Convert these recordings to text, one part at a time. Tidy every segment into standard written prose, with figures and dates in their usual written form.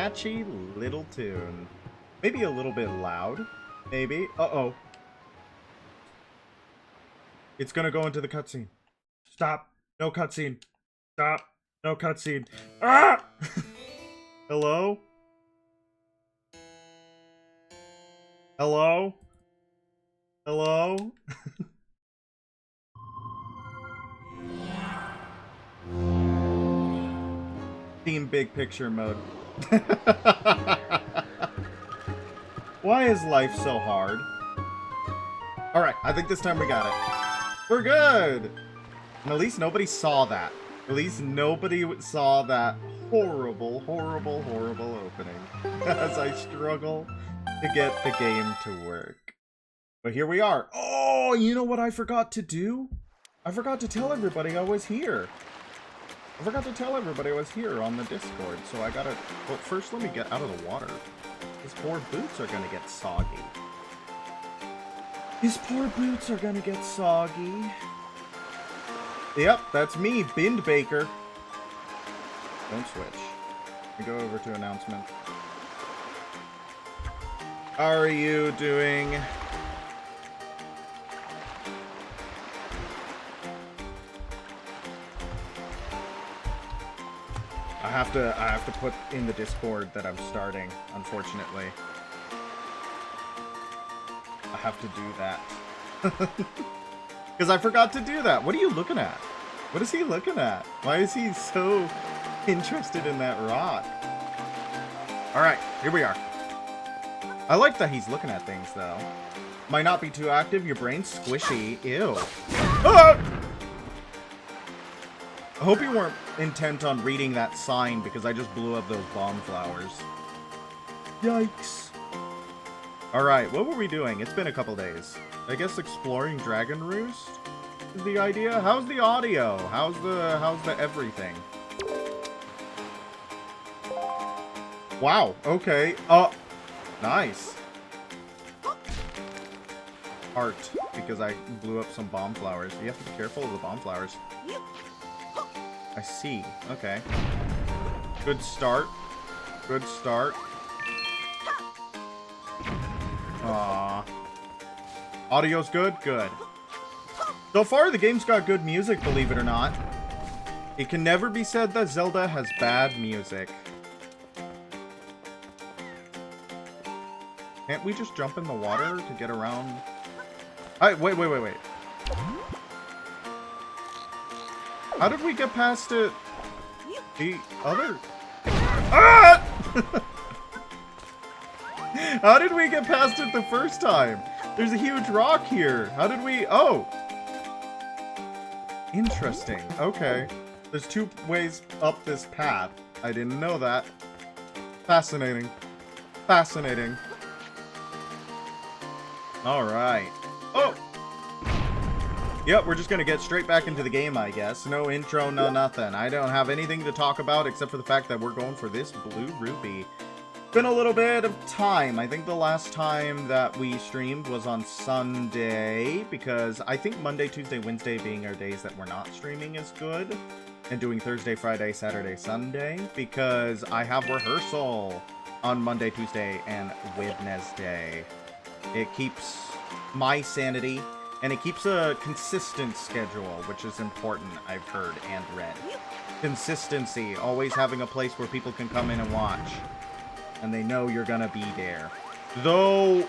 catchy little tune. Maybe a little bit loud. Maybe. Uh-oh. It's gonna go into the cutscene. Stop. No cutscene. Stop. No cutscene. Ah! Hello? Hello? Hello? Team big picture mode. Why is life so hard? Alright, I think this time we got it. We're good! And at least nobody saw that. At least nobody saw that horrible, horrible, horrible opening. As I struggle to get the game to work. But here we are. Oh, you know what I forgot to do? I forgot to tell everybody I was here. I forgot to tell everybody I was here on the Discord, so I gotta... Well, first let me get out of the water. These poor boots are gonna get soggy. These poor boots are gonna get soggy. Yep, that's me, Bind Baker. Don't switch. We go over to announcements. How are you doing? I have to put in the Discord that I'm starting, unfortunately. I have to do that. Because I forgot to do that. What are you looking at? What is he looking at? Why is he so interested in that rock? Alright, here we are. I like that he's looking at things, though. Might not be too active. Your brain's squishy. Ew. Ah! I hope you weren't intent on reading that sign because I just blew up those bomb flowers. Yikes. Alright, what were we doing? It's been a couple days. I guess exploring Dragon Roost is the idea. How's the audio? How's the everything? Wow, okay. Nice. Heart, because I blew up some bomb flowers. You have to be careful of the bomb flowers. I see. Okay. Good start. Good start. Aww. Audio's good? Good. So far, the game's got good music, believe it or not. It can never be said that Zelda has bad music. Can't we just jump in the water to get around? Wait. How did we get past it? The other... Ah! How did we get past it the first time? There's a huge rock here. How did we... Oh! Interesting. Okay. There's two ways up this path. I didn't know that. Fascinating. Fascinating. Alright. Oh! Yep, we're just gonna get straight back into the game, I guess. No intro, no nothing. I don't have anything to talk about except for the fact that we're going for this blue rupee. Been a little bit of time. I think the last time that we streamed was on Sunday, because I think Monday, Tuesday, Wednesday being our days that we're not streaming is good. And doing Thursday, Friday, Saturday, Sunday, because I have rehearsal on Monday, Tuesday, and Wednesday. It keeps my sanity. And it keeps a consistent schedule, which is important, I've heard and read. Consistency, always having a place where people can come in and watch. And they know you're gonna be there. Though,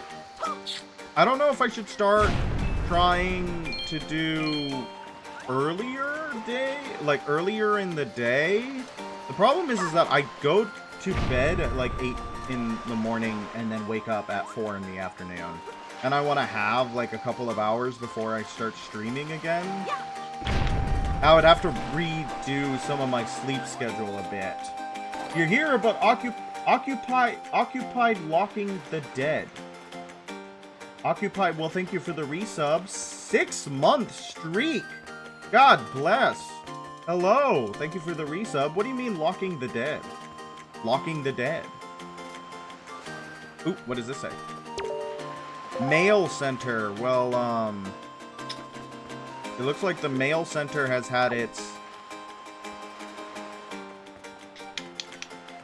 I don't know if I should start trying to do earlier in the day. The problem is that I go to bed at like 8 in the morning and then wake up at 4 in the afternoon. And I want to have, like, a couple of hours before I start streaming again. I would have to redo some of my sleep schedule a bit. You're here about occupied locking the dead. Occupied, well, thank you for the resub. 6-month streak. God bless. Hello. Thank you for the resub. What do you mean locking the dead? Locking the dead. Oop, what does this say? Mail Center. Well, it looks like the Mail Center has had its...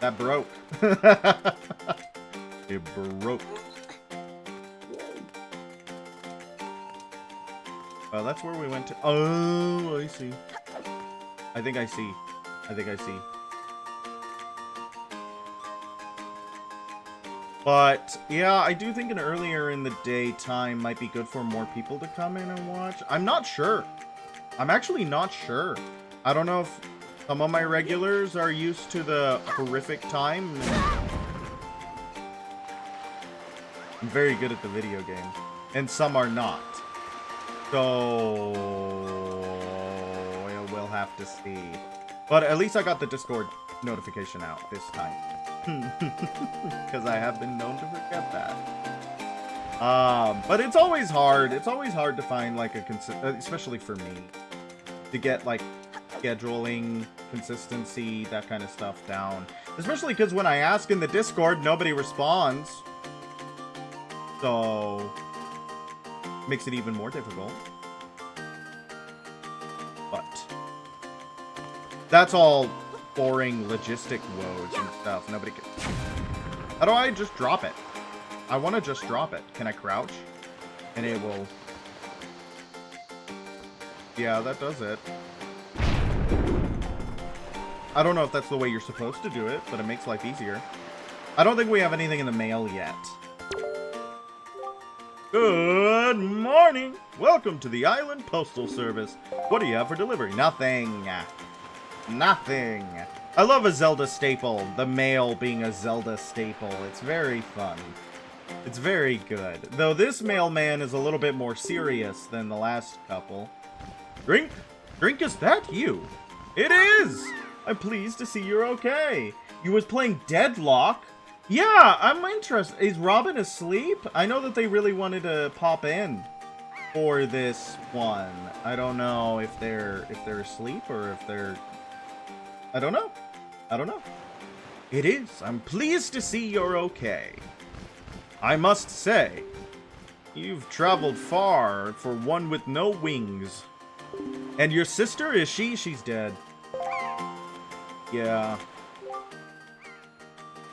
That broke. It broke. Oh, that's where we went to. Oh, I see. I think I see. But, yeah, I do think an earlier in the day time might be good for more people to come in and watch. I'm not sure. I'm actually not sure. I don't know if some of my regulars are used to the horrific time. I'm very good at the video game. And some are not. So, we'll have to see. But at least I got the Discord notification out this time. Because I have been known to forget that. But it's always hard. It's always hard to find, like, especially for me, to get, like, scheduling, consistency, that kind of stuff down. Especially because when I ask in the Discord, nobody responds. So, makes it even more difficult. But that's all boring logistic woes and stuff. Nobody can. How do I just drop it? I want to just drop it. Can I crouch? And it will. Yeah, that does it. I don't know if that's the way you're supposed to do it, but it makes life easier. I don't think we have anything in the mail yet. Good morning! Welcome to the Island Postal Service. What do you have for delivery? Nothing. Nothing. I love a Zelda staple. The mail being a Zelda staple. It's very fun. It's very good. Though this mailman is a little bit more serious than the last couple. Drink? Drink, is that you? It is! I'm pleased to see you're okay. You was playing Deadlock? Yeah, I'm interested. Is Robin asleep? I know that they really wanted to pop in for this one. I don't know if they're asleep or if they're... I don't know. It is. I'm pleased to see you're okay. I must say, you've traveled far for one with no wings. And your sister, is she? She's dead. Yeah.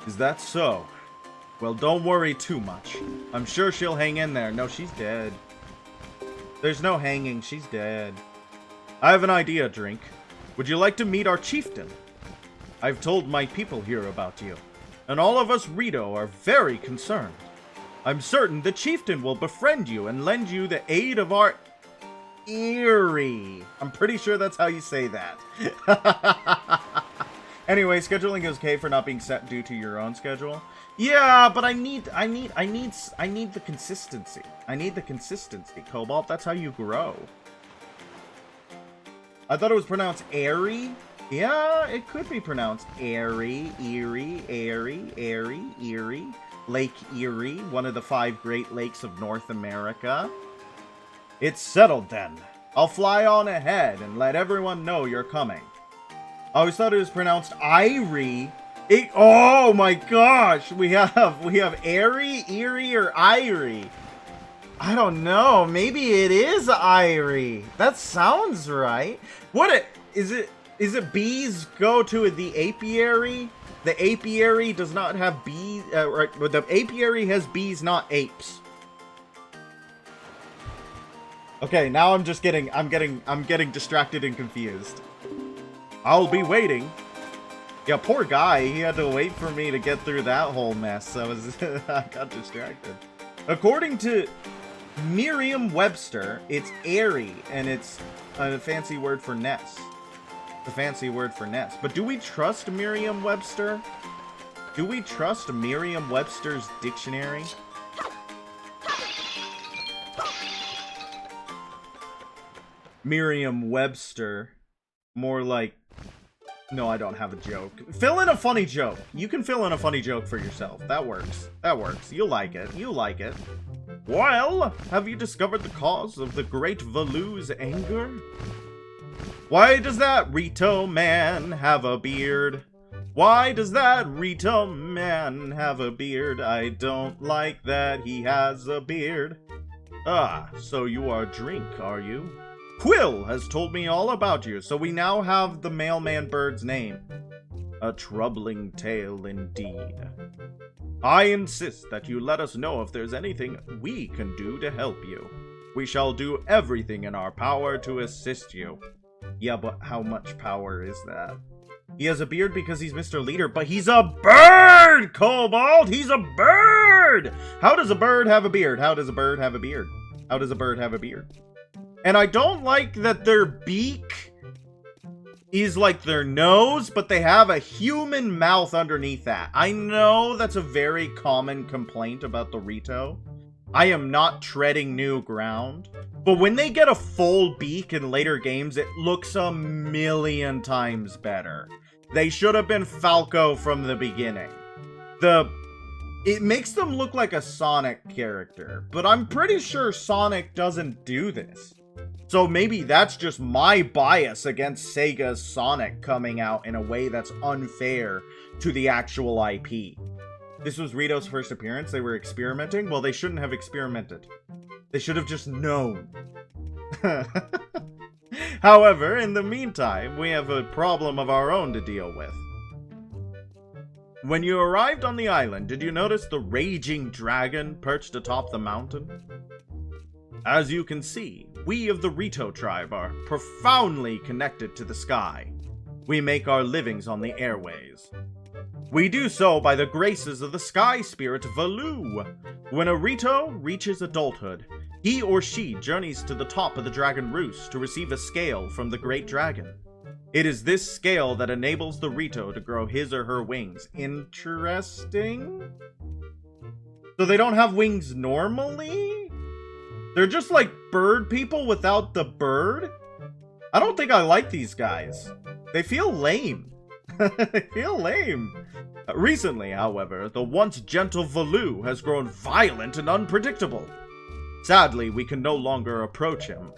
Is that so? Well, don't worry too much. I'm sure she'll hang in there. No, she's dead. There's no hanging. She's dead. I have an idea, Drink. Would you like to meet our chieftain? I've told my people here about you, and all of us Rito are very concerned. I'm certain the chieftain will befriend you and lend you the aid of our Eerie. I'm pretty sure that's how you say that. Anyway, scheduling is okay for not being set due to your own schedule. Yeah, but I need the consistency. I need the consistency, Cobalt. That's how you grow. I thought it was pronounced airy. Yeah, it could be pronounced airy, Erie, airy, airy, Erie. Lake Erie, one of the 5 Great Lakes of North America. It's settled then. I'll fly on ahead and let everyone know you're coming. I always thought it was pronounced Irie. Oh my gosh, we have airy, Erie, or Irie. I don't know. Maybe it is Irie. That sounds right. Is it bees go to the apiary? The apiary does not have bees. Right, but the apiary has bees, not apes. Okay, now I'm getting distracted and confused. I'll be waiting. Yeah, poor guy. He had to wait for me to get through that whole mess. I got distracted. According to Merriam-Webster, it's airy, and it's a fancy word for nest. A fancy word for nest. But do we trust Merriam-Webster? Do we trust Merriam-Webster's dictionary? Merriam-Webster. More like... No, I don't have a joke. Fill in a funny joke. You can fill in a funny joke for yourself. That works. That works. You'll like it. You like it. Well, have you discovered the cause of the great Valu's anger? Why does that Rito man have a beard? Why does that Rito man have a beard? I don't like that he has a beard. Ah, so you are Drink, are you? Quill has told me all about you, so we now have the mailman bird's name. A troubling tale indeed. I insist that you let us know if there's anything we can do to help you. We shall do everything in our power to assist you. Yeah, but how much power is that? He has a beard because he's Mr. Leader, but he's a bird, Cobalt! He's a bird! How does a bird have a beard? How does a bird have a beard? How does a bird have a beard? And I don't like that their beak is like their nose, but they have a human mouth underneath that. I know that's a very common complaint about the Rito. I am not treading new ground. But when they get a full beak in later games, it looks a million times better. They should have been Falco from the beginning. It makes them look like a Sonic character, but I'm pretty sure Sonic doesn't do this. So maybe that's just my bias against Sega's Sonic coming out in a way that's unfair to the actual IP. This was Rito's first appearance. They were experimenting. Well, they shouldn't have experimented. They should have just known. However, in the meantime, we have a problem of our own to deal with. When you arrived on the island, did you notice the raging dragon perched atop the mountain? As you can see, we of the Rito tribe are profoundly connected to the sky. We make our livings on the airways. We do so by the graces of the sky spirit Valoo. When a Rito reaches adulthood, he or she journeys to the top of the dragon roost to receive a scale from the great dragon. It is this scale that enables the Rito to grow his or her wings. Interesting? So they don't have wings normally? They're just like bird people without the bird? I don't think I like these guys. They feel lame. They feel lame. Recently, however, the once gentle Valoo has grown violent and unpredictable. Sadly, we can no longer approach him.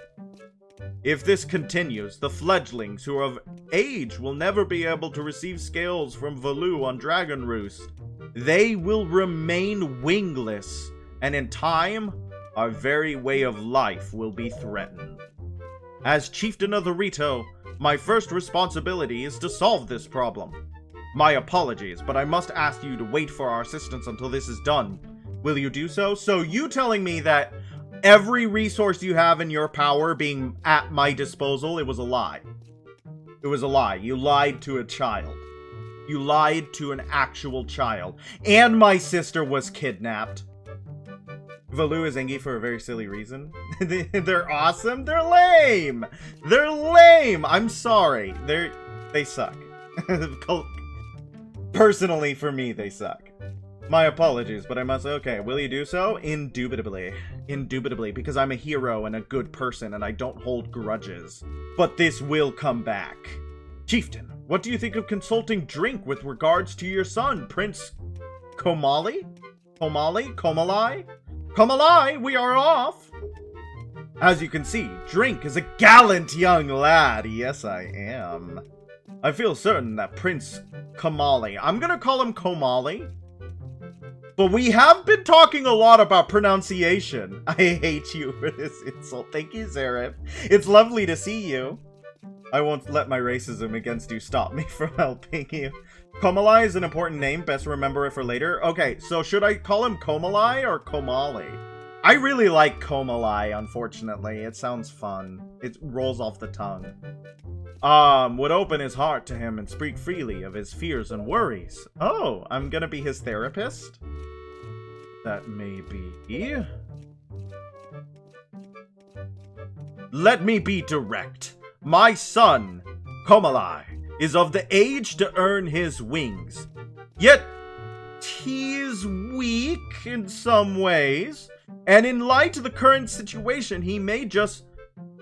If this continues, the fledglings who are of age will never be able to receive scales from Valoo on Dragon Roost. They will remain wingless, and in time, our very way of life will be threatened. As Chieftain of the Rito, my first responsibility is to solve this problem. My apologies, but I must ask you to wait for our assistance until this is done. Will you do so? So you telling me that every resource you have in your power being at my disposal, it was a lie. It was a lie. You lied to a child. You lied to an actual child. And my sister was kidnapped. Valoo is Engi for a very silly reason. They're awesome. They're lame. They're lame. I'm sorry. They suck. Personally, for me, they suck. My apologies, but I must say, okay, will you do so? Indubitably. Indubitably, because I'm a hero and a good person and I don't hold grudges. But this will come back. Chieftain, what do you think of consulting Drink with regards to your son, Prince Komali? Komalai? Komalai, we are off! As you can see, Drink is a gallant young lad. Yes, I am. I feel certain that Prince Komali, I'm gonna call him Komali, but we have been talking a lot about pronunciation. I hate you for this insult. Thank you, Zareth. It's lovely to see you. I won't let my racism against you stop me from helping you. Komalai is an important name. Best remember it for later. Okay, so should I call him Komalai or Komali? I really like Komalai, unfortunately. It sounds fun. It rolls off the tongue. Would open his heart to him and speak freely of his fears and worries. Oh, I'm gonna be his therapist? That may be. Let me be direct. My son, Komalai, is of the age to earn his wings. Yet, he is weak in some ways, and in light of the current situation, he may just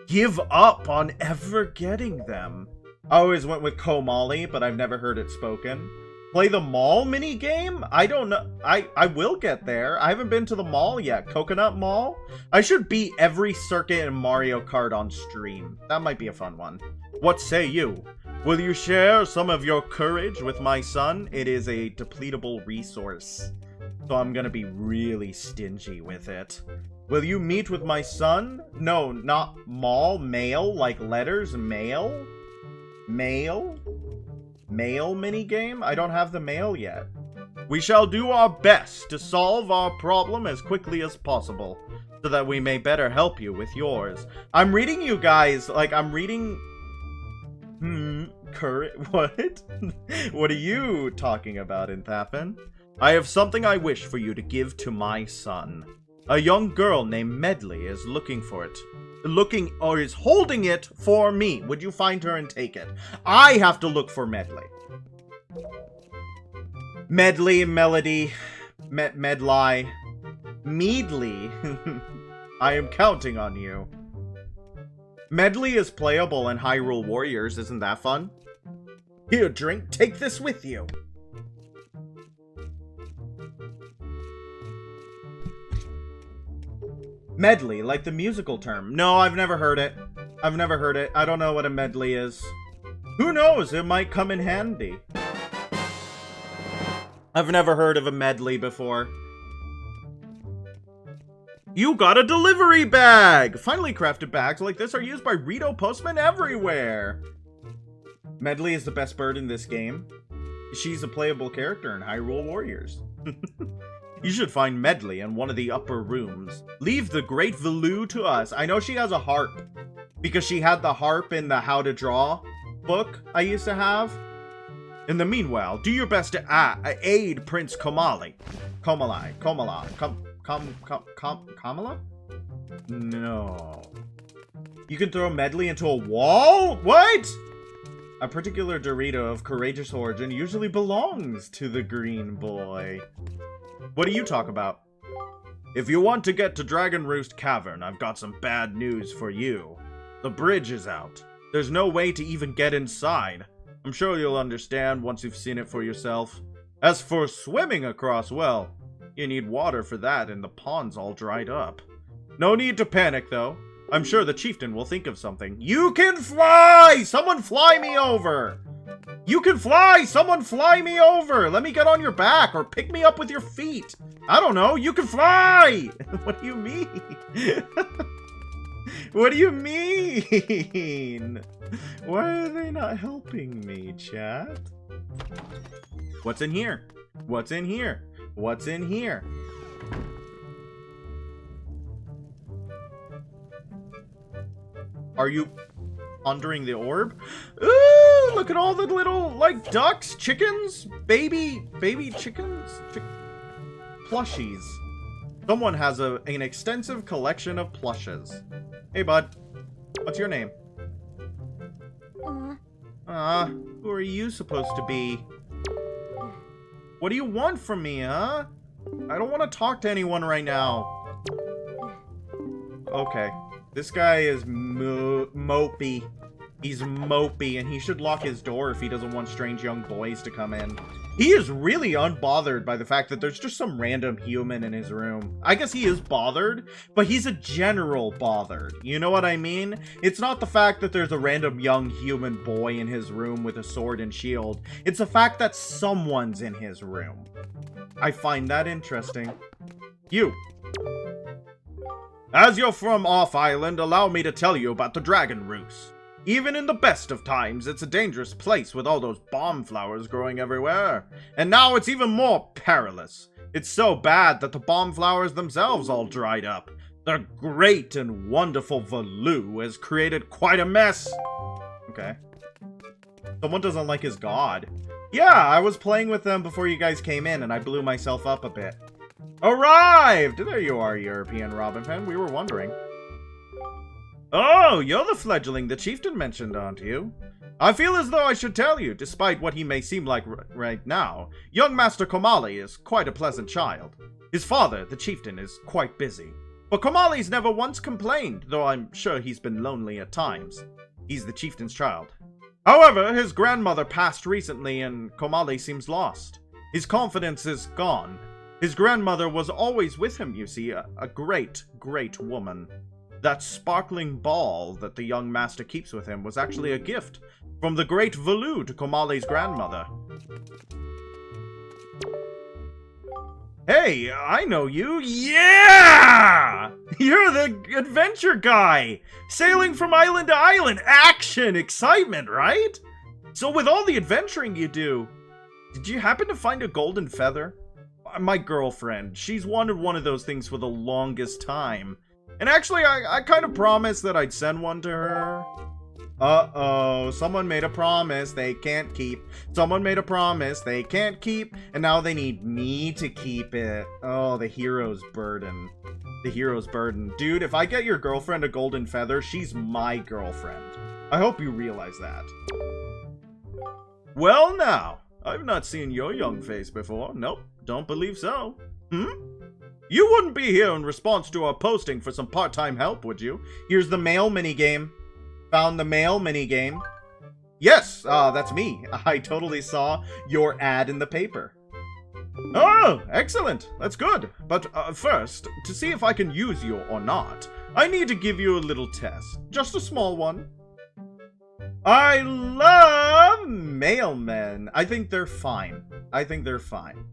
give up on ever getting them. I always went with Komali, but I've never heard it spoken. Play the mall minigame? I don't know. I will get there. I haven't been to the mall yet. Coconut Mall? I should beat every circuit in Mario Kart on stream. That might be a fun one. What say you? Will you share some of your courage with my son? It is a depletable resource, so I'm gonna be really stingy with it. Will you meet with my son? No, not mall. Mail, like letters. Mail? Mail? Mail minigame? I don't have the mail yet. We shall do our best to solve our problem as quickly as possible, so that we may better help you with yours. I'm reading you guys, like, I'm reading... what? What are you talking about, Inthapin? I have something I wish for you to give to my son. A young girl named Medley is looking for it. Is holding it for me. Would you find her and take it? I have to look for Medley. Medley, Melody, Medley, Meadley. I am counting on you. Medley is playable in Hyrule Warriors. Isn't that fun? Here, drink. Take this with you. Medley, like the musical term. No, I've never heard it. I've never heard it. I don't know what a medley is. Who knows? It might come in handy. I've never heard of a medley before. You got a delivery bag! Finally crafted bags like this are used by Rito postmen everywhere. Medley is the best bird in this game. She's a playable character in Hyrule Warriors. You should find Medley in one of the upper rooms. Leave the Great Valoo to us. I know she has a harp, because she had the harp in the How to Draw book I used to have. In the meanwhile, do your best to aid Prince Komali. Kamala? No. You can throw Medley into a wall? What? A particular Dorito of courageous origin usually belongs to the green boy. What do you talk about? If you want to get to Dragon Roost Cavern, I've got some bad news for you. The bridge is out. There's no way to even get inside. I'm sure you'll understand once you've seen it for yourself. As for swimming across, well, you need water for that and the pond's all dried up. No need to panic, though. I'm sure the chieftain will think of something. You can fly! Someone fly me over! You can fly! Someone fly me over! Let me get on your back, or pick me up with your feet! I don't know, you can fly! What do you mean? What do you mean? Why are they not helping me, chat? What's in here? What's in here? What's in here? Are you pondering the orb? Ooh, look at all the little, like, ducks, chickens, baby chickens, plushies. Someone has an extensive collection of plushes. Hey, bud. What's your name? Who are you supposed to be? What do you want from me, huh? I don't want to talk to anyone right now. Okay. This guy is mopey. He's mopey, and he should lock his door if he doesn't want strange young boys to come in. He is really unbothered by the fact that there's just some random human in his room. I guess he is bothered, but he's a general bothered. You know what I mean? It's not the fact that there's a random young human boy in his room with a sword and shield. It's the fact that someone's in his room. I find that interesting. You. As you're from off-island, allow me to tell you about the Dragon Roost. Even in the best of times, it's a dangerous place with all those bomb flowers growing everywhere. And now it's even more perilous. It's so bad that the bomb flowers themselves all dried up. The great and wonderful Valoo has created quite a mess. Okay. Someone doesn't like his god. Yeah, I was playing with them before you guys came in, and I blew myself up a bit. Arrived! There you are, European Robin Pen. We were wondering. Oh, you're the fledgling the chieftain mentioned, aren't you? I feel as though I should tell you, despite what he may seem like right now, young Master Komali is quite a pleasant child. His father, the chieftain, is quite busy. But Komali's never once complained, though I'm sure he's been lonely at times. He's the chieftain's child. However, his grandmother passed recently and Komali seems lost. His confidence is gone. His grandmother was always with him, you see, a great, great woman. That sparkling ball that the young master keeps with him was actually a gift from the great Valoo to Komali's grandmother. Hey, I know you. Yeah! You're the adventure guy! Sailing from island to island. Action! Excitement, right? So with all the adventuring you do, did you happen to find a golden feather? My girlfriend, she's wanted one of those things for the longest time. And actually, I kind of promised that I'd send one to her. Uh-oh, someone made a promise they can't keep. Someone made a promise they can't keep, and now they need me to keep it. Oh, the hero's burden. The hero's burden. Dude, if I get your girlfriend a golden feather, she's my girlfriend. I hope you realize that. Well now, I've not seen your young face before. Nope, don't believe so. You wouldn't be here in response to our posting for some part-time help, would you? Here's the mail minigame. Found the mail minigame. Yes, that's me. I totally saw your ad in the paper. Oh, excellent. That's good. But first, to see if I can use you or not, I need to give you a little test. Just a small one. I love mailmen. I think they're fine. I think they're fine.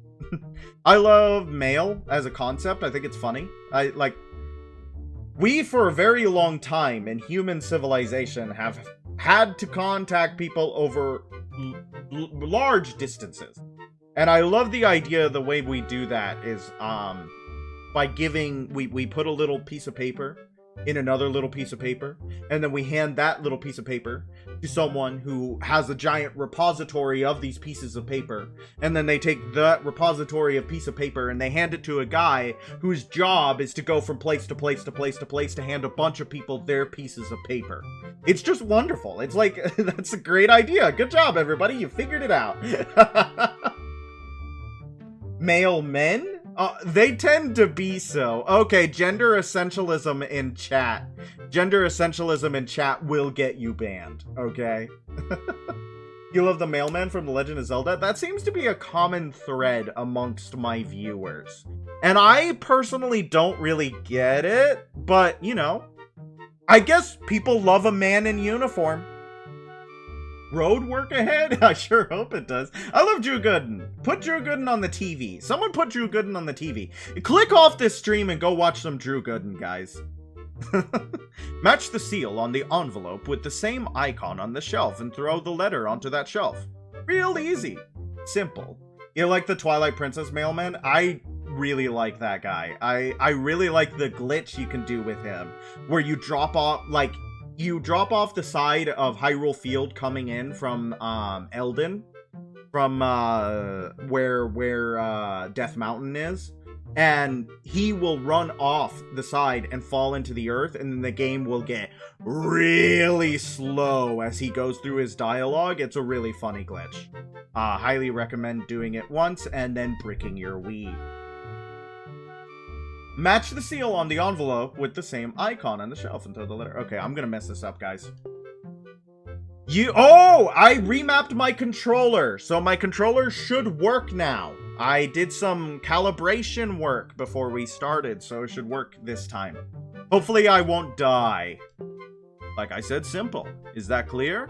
I love mail as a concept. I think it's funny. We, for a very long time in human civilization, have had to contact people over large distances. And I love the idea the way we do that is by giving, we put a little piece of paper in another little piece of paper, and then we hand that little piece of paper to someone who has a giant repository of these pieces of paper, and then they take that repository of piece of paper and they hand it to a guy whose job is to go from place to place to place to place to hand a bunch of people their pieces of paper. It's just wonderful. It's like, that's a great idea. Good job, everybody. You figured it out. Mailmen? They tend to be so. Okay, gender essentialism in chat. Gender essentialism in chat will get you banned, okay? You love the mailman from The Legend of Zelda? That seems to be a common thread amongst my viewers. And I personally don't really get it, but, you know, I guess people love a man in uniform. Road work ahead? I sure hope it does. I love Drew Gooden. Put Drew Gooden on the TV. Someone put Drew Gooden on the TV. Click off this stream and go watch some Drew Gooden, guys. Match the seal on the envelope with the same icon on the shelf and throw the letter onto that shelf. Real easy. Simple. You like the Twilight Princess mailman? I really like that guy. I really like the glitch you can do with him, where you drop off, like, you drop off the side of Hyrule Field coming in from Eldin, from where Death Mountain is, and he will run off the side and fall into the earth, and then the game will get really slow as he goes through his dialogue. It's a really funny glitch. Highly recommend doing it once and then bricking your Wii. Match the seal on the envelope with the same icon on the shelf and throw the letter. Okay, I'm gonna mess this up, guys. Oh! I remapped my controller, so my controller should work now. I did some calibration work before we started, so it should work this time. Hopefully I won't die. Like I said, simple. Is that clear?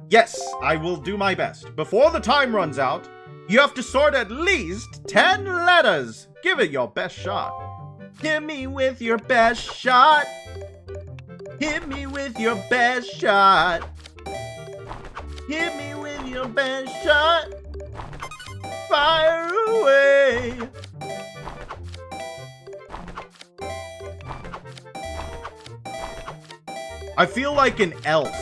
Yes, I will do my best. Before the time runs out, you have to sort at least 10 letters. Give it your best shot. Hit me with your best shot. Hit me with your best shot. Hit me with your best shot. Fire away. I feel like an elf.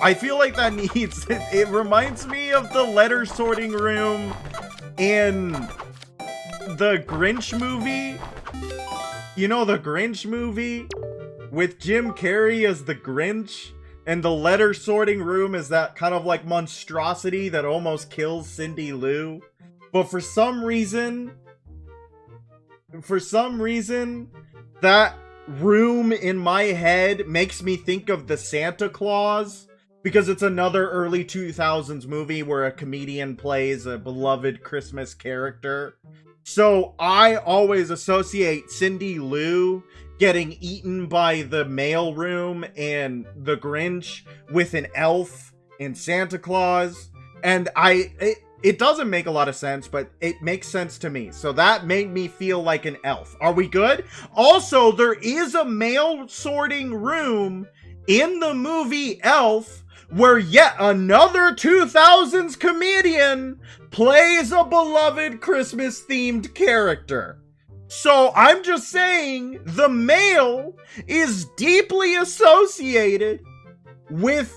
I feel like that needs... It reminds me of the letter sorting room in the Grinch movie. You know, the Grinch movie with Jim Carrey as the Grinch, and the letter sorting room is that kind of like monstrosity that almost kills Cindy Lou. But for some reason, that room in my head makes me think of the Santa Claus, because it's another early 2000s movie where a comedian plays a beloved Christmas character. So I always associate Cindy Lou getting eaten by the mailroom and the Grinch with an elf and Santa Claus. And it doesn't make a lot of sense, but it makes sense to me. So that made me feel like an elf. Are we good? Also, there is a mail sorting room in the movie Elf where yet another 2000s comedian plays a beloved Christmas-themed character. So I'm just saying the mail is deeply associated with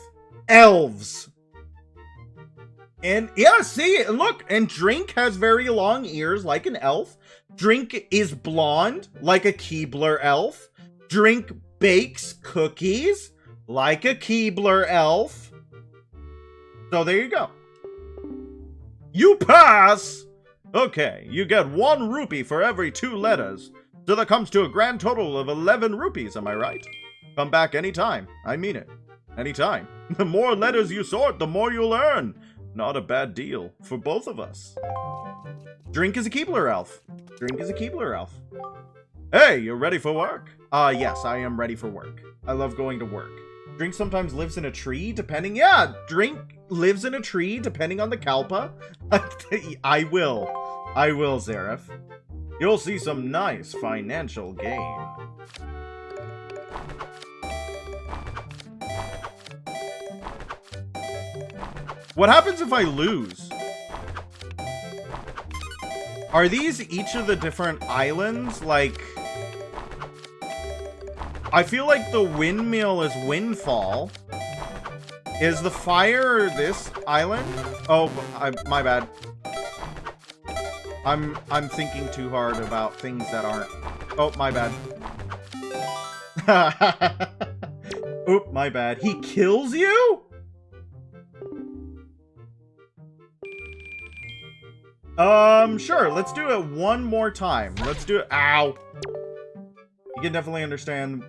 elves. And yeah, see, look, and Drink has very long ears like an elf. Drink is blonde like a Keebler elf. Drink bakes cookies like a Keebler elf. So there you go. You pass! Okay, you get 1 rupee for every 2 letters. So that comes to a grand total of 11 rupees, am I right? Come back anytime. I mean it. Anytime. The more letters you sort, the more you'll earn. Not a bad deal for both of us. Drink is a Keebler elf. Drink is a Keebler elf. Hey, you ready for work? Yes, I am ready for work. I love going to work. Drink sometimes lives in a tree, depending... Yeah, Drink lives in a tree, depending on the Kalpa. I will, Zareth. You'll see some nice financial gain. What happens if I lose? Are these each of the different islands? Like... I feel like the windmill is Windfall. Is the fire this island? Oh, my bad. I'm thinking too hard about things that aren't. Oh, my bad. Oop, my bad. He kills you? Sure. Let's do it one more time. Let's do it. Ow. You can definitely understand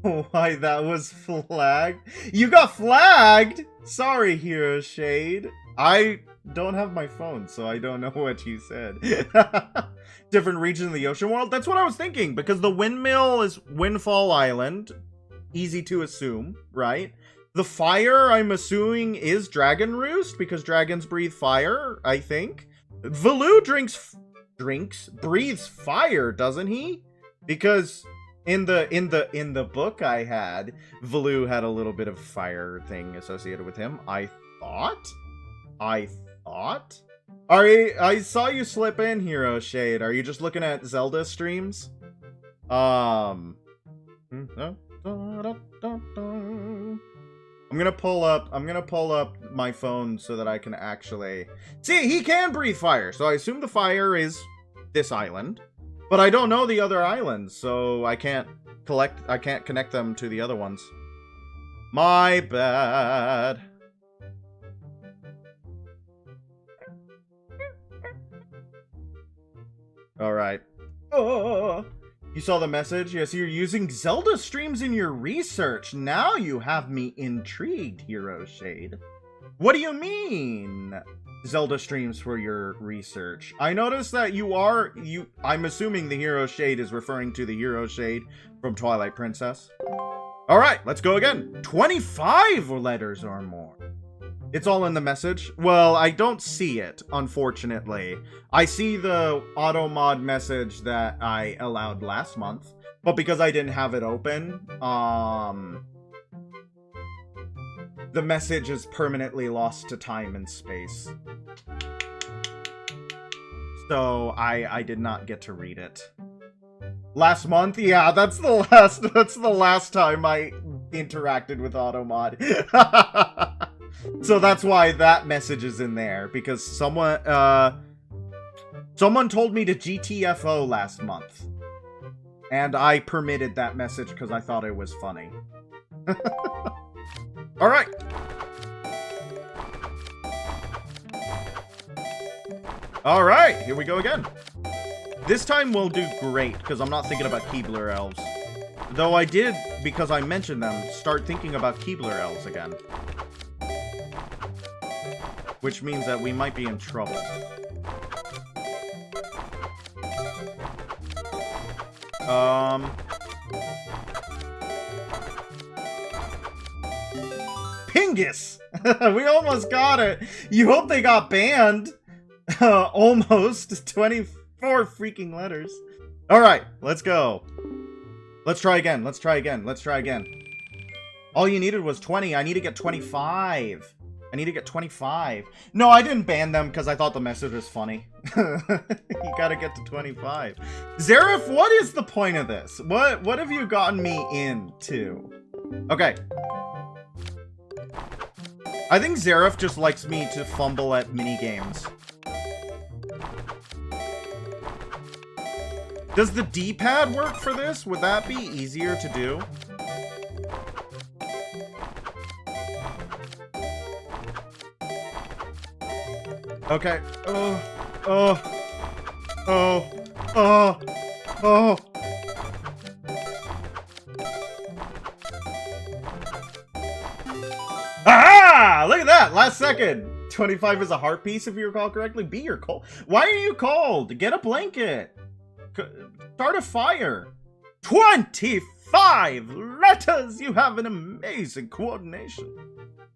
why that was flagged. You got flagged? Sorry, Hero Shade. I don't have my phone, so I don't know what you said. Different region of the ocean world? That's what I was thinking, because the windmill is Windfall Island. Easy to assume, right? The fire, I'm assuming, is Dragon Roost, because dragons breathe fire, I think. Valoo breathes fire, doesn't he? Because in the book I had, Valoo had a little bit of fire thing associated with him. I thought. I saw you slip in, Hero Shade. Are you just looking at Zelda streams? I'm gonna pull up my phone so that I can actually see. He can breathe fire, so I assume the fire is this island, but I don't know the other islands, so I can't connect them to the other ones. My bad. All right. Oh. You saw the message? Yes, you're using Zelda streams in your research. Now you have me intrigued, Hero Shade. What do you mean, Zelda streams for your research? I noticed that I'm assuming the Hero Shade is referring to the Hero Shade from Twilight Princess. All right, let's go again. 25 letters or more. It's all in the message. Well, I don't see it, unfortunately. I see the auto mod message that I allowed last month, but because I didn't have it open, the message is permanently lost to time and space. So I did not get to read it. Last month? Yeah, that's the last time I interacted with auto mod. So that's why that message is in there, because someone told me to GTFO last month, and I permitted that message because I thought it was funny. All right. All right, here we go again. This time we'll do great, because I'm not thinking about Keebler elves. Though I did, because I mentioned them, start thinking about Keebler elves again. Which means that we might be in trouble. Pingus! We almost got it! You hope they got banned! Almost. 24 freaking letters. Alright, let's go. Let's try again. All you needed was 20. I need to get 25. I need to get 25. No, I didn't ban them because I thought the message was funny. You gotta get to 25. Zareth, what is the point of this? What have you gotten me into? Okay. I think Zareth just likes me to fumble at minigames. Does the D-pad work for this? Would that be easier to do? Okay. Ah! Look at that! Last second! 25 is a heart piece, if you recall correctly. B, you're cold. Why are you cold? Get a blanket. Start a fire. 25 letters! You have an amazing coordination.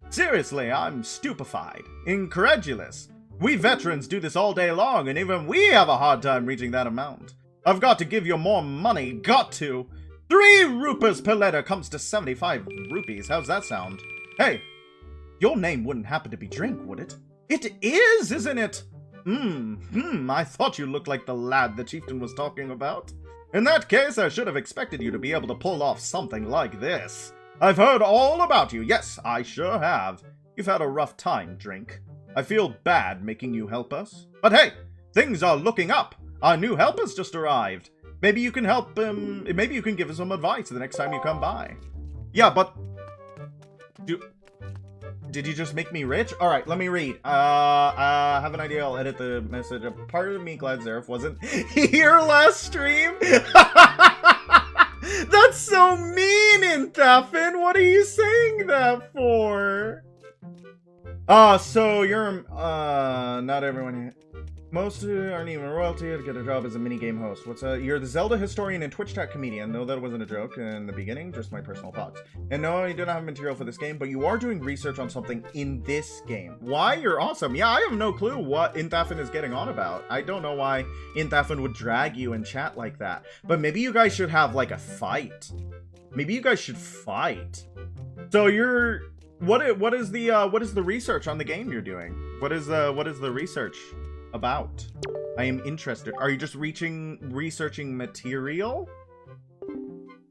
Seriously, I'm stupefied. Incredulous. We veterans do this all day long, and even we have a hard time reaching that amount. I've got to give you more money. Got to. 3 rupees per letter comes to 75 rupees. How's that sound? Hey, your name wouldn't happen to be Drink, would it? It is, isn't it? I thought you looked like the lad the chieftain was talking about. In that case, I should have expected you to be able to pull off something like this. I've heard all about you. Yes, I sure have. You've had a rough time, Drink. I feel bad making you help us. But hey, things are looking up. Our new helper's just arrived. Maybe you can help him. Maybe you can give us some advice the next time you come by. Yeah, but... Did you just make me rich? Alright, let me read. I have an idea. I'll edit the message. A part of me glad Zareth wasn't here last stream. That's so mean, Intafin. What are you saying that for? So you're, not everyone... Most aren't even royalty to get a job as a minigame host. You're the Zelda historian and Twitch chat comedian. No, that wasn't a joke in the beginning, just my personal thoughts. And no, you don't have material for this game, but you are doing research on something in this game. Why? You're awesome. Yeah, I have no clue what Intafin is getting on about. I don't know why Intafin would drag you in chat like that. But maybe you guys should have, like, a fight. Maybe you guys should fight. So you're... What is the research on the game you're doing? What is the research about? I am interested. Are you just researching material?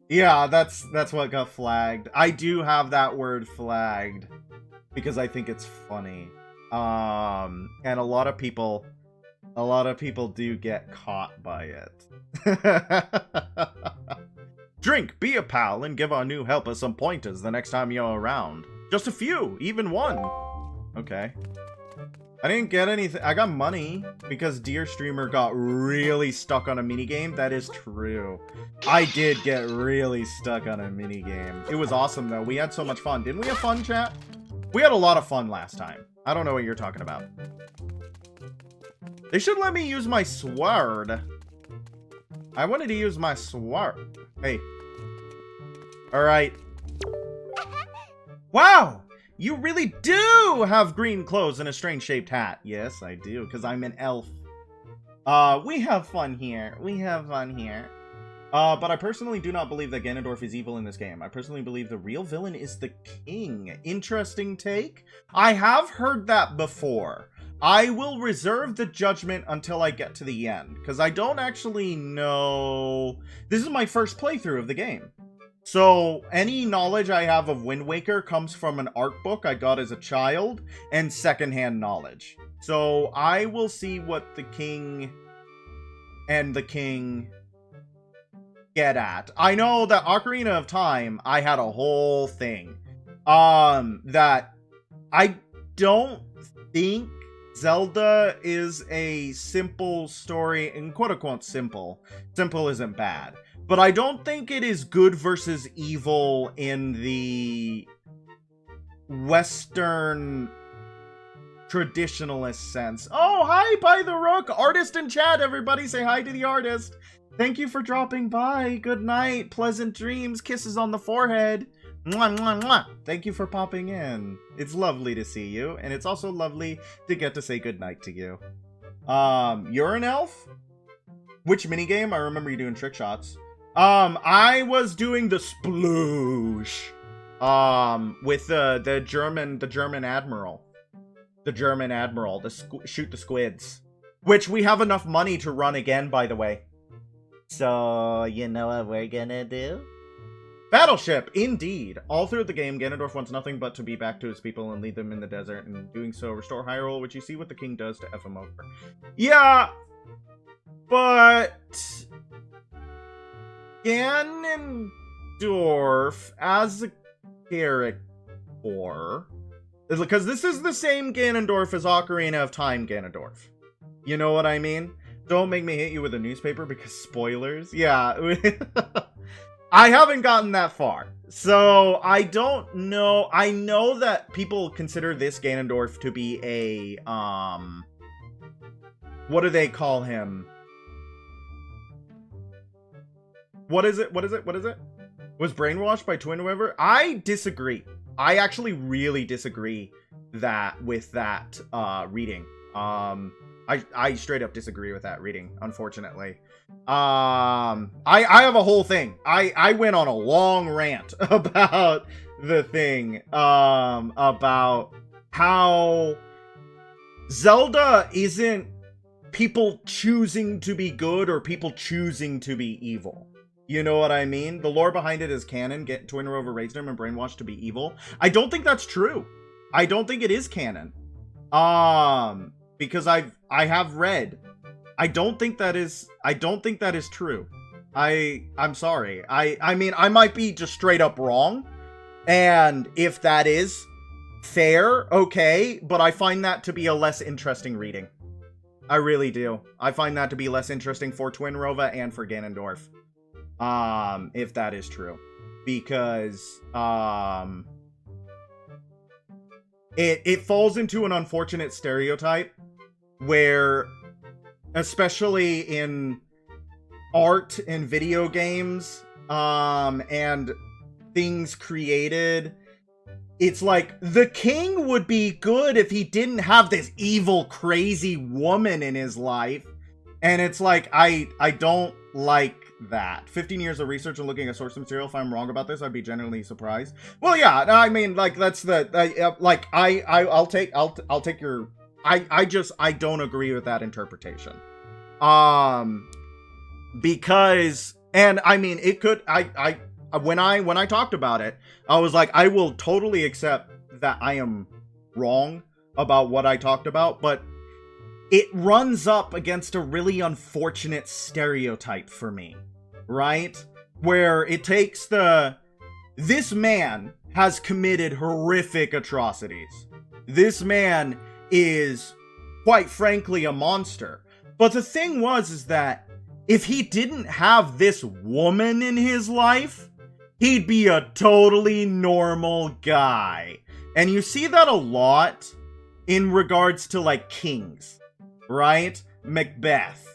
Yeah, that's what got flagged. I do have that word flagged because I think it's funny. And a lot of people do get caught by it. Drink, be a pal, and give our new helper some pointers the next time you're around. Just a few, even one. Okay. I didn't get anything. I got money because Dear Streamer got really stuck on a minigame. That is true. I did get really stuck on a minigame. It was awesome, though. We had so much fun. Didn't we have fun, chat? We had a lot of fun last time. I don't know what you're talking about. They should let me use my sword. I wanted to use my sword. Hey. Alright. Wow! You really do have green clothes and a strange-shaped hat. Yes, I do, because I'm an elf. We have fun here. We have fun here. But I personally do not believe that Ganondorf is evil in this game. I personally believe the real villain is the king. Interesting take. I have heard that before. I will reserve the judgment until I get to the end, because I don't actually know... This is my first playthrough of the game. So, any knowledge I have of Wind Waker comes from an art book I got as a child, and secondhand knowledge. So, I will see what the king and the king get at. I know that Ocarina of Time, I had a whole thing. That I don't think Zelda is a simple story, and quote-unquote simple. Simple isn't bad. But I don't think it is good versus evil in the Western traditionalist sense. Oh, hi, By the Rook! Artist in chat, everybody! Say hi to the artist! Thank you for dropping by. Good night. Pleasant dreams. Kisses on the forehead. Mwah, mwah, mwah. Thank you for popping in. It's lovely to see you, and it's also lovely to get to say goodnight to you. You're an elf? Which minigame? I remember you doing trick shots. I was doing the sploosh. With the German admiral. The German admiral, shoot the squids. Which we have enough money to run again, by the way. So, you know what we're gonna do? Battleship, indeed. All through the game, Ganondorf wants nothing but to be back to his people and lead them in the desert, and doing so, restore Hyrule, which you see what the king does to F him over. Yeah, but Ganondorf, as a character, because this is the same Ganondorf as Ocarina of Time Ganondorf. You know what I mean? Don't make me hit you with a newspaper because spoilers. Yeah. I haven't gotten that far, so I don't know. I know that people consider this Ganondorf to be a, what do they call him? What is it? Was brainwashed by Twin River? I disagree. I actually really disagree with that reading. I straight up disagree with that reading, unfortunately. I have a whole thing. I went on a long rant about the thing, about how Zelda isn't people choosing to be good or people choosing to be evil. You know what I mean? The lore behind it is canon. Twin Rover raised him and brainwashed to be evil. I don't think that's true. I don't think it is canon. Because I have read. I don't think that is true. I'm sorry. I mean, I might be just straight up wrong. And if that is fair, okay, but I find that to be a less interesting reading. I really do. I find that to be less interesting for Twin Rova and for Ganondorf. If that is true. Because, it falls into an unfortunate stereotype where, especially in art and video games, and things created, it's like, the king would be good if he didn't have this evil, crazy woman in his life. And it's like, I don't like that. 15 years of research and looking at source material. If I'm wrong about this, I'd be genuinely surprised. Well, yeah, I mean, like, that's the, like, I'll take your, I don't agree with that interpretation. Because, and I mean, it could, when I talked about it, I was like, I will totally accept that I am wrong about what I talked about, but it runs up against a really unfortunate stereotype for me, right? Where it takes this man has committed horrific atrocities. This man is, quite frankly, a monster. But the thing is that if he didn't have this woman in his life, he'd be a totally normal guy. And you see that a lot in regards to, like, kings. Right? Macbeth.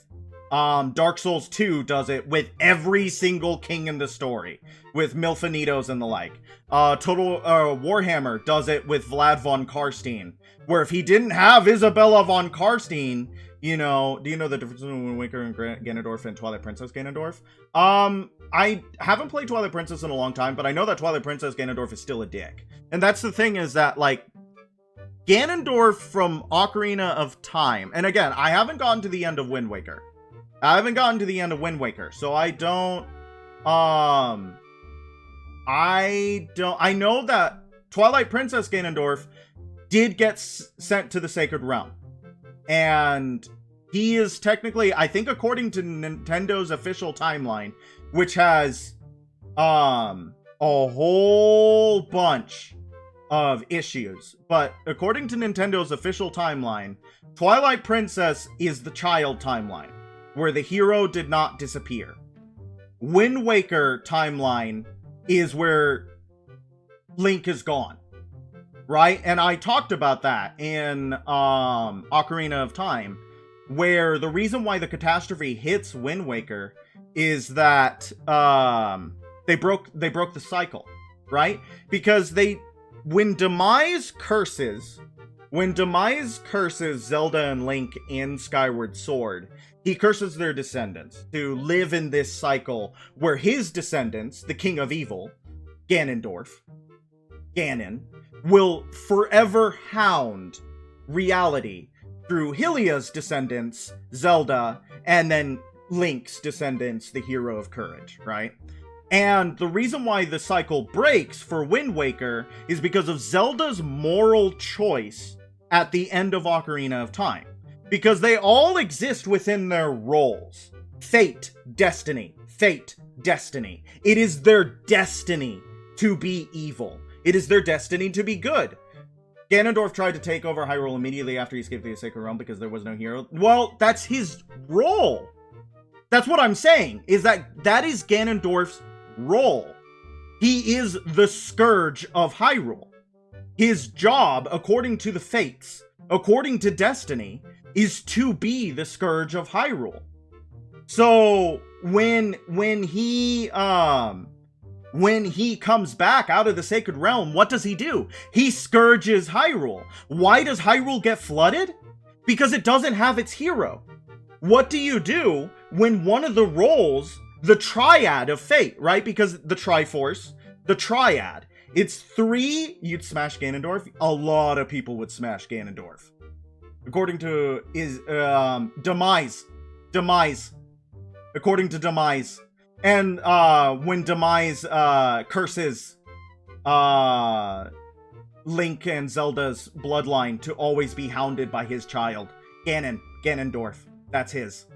Dark Souls 2 does it with every single king in the story. With Milfinitos and the like. Warhammer does it with Vlad von Karstein. Where if he didn't have Isabella von Karstein, you know... Do you know the difference between Wind Waker and Ganondorf and Twilight Princess Ganondorf? I haven't played Twilight Princess in a long time, but I know that Twilight Princess Ganondorf is still a dick. And that's the thing, is that, like, Ganondorf from Ocarina of Time. And again, I haven't gotten to the end of Wind Waker. So I don't... I know that Twilight Princess Ganondorf did get sent to the Sacred Realm. And he is technically, I think according to Nintendo's official timeline, which has, a whole bunch of issues, but according to Nintendo's official timeline, Twilight Princess is the child timeline, where the hero did not disappear. Wind Waker timeline is where Link is gone, right? And I talked about that in Ocarina of Time, where the reason why the catastrophe hits Wind Waker is that they broke the cycle, right? Because when Demise curses Zelda and Link in Skyward Sword, he curses their descendants to live in this cycle where his descendants, the King of Evil, Ganondorf, Ganon, will forever hound reality through Hylia's descendants, Zelda, and then Link's descendants, the hero of courage, right? And the reason why the cycle breaks for Wind Waker is because of Zelda's moral choice at the end of Ocarina of Time. Because they all exist within their roles. Fate, destiny. Fate, destiny. It is their destiny to be evil. It is their destiny to be good. Ganondorf tried to take over Hyrule immediately after he escaped the Sacred Realm because there was no hero. Well, that's his role. That's what I'm saying, is that is Ganondorf's role. He is the Scourge of Hyrule. His job, according to the Fates, according to destiny, is to be the Scourge of Hyrule. So when he comes back out of the Sacred Realm, what does he do? He scourges Hyrule. Why does Hyrule get flooded? Because it doesn't have its hero. What do you do when one of the roles, the Triad of Fate, right? Because the Triforce, the Triad, it's 3, you'd smash Ganondorf. A lot of people would smash Ganondorf. According to Demise. According to Demise. And when Demise curses Link and Zelda's bloodline to always be hounded by his child, Ganondorf. That's his.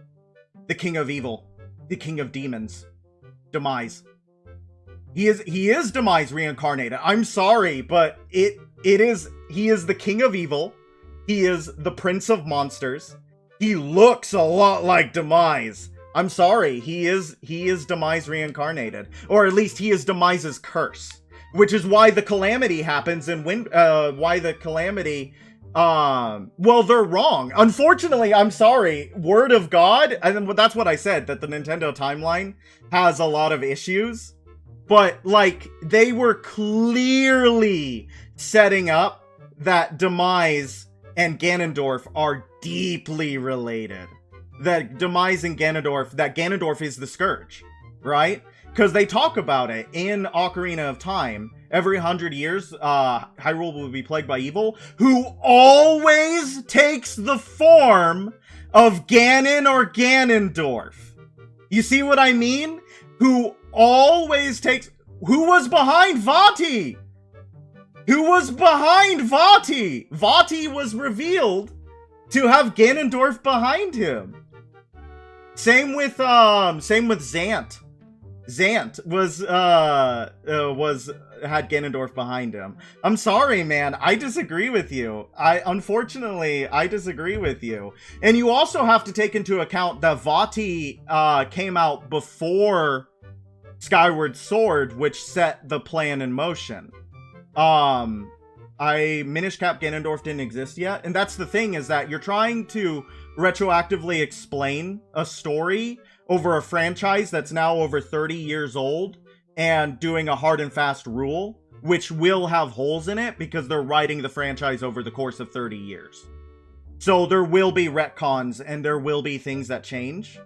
The king of evil. The king of demons. Demise. He is Demise reincarnated. I'm sorry, but he is the king of evil. He is the prince of monsters. He looks a lot like Demise. I'm sorry, he is Demise reincarnated. Or at least he is Demise's curse. Which is why the calamity happens and why the calamity, well, they're wrong. Unfortunately, I'm sorry, Word of God, and that's what I said, that the Nintendo timeline has a lot of issues. But, like, they were clearly setting up that Demise and Ganondorf are deeply related. That Demise and Ganondorf, that Ganondorf is the Scourge, right? Because they talk about it in Ocarina of Time. Every 100 years, Hyrule will be plagued by evil, who always takes the form of Ganon or Ganondorf. You see what I mean? Who always takes... Who was behind Vati? Who was behind Vati? Vati was revealed to have Ganondorf behind him. Same with Zant. Zant had Ganondorf behind him. I'm sorry, man. I disagree with you. Unfortunately, I disagree with you. And you also have to take into account that Vati came out before Skyward Sword, which set the plan in motion. Minish Cap Ganondorf didn't exist yet, and that's the thing, is that you're trying to retroactively explain a story over a franchise that's now over 30 years old, and doing a hard and fast rule, which will have holes in it, because they're writing the franchise over the course of 30 years. So there will be retcons, and there will be things that change.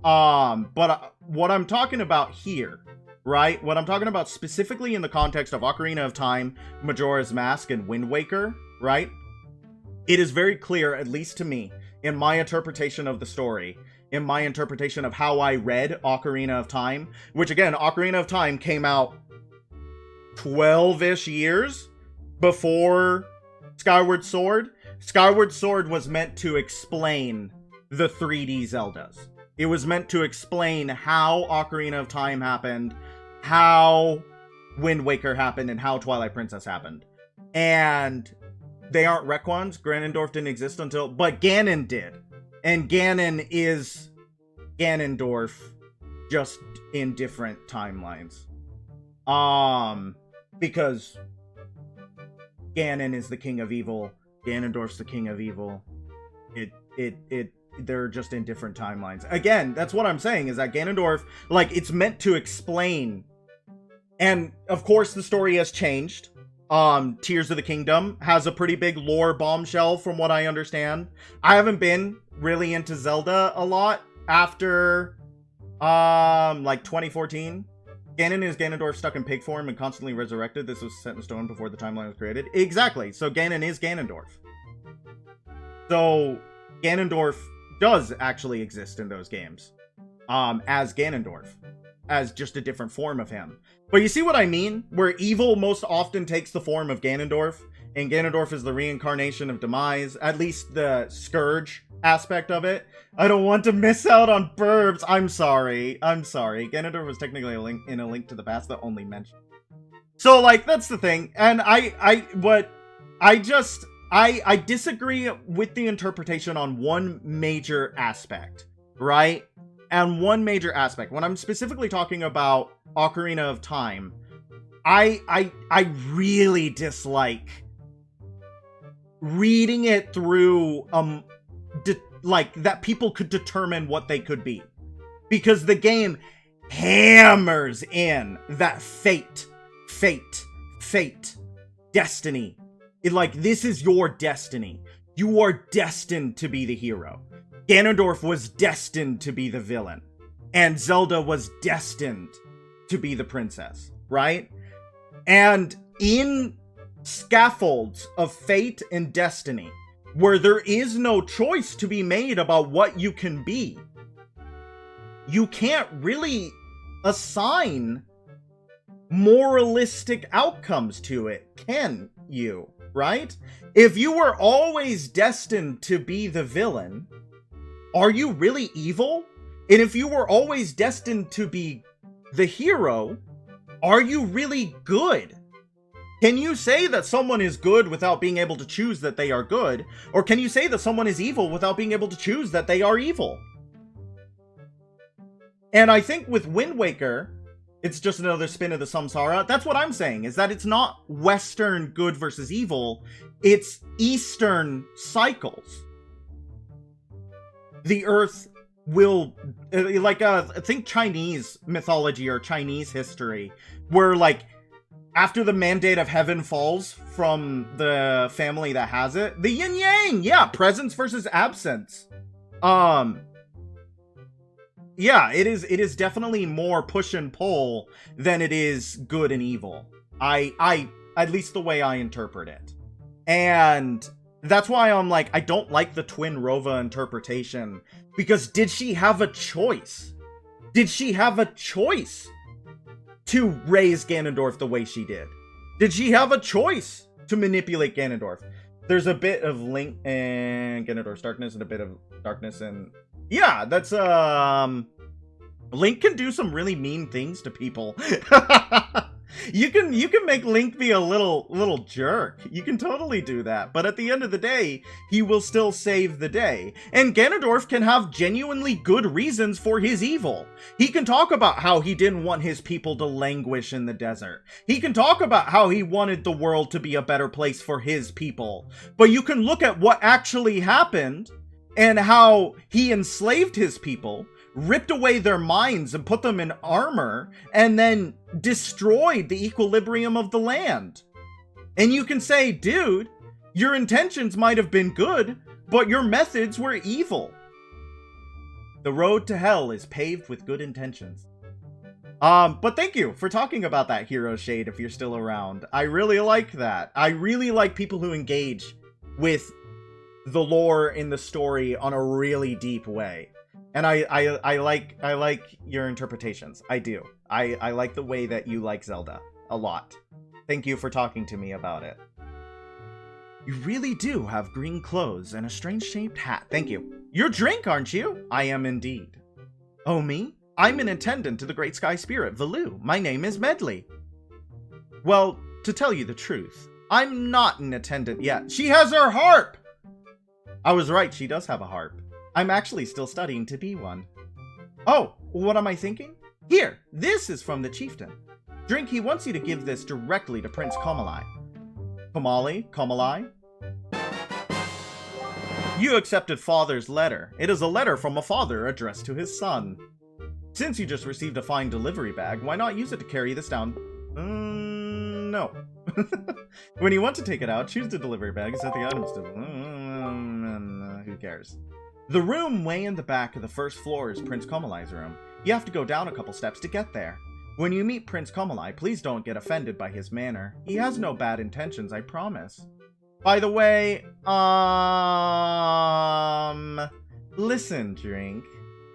But what I'm talking about here, right? What I'm talking about specifically in the context of Ocarina of Time, Majora's Mask, and Wind Waker, right? It is very clear, at least to me, in my interpretation of the story, in my interpretation of how I read Ocarina of Time, which again, Ocarina of Time came out 12-ish years before Skyward Sword. Skyward Sword was meant to explain the 3D Zeldas. It was meant to explain how Ocarina of Time happened, how Wind Waker happened, and how Twilight Princess happened. And they aren't retcons. Ganondorf didn't exist until... But Ganon did. And Ganon is Ganondorf, just in different timelines. Because Ganon is the king of evil. Ganondorf's the king of evil. They're just in different timelines. Again, that's what I'm saying, is that Ganondorf, like, it's meant to explain. And, of course, the story has changed. Tears of the Kingdom has a pretty big lore bombshell, from what I understand. I haven't been really into Zelda a lot after, like, 2014. Ganon is Ganondorf stuck in pig form and constantly resurrected. This was set in stone before the timeline was created. Exactly. So Ganon is Ganondorf. So Ganondorf does actually exist in those games. As Ganondorf. As just a different form of him. But you see what I mean? Where evil most often takes the form of Ganondorf. And Ganondorf is the reincarnation of Demise. At least the Scourge aspect of it. I don't want to miss out on Burbs. I'm sorry. Ganondorf was technically in a link to the past that only mentioned. So, like, that's the thing. And I disagree with the interpretation on one major aspect, right? And one major aspect. When I'm specifically talking about Ocarina of Time, I really dislike reading it through, like, that people could determine what they could be. Because the game hammers in that fate, destiny. Like, this is your destiny. You are destined to be the hero. Ganondorf was destined to be the villain. And Zelda was destined to be the princess, right? And in scaffolds of fate and destiny, where there is no choice to be made about what you can be, you can't really assign moralistic outcomes to it, can you? Right? If you were always destined to be the villain, are you really evil? And if you were always destined to be the hero, are you really good? Can you say that someone is good without being able to choose that they are good? Or can you say that someone is evil without being able to choose that they are evil? And I think with Wind Waker, it's just another spin of the Samsara. That's what I'm saying, is that it's not Western good versus evil. It's Eastern cycles. The Earth will, like, think Chinese mythology or Chinese history, where, like, after the mandate of heaven falls from the family that has it, the yin yang, yeah, presence versus absence. Yeah, it is definitely more push and pull than it is good and evil. I at least the way I interpret it. And that's why I'm like, I don't like the Twin Rova interpretation, because did she have a choice? Did she have a choice to raise Ganondorf the way she did? Did she have a choice to manipulate Ganondorf? There's a bit of Link and Ganondorf's darkness and a bit of darkness and... Yeah, that's, Link can do some really mean things to people. You can make Link be a little jerk. You can totally do that. But at the end of the day, he will still save the day. And Ganondorf can have genuinely good reasons for his evil. He can talk about how he didn't want his people to languish in the desert. He can talk about how he wanted the world to be a better place for his people. But you can look at what actually happened and how he enslaved his people, ripped away their minds and put them in armor, and then destroyed the equilibrium of the land. And you can say, dude, your intentions might have been good, but your methods were evil. The road to hell is paved with good intentions. But thank you for talking about that, Hero Shade, if you're still around. I really like that. I really like people who engage with the lore in the story on a really deep way. And I like your interpretations. I do. I like the way that you like Zelda a lot. Thank you for talking to me about it. You really do have green clothes and a strange-shaped hat. Thank you. You're Drink, aren't you? I am indeed. Oh, me? I'm an attendant to the Great Sky Spirit, Valoo. My name is Medley. Well, to tell you the truth, I'm not an attendant yet. She has her harp! I was right, she does have a harp. I'm actually still studying to be one. Oh, what am I thinking? Here, this is from the chieftain. Drink, he wants you to give this directly to Prince Komalai. Komalai? You accepted father's letter. It is a letter from a father addressed to his son. Since you just received a fine delivery bag, why not use it to carry this down? No. When you want to take it out, choose the delivery bag and set the items to... who cares? The room way in the back of the first floor is Prince Komalai's room. You have to go down a couple steps to get there. When you meet Prince Kamalai, please don't get offended by his manner. He has no bad intentions, I promise. By the way, listen, Drink.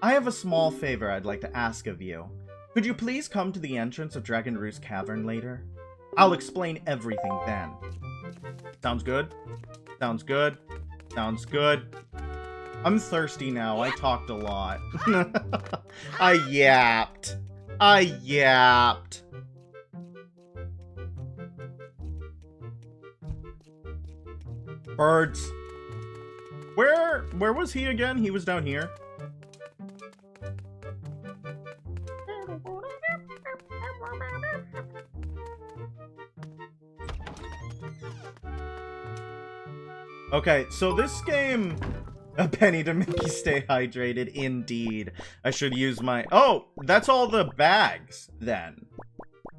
I have a small favor I'd like to ask of you. Could you please come to the entrance of Dragon Roost Cavern later? I'll explain everything then. Sounds good? Sounds good? Sounds good? I'm thirsty now. I talked a lot. I yapped. I yapped. Birds. Where was he again? He was down here. Okay, so this game... A penny to make you stay hydrated, indeed. I should use my... Oh, that's all the bags, then.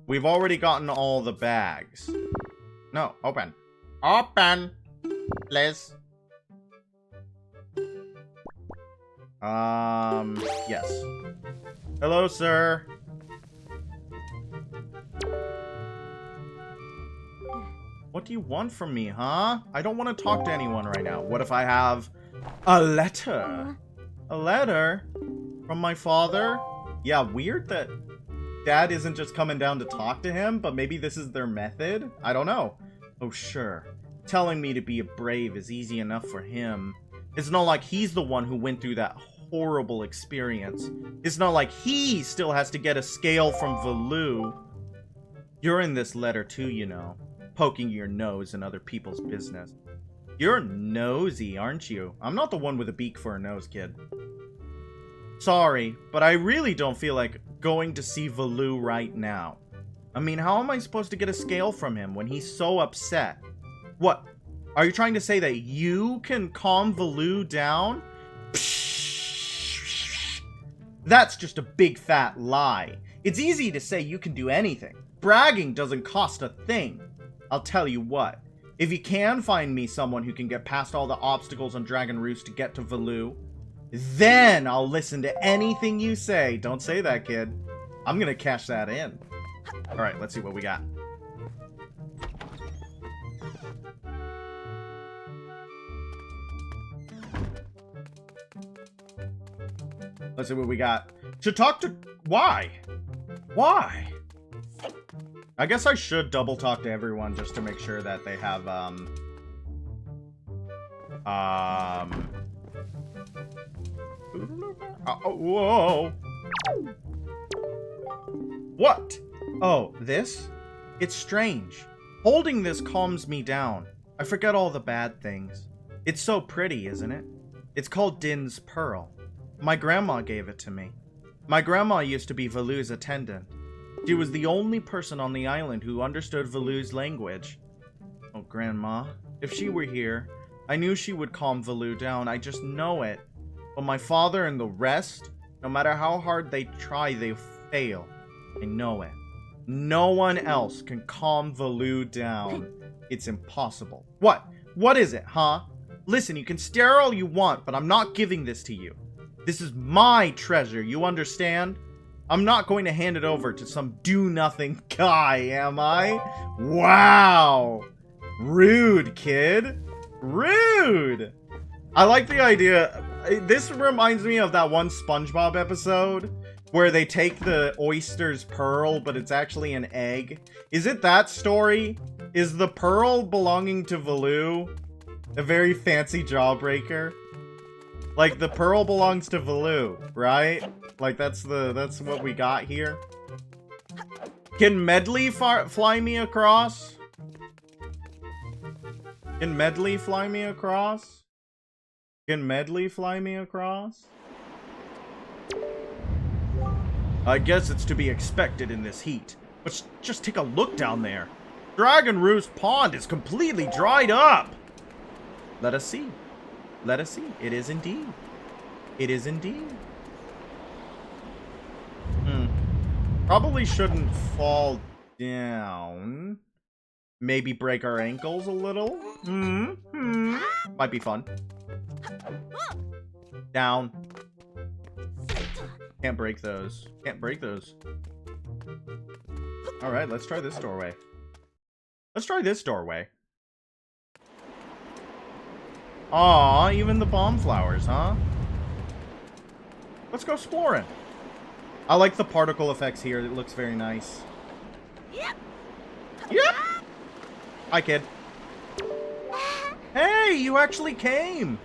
We've already gotten all the bags. No, open. Open! Please. Yes. Hello, sir. What do you want from me, huh? I don't want to talk to anyone right now. What if I have a letter? A letter? From my father? Yeah, weird that Dad isn't just coming down to talk to him, but maybe this is their method? I don't know. Oh, sure. Telling me to be brave is easy enough for him. It's not like he's the one who went through that horrible experience. It's not like he still has to get a scale from Valoo. You're in this letter too, you know. Poking your nose in other people's business. You're nosy, aren't you? I'm not the one with a beak for a nose, kid. Sorry, but I really don't feel like going to see Valoo right now. I mean, how am I supposed to get a scale from him when he's so upset? What? Are you trying to say that you can calm Valoo down? That's just a big fat lie. It's easy to say you can do anything. Bragging doesn't cost a thing. I'll tell you what. If you can find me someone who can get past all the obstacles on Dragon Roost to get to Valoo, then I'll listen to anything you say. Don't say that, kid. I'm gonna cash that in. Alright, let's see what we got. Let's see what we got. To talk to... Why? Why? I guess I should double talk to everyone just to make sure that they have, whoa. What? Oh, this? It's strange. Holding this calms me down. I forget all the bad things. It's so pretty, isn't it? It's called Din's Pearl. My grandma gave it to me. My grandma used to be Valoo's attendant. She was the only person on the island who understood Valoo's language. Oh, Grandma. If she were here, I knew she would calm Valoo down. I just know it. But my father and the rest, no matter how hard they try, they fail. I know it. No one else can calm Valoo down. It's impossible. What? What is it, huh? Listen, you can stare all you want, but I'm not giving this to you. This is my treasure, you understand? I'm not going to hand it over to some do-nothing guy, am I? Wow! Rude, kid. Rude! I like the idea. This reminds me of that one SpongeBob episode where they take the oyster's pearl, but it's actually an egg. Is it that story? Is the pearl belonging to Valoo a very fancy jawbreaker? Like, the pearl belongs to Valoo, right? Like, that's what we got here. Can Medley fly me across? Can Medley fly me across? Can Medley fly me across? I guess it's to be expected in this heat. But just take a look down there. Dragon Roost Pond is completely dried up. Let us see. Let us see. It is indeed. It is indeed. Probably shouldn't fall down. Maybe break our ankles a little. Might be fun. Down. Can't break those. Can't break those. Alright, let's try this doorway. Let's try this doorway. Aw, even the bomb flowers, huh? Let's go exploring. I like the particle effects here. It looks very nice. Yep. Hi, kid. Hey, you actually came.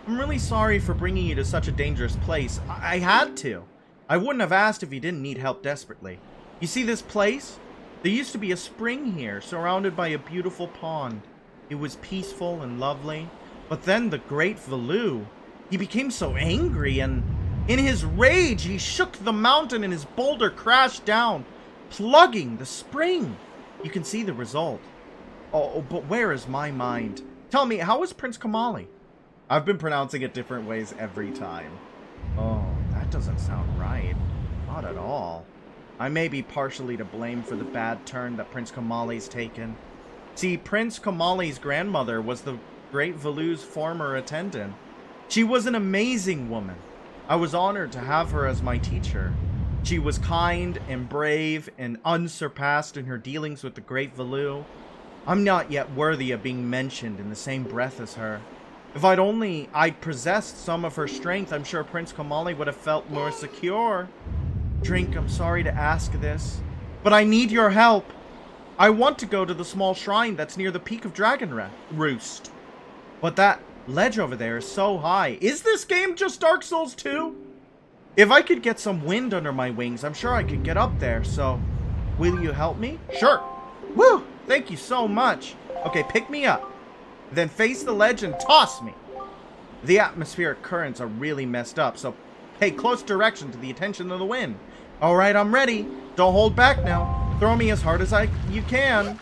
I'm really sorry for bringing you to such a dangerous place. I had to. I wouldn't have asked if you didn't need help desperately. You see this place? There used to be a spring here, surrounded by a beautiful pond. It was peaceful and lovely. But then the great Valoo, he became so angry, and in his rage, he shook the mountain and his boulder crashed down, plugging the spring. You can see the result. Oh, but where is my mind? Tell me, how is Prince Kamali? I've been pronouncing it different ways every time. Oh, that doesn't sound right. Not at all. I may be partially to blame for the bad turn that Prince Kamali's taken. See, Prince Kamali's grandmother was the great Valoo's former attendant. She was an amazing woman. I was honored to have her as my teacher. She was kind and brave and unsurpassed in her dealings with the great Valoo. I'm not yet worthy of being mentioned in the same breath as her. If I'd possessed some of her strength, I'm sure Prince Kamali would have felt more secure. Drink, I'm sorry to ask this, but I need your help. I want to go to the small shrine that's near the peak of Dragon Roost. But that ledge over there is so high. Is this game just Dark Souls 2? If I could get some wind under my wings, I'm sure I could get up there, so will you help me? Sure. Woo! Thank you so much. Okay, pick me up. Then face the ledge and toss me. The atmospheric currents are really messed up, so pay close direction to the attention of the wind. Alright, I'm ready. Don't hold back now. Throw me as hard as you can.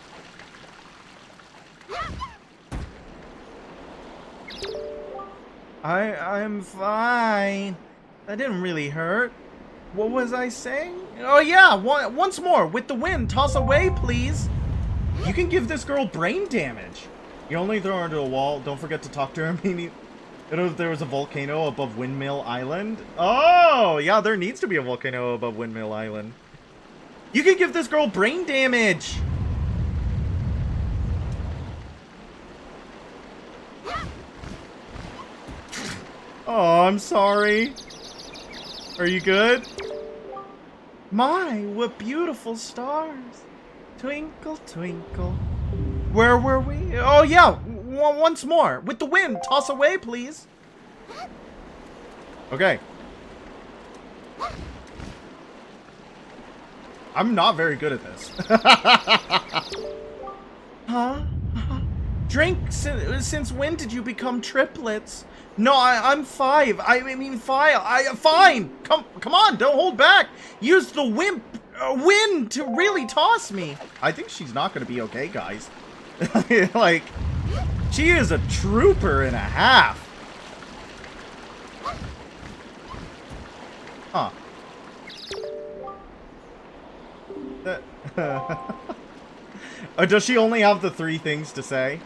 I'm fine. That didn't really hurt. What was I saying? Oh yeah, once more. With the wind, toss away, please. You can give this girl brain damage. You only throw her into a wall. Don't forget to talk to her. Maybe if there was a volcano above Windmill Island. Oh, yeah, there needs to be a volcano above Windmill Island. You can give this girl brain damage. Oh, I'm sorry. Are you good? My, what beautiful stars. Twinkle, twinkle. Where were we? Oh, yeah. Once more. With the wind. Toss away, please. Okay. I'm not very good at this. Huh? Drink, since when did you become triplets? No, I'm 5. I mean 5. Fine. Come on, don't hold back. Use the wind to really toss me. I think she's not gonna be okay, guys. Like, she is a trooper and a half. Huh. Oh, does she only have the 3 things to say?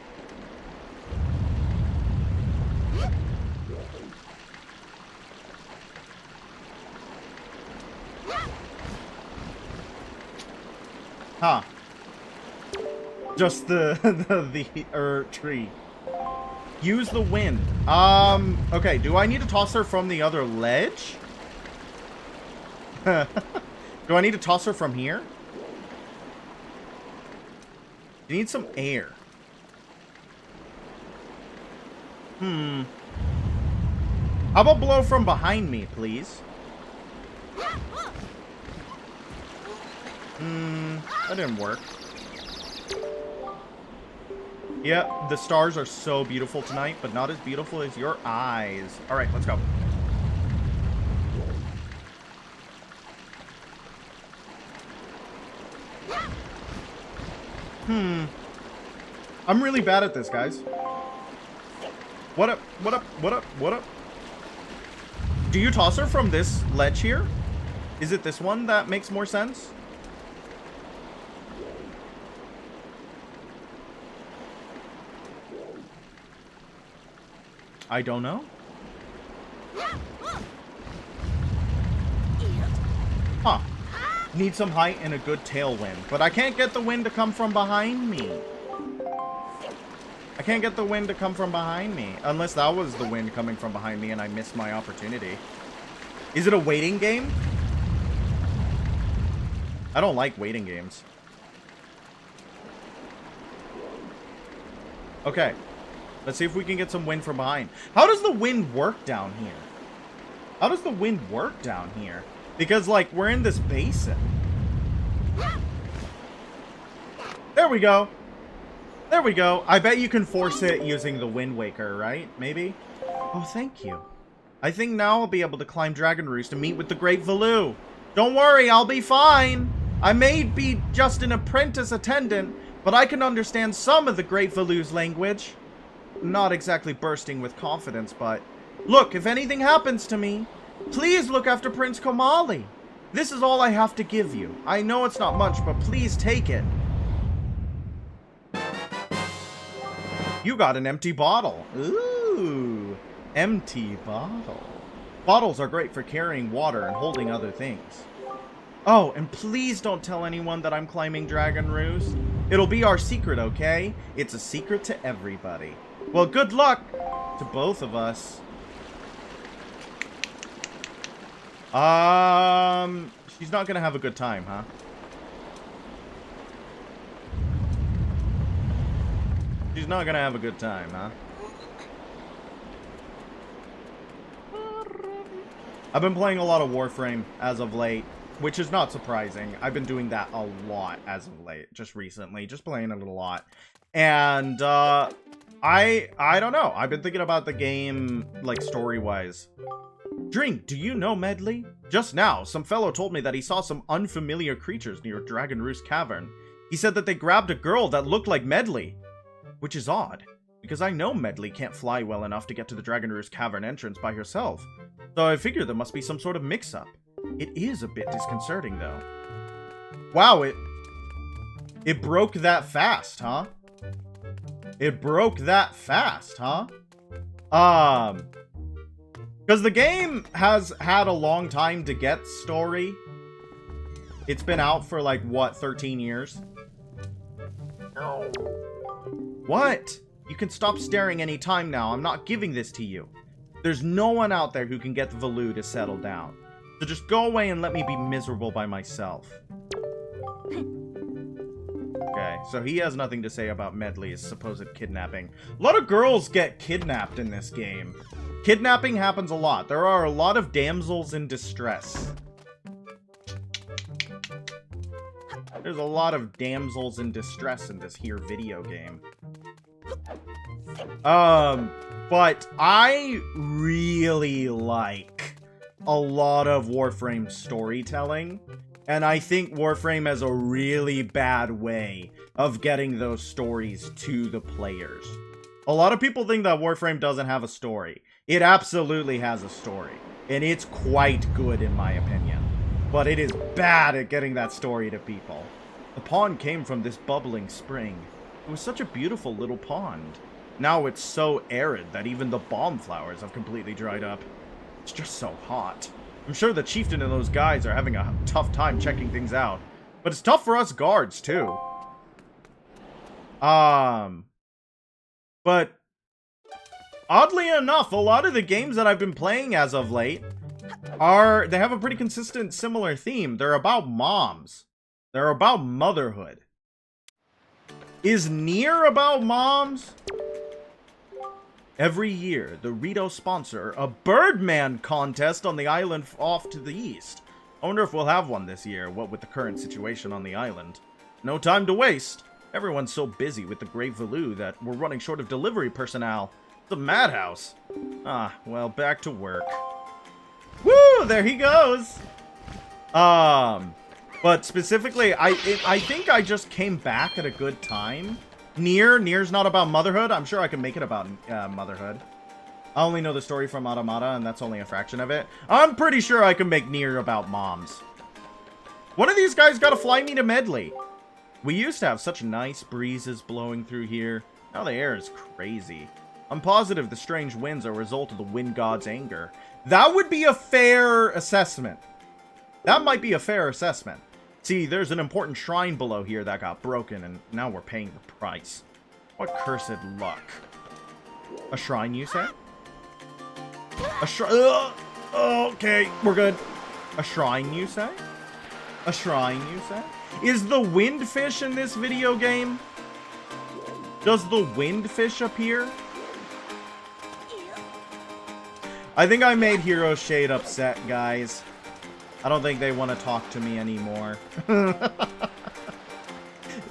Huh. Just the tree. Use the wind. Okay, do I need to toss her from the other ledge? Do I need to toss her from here? You need some air. How about blow from behind me, please? That didn't work. Yep, the stars are so beautiful tonight, but not as beautiful as your eyes. Alright, let's go. I'm really bad at this, guys. What up? What up? What up? What up? Do you toss her from this ledge here? Is it this one that makes more sense? I don't know. Huh. Need some height and a good tailwind. But I can't get the wind to come from behind me. I can't get the wind to come from behind me. Unless that was the wind coming from behind me and I missed my opportunity. Is it a waiting game? I don't like waiting games. Okay. Let's see if we can get some wind from behind. How does the wind work down here? How does the wind work down here? Because, like, we're in this basin. There we go. There we go. I bet you can force it using the Wind Waker, right? Maybe? Oh, thank you. I think now I'll be able to climb Dragon Roost to meet with the Great Valoo. Don't worry, I'll be fine. I may be just an apprentice attendant, but I can understand some of the Great Valoo's language. Not exactly bursting with confidence, but... Look, if anything happens to me, please look after Prince Komali. This is all I have to give you. I know it's not much, but please take it. You got an empty bottle. Ooh, empty bottle. Bottles are great for carrying water and holding other things. Oh, and please don't tell anyone that I'm climbing Dragon Roost. It'll be our secret, okay? It's a secret to everybody. Well, good luck to both of us. She's not gonna have a good time, huh? She's not gonna have a good time, huh? I've been playing a lot of Warframe as of late, which is not surprising. I've been doing that a lot as of late, just recently, just playing it a lot. And, I don't know. I've been thinking about the game, like, story-wise. Drink, do you know Medley? Just now, some fellow told me that he saw some unfamiliar creatures near Dragon Roost Cavern. He said that they grabbed a girl that looked like Medley. Which is odd, because I know Medley can't fly well enough to get to the Dragon Roost Cavern entrance by herself. So I figure there must be some sort of mix-up. It is a bit disconcerting, though. Wow, it broke that fast, huh? It broke that fast, huh? Because the game has had a long time to get story. It's been out for, like, what, 13 years? No. What? You can stop staring any time now. I'm not giving this to you. There's no one out there who can get the Valoo to settle down. So just go away and let me be miserable by myself. Okay, so he has nothing to say about Medley's supposed kidnapping. A lot of girls get kidnapped in this game. Kidnapping happens a lot. There are a lot of damsels in distress. There's a lot of damsels in distress in this here video game. But I really like a lot of Warframe storytelling, and I think Warframe has a really bad way of getting those stories to the players. A lot of people think that Warframe doesn't have a story. It absolutely has a story, and it's quite good in my opinion. But it is bad at getting that story to people. The pond came from this bubbling spring. It was such a beautiful little pond. Now it's so arid that even the bomb flowers have completely dried up. It's just so hot. I'm sure the chieftain and those guys are having a tough time checking things out. But it's tough for us guards, too. But oddly enough, a lot of the games that I've been playing as of late they have a pretty consistent similar theme. They're about moms. They're about motherhood. Is Nier about moms? Every year, the Rito sponsor a Birdman contest on the island off to the east. I wonder if we'll have one this year, what with the current situation on the island. No time to waste. Everyone's so busy with the Great Valoo that we're running short of delivery personnel. It's a madhouse. Ah, well, back to work. Woo! There he goes! But specifically, I think I just came back at a good time. Nier's not about motherhood. I'm sure I can make it about motherhood. I only know the story from Automata, and that's only a fraction of it. I'm pretty sure I can make Nier about moms. One of these guys gotta fly me to Medley. We used to have such nice breezes blowing through here. Now the air is crazy. I'm positive the strange winds are a result of the wind god's anger. That would be a fair assessment. That might be a fair assessment. See, there's an important shrine below here that got broken, and now we're paying the price. What cursed luck. A shrine, you say? A shrine. Okay, we're good. A shrine, you say? A shrine, you say? Is the windfish in this video game? Does the windfish appear? I think I made Hero Shade upset, guys. I don't think they want to talk to me anymore.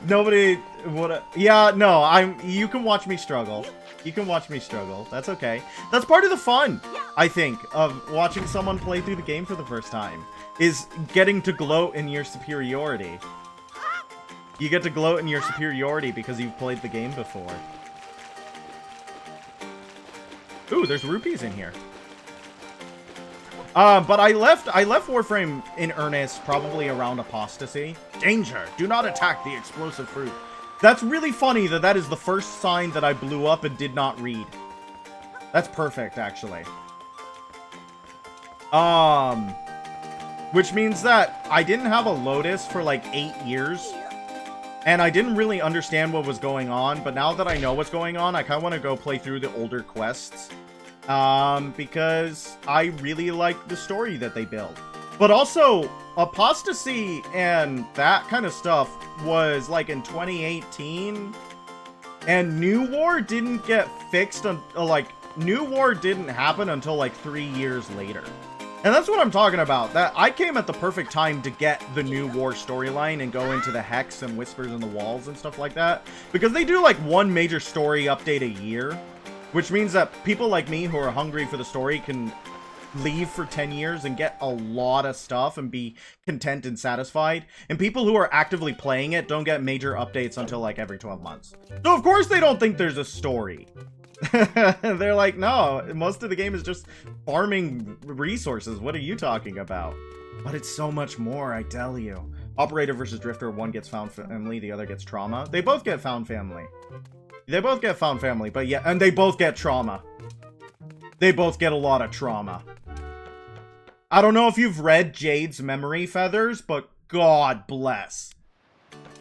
Nobody would. Yeah, no, you can watch me struggle. You can watch me struggle. That's okay. That's part of the fun, I think, of watching someone play through the game for the first time. Is getting to gloat in your superiority. You get to gloat in your superiority because you've played the game before. Ooh, there's rupees in here. But I left Warframe in earnest probably around apostasy. Danger! Do not attack the explosive fruit. That's really funny that is the first sign that I blew up and did not read. That's perfect, actually. Which means that I didn't have a Lotus for like 8 years. And I didn't really understand what was going on, but now that I know what's going on, I kind of want to go play through the older quests. Because I really like the story that they built. But also, apostasy and that kind of stuff was like in 2018. And New War didn't get fixed until New War didn't happen until like 3 years later. And that's what I'm talking about. That I came at the perfect time to get the New War storyline and go into the Hex and Whispers in the Walls and stuff like that. Because they do like one major story update a year. Which means that people like me who are hungry for the story can leave for 10 years and get a lot of stuff and be content and satisfied. And people who are actively playing it don't get major updates until like every 12 months. So of course they don't think there's a story. They're like, no, most of the game is just farming resources. What are you talking about? But it's so much more, I tell you. Operator versus Drifter, one gets found family, the other gets trauma. They both get found family. They both get found family, but yeah, and they both get trauma. They both get a lot of trauma. I don't know if you've read Jade's Memory Feathers, but God bless.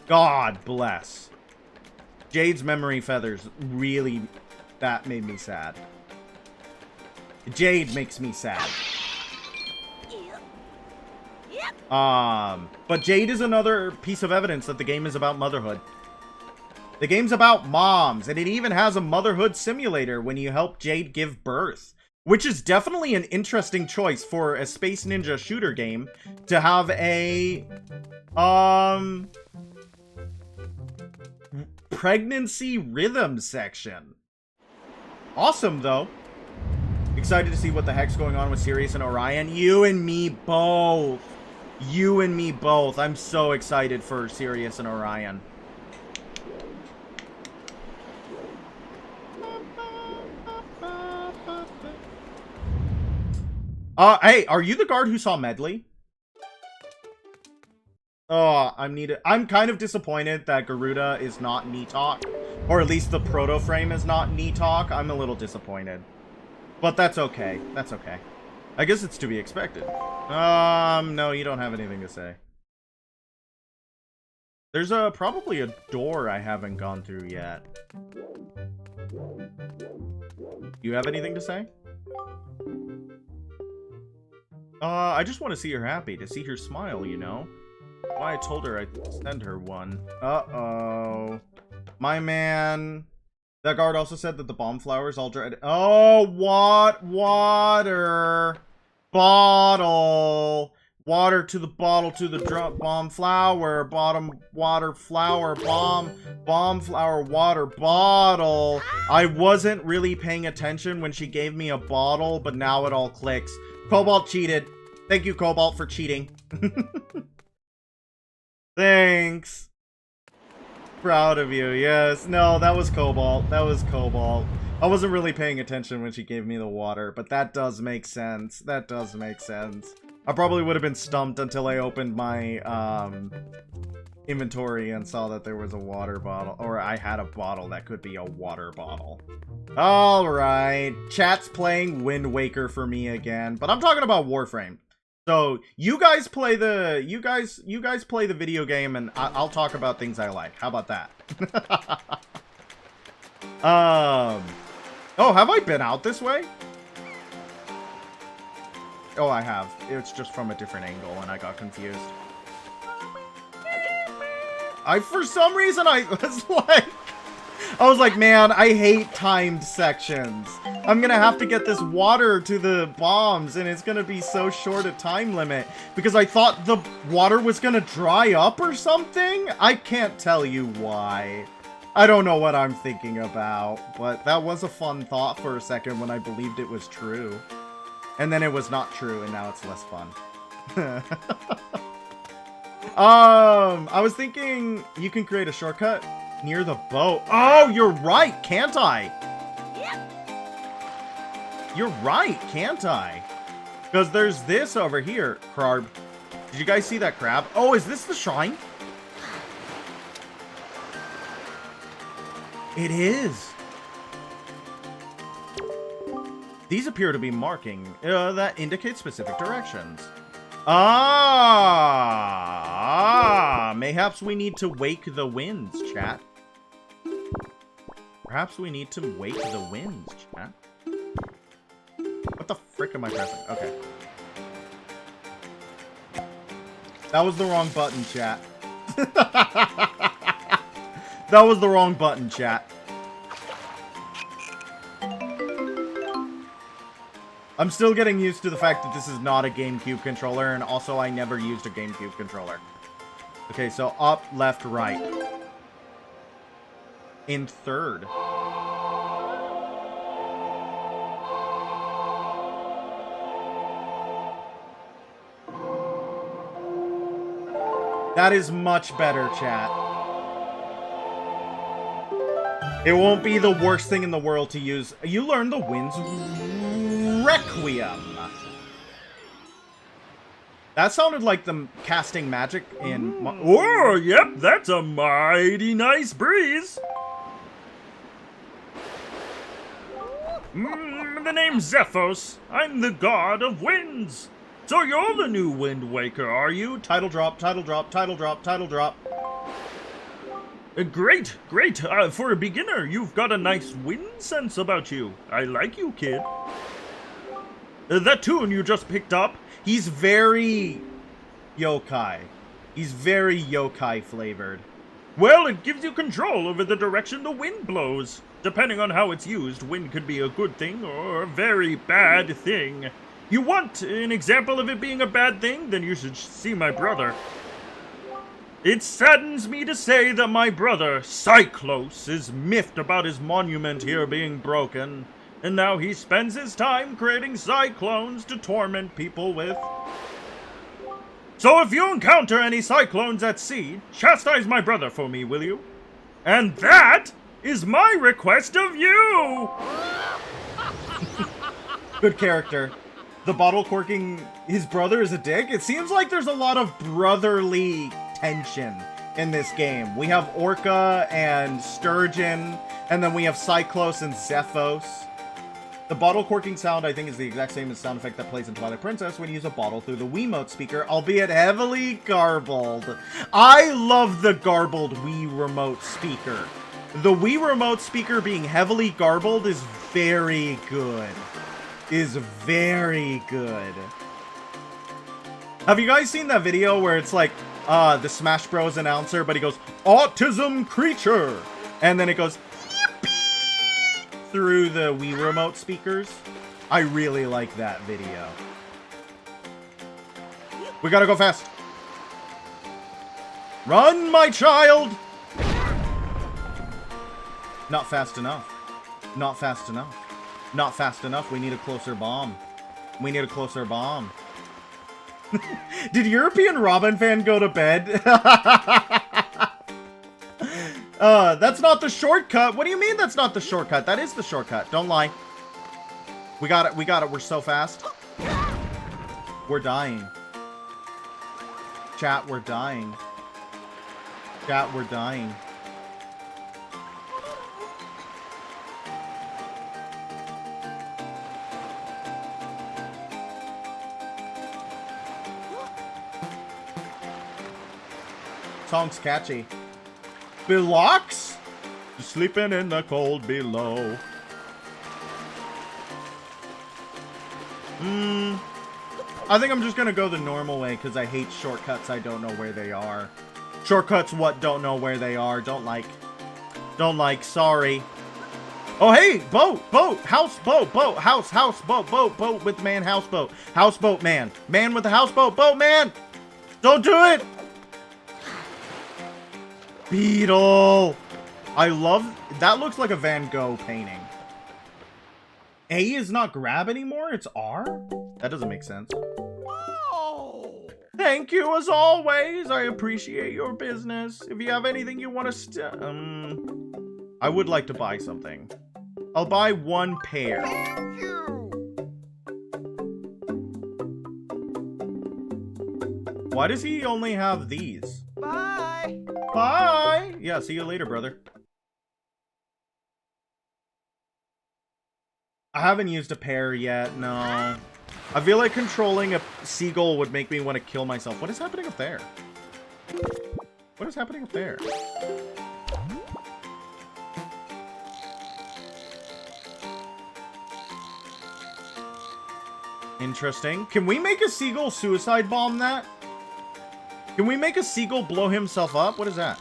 God bless. Jade's Memory Feathers really, that made me sad. Jade makes me sad. But Jade is another piece of evidence that the game is about motherhood. The game's about moms, and it even has a motherhood simulator when you help Jade give birth. Which is definitely an interesting choice for a Space Ninja shooter game to have a, pregnancy rhythm section. Awesome, though. Excited to see what the heck's going on with Sirius and Orion. You and me both. You and me both. I'm so excited for Sirius and Orion. Hey, are you the guard who saw Medley? Oh, I'm kind of disappointed that Garuda is not Nitok. Or at least the proto-frame is not Nitok. I'm a little disappointed. But that's okay. That's okay. I guess it's to be expected. No, you don't have anything to say. There's probably a door I haven't gone through yet. You have anything to say? I just want to see her happy, to see her smile, you know? Why I told her I'd send her one. Uh-oh. My man. That guard also said that the bomb flowers all dried. Oh, what? Water. Bottle. Water to the bottle to the bomb flower. Bottom water flower. Bomb flower water bottle. I wasn't really paying attention when she gave me a bottle, but now it all clicks. Cobalt cheated. Thank you, Cobalt, for cheating. Thanks. Proud of you. Yes. No, that was Cobalt. That was Cobalt. I wasn't really paying attention when she gave me the water, but that does make sense. That does make sense. I probably would have been stumped until I opened my inventory and saw that there was a water bottle, or I had a bottle that could be a water bottle. Alright, chat's playing Wind Waker for me again, but I'm talking about Warframe. So you guys play the play the video game, and I'll talk about things I like. How about that? Oh, have I been out this way? Oh, I have. It's just from a different angle, and I got confused. For some reason, I was like, man, I hate timed sections. I'm gonna have to get this water to the bombs, and it's gonna be so short a time limit, because I thought the water was gonna dry up or something? I can't tell you why. I don't know what I'm thinking about, but that was a fun thought for a second when I believed it was true. And then it was not true, and now it's less fun. I was thinking you can create a shortcut near the boat. Oh, you're right, can't I? You're right, can't I? Because there's this over here, crab. Did you guys see that crab? Oh, is this the shrine? It is. These appear to be marking that indicate specific directions. Mayhaps we need to wake the winds, chat. Perhaps we need to wake the winds, chat. What the frick am I pressing? Okay. That was the wrong button, chat. That was the wrong button, chat. I'm still getting used to the fact that this is not a GameCube controller, and also I never used a GameCube controller. Okay, so up, left, right. In third. That is much better, chat. It won't be the worst thing in the world to use. You learned the Wind's Requiem. That sounded like them casting magic in... Oh, yep, that's a mighty nice breeze. The name's Zephos. I'm the god of winds. So you're the new Wind Waker, are you? Title drop, title drop, title drop, title drop. Great. For a beginner, you've got a nice wind sense about you. I like you, kid. That tune you just picked up. He's very yokai. He's very yokai flavored. Well, it gives you control over the direction the wind blows. Depending on how it's used, wind could be a good thing or a very bad thing. You want an example of it being a bad thing? Then you should see my brother. It saddens me to say that my brother, Cyclos, is miffed about his monument here being broken, and now he spends his time creating cyclones to torment people with. So if you encounter any cyclones at sea, chastise my brother for me, will you? And that is my request of you! Good character. The bottle corking his brother is a dick? It seems like there's a lot of brotherly tension in this game. We have Orca and Sturgeon, and then we have Cyclos and Zephos. The bottle corking sound, I think, is the exact same as the sound effect that plays in Twilight Princess when you use a bottle through the Wiimote speaker, albeit heavily garbled. I love the garbled Wii Remote speaker. The Wii Remote speaker being heavily garbled is very good. Is very good. Have you guys seen that video where it's like, the Smash Bros. Announcer, but he goes, autism creature! And then it goes, through the Wii Remote speakers? I really like that video. We gotta go fast. Run, my child! Not fast enough. Not fast enough. Not fast enough. We need a closer bomb. We need a closer bomb. Did European Robin fan go to bed? That's not the shortcut. What do you mean that's not the shortcut? That is the shortcut. Don't lie. We got it. We got it. We're so fast. We're dying. Chat, we're dying. Chat, we're dying. Song's catchy. Belux? Sleeping in the cold below. I think I'm just gonna go the normal way because I hate shortcuts. I don't know where they are. Shortcuts what? Don't know where they are. Don't like. Sorry. Oh, hey! Boat! Houseboat! Boat with man, houseboat. Houseboat man. Man with a houseboat. Boat man! Don't do it! Beetle! I love... That looks like a Van Gogh painting. A is not grab anymore? It's R? That doesn't make sense. Oh. Thank you as always. I appreciate your business. If you have anything you want to... I would like to buy something. I'll buy one pair. Thank you. Why does he only have these? Bye. Bye. Yeah, see you later, brother. I haven't used a pair yet, no. I feel like controlling a seagull would make me want to kill myself. What is happening up there? What is happening up there? Interesting. Can we make a seagull suicide bomb that? Can we make a seagull blow himself up? What is that?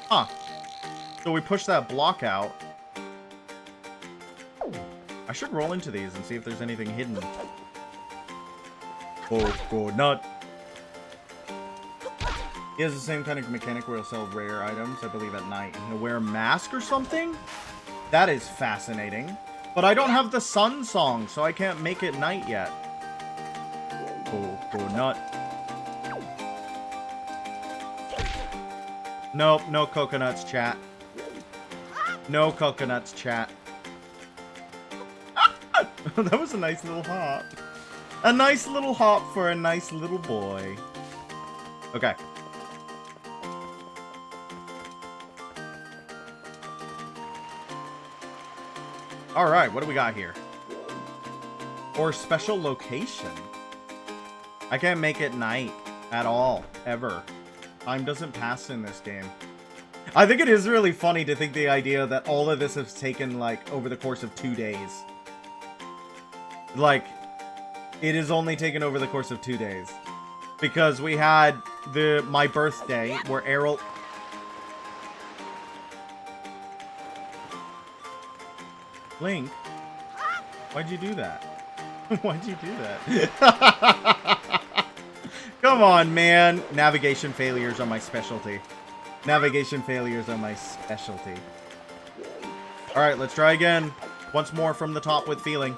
Huh. So we push that block out. I should roll into these and see if there's anything hidden. Coconut. He has the same kind of mechanic where he'll sell rare items, I believe, at night. And he'll wear a mask or something? That is fascinating. But I don't have the sun song, so I can't make it night yet. Coconut. Nope, no coconuts, chat. No coconuts, chat. That was a nice little hop. A nice little hop for a nice little boy. Okay. Alright, what do we got here? Or special location. I can't make it night at all, ever. Time doesn't pass in this game. I think it is really funny to think the idea that all of this has taken, like, over the course of 2 days. Like, it is only taken over the course of 2 days. Because we had my birthday, where Errol... Link? Why'd you do that? Why'd you do that? Come on, man. Navigation failures are my specialty. Navigation failures are my specialty. Alright, let's try again. Once more from the top with feeling.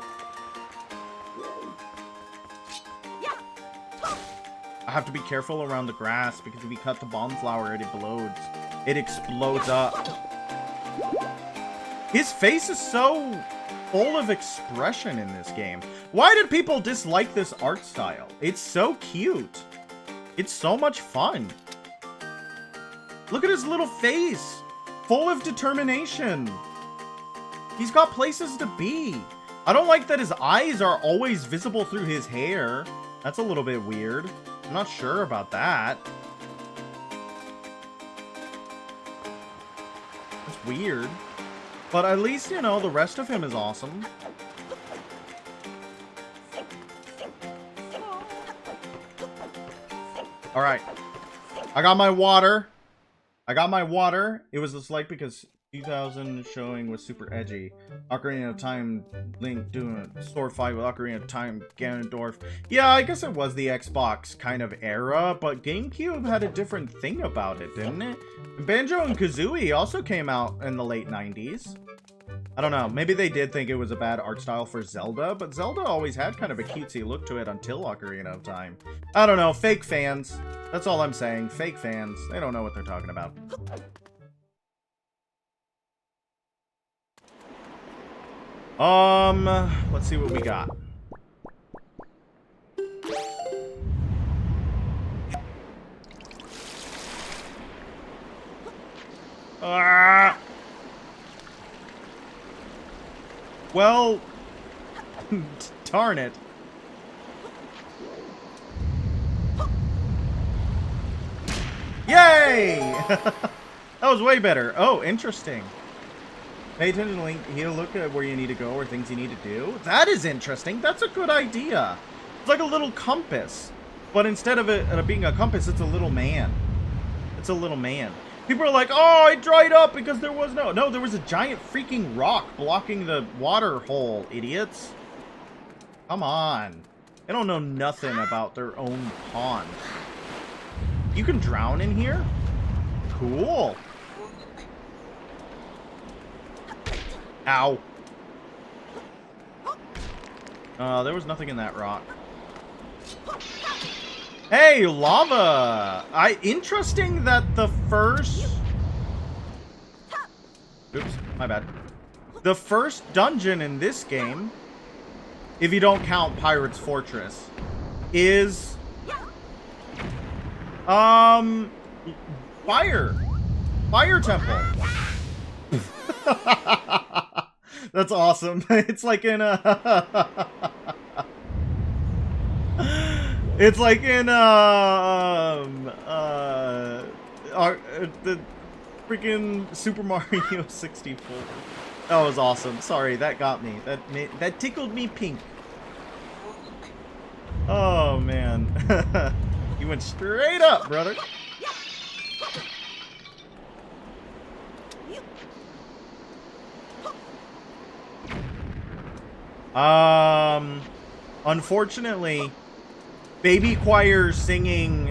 I have to be careful around the grass because if you cut the bomb flower, it explodes. It explodes up. His face is so full of expression in this game. Why did people dislike this art style? It's so cute. It's so much fun. Look at his little face. Full of determination. He's got places to be. I don't like that his eyes are always visible through his hair. That's a little bit weird. I'm not sure about that. That's weird. But at least, you know, the rest of him is awesome. Alright. I got my water. It was a slight because 2000 showing was super edgy. Ocarina of Time, Link doing a sword fight with Ocarina of Time, Ganondorf. Yeah, I guess it was the Xbox kind of era, but GameCube had a different thing about it, didn't it? Banjo and Kazooie also came out in the late 90s. I don't know, maybe they did think it was a bad art style for Zelda, but Zelda always had kind of a cutesy look to it until Ocarina of Time. I don't know, fake fans. That's all I'm saying, fake fans. They don't know what they're talking about. Let's see what we got. Ah! Well, darn it. Yay! That was way better. Oh, interesting. Pay attention to Link. He'll look at where you need to go or things you need to do. That is interesting. That's a good idea. It's like a little compass. But instead of it being a compass, it's a little man. It's a little man. People are like, oh, it dried up because there was no... No, there was a giant freaking rock blocking the water hole, idiots. Come on. They don't know nothing about their own pond. You can drown in here? Cool. Ow. There was nothing in that rock. Hey, lava! Interesting that the first... Oops, my bad. The first dungeon in this game, if you don't count Pirate's Fortress, is... Fire Temple. That's awesome. It's like in a... It's like in the freaking Super Mario 64. That was awesome. Sorry, that got me. That tickled me pink. Oh man, you went straight up, brother. Unfortunately, baby choir singing,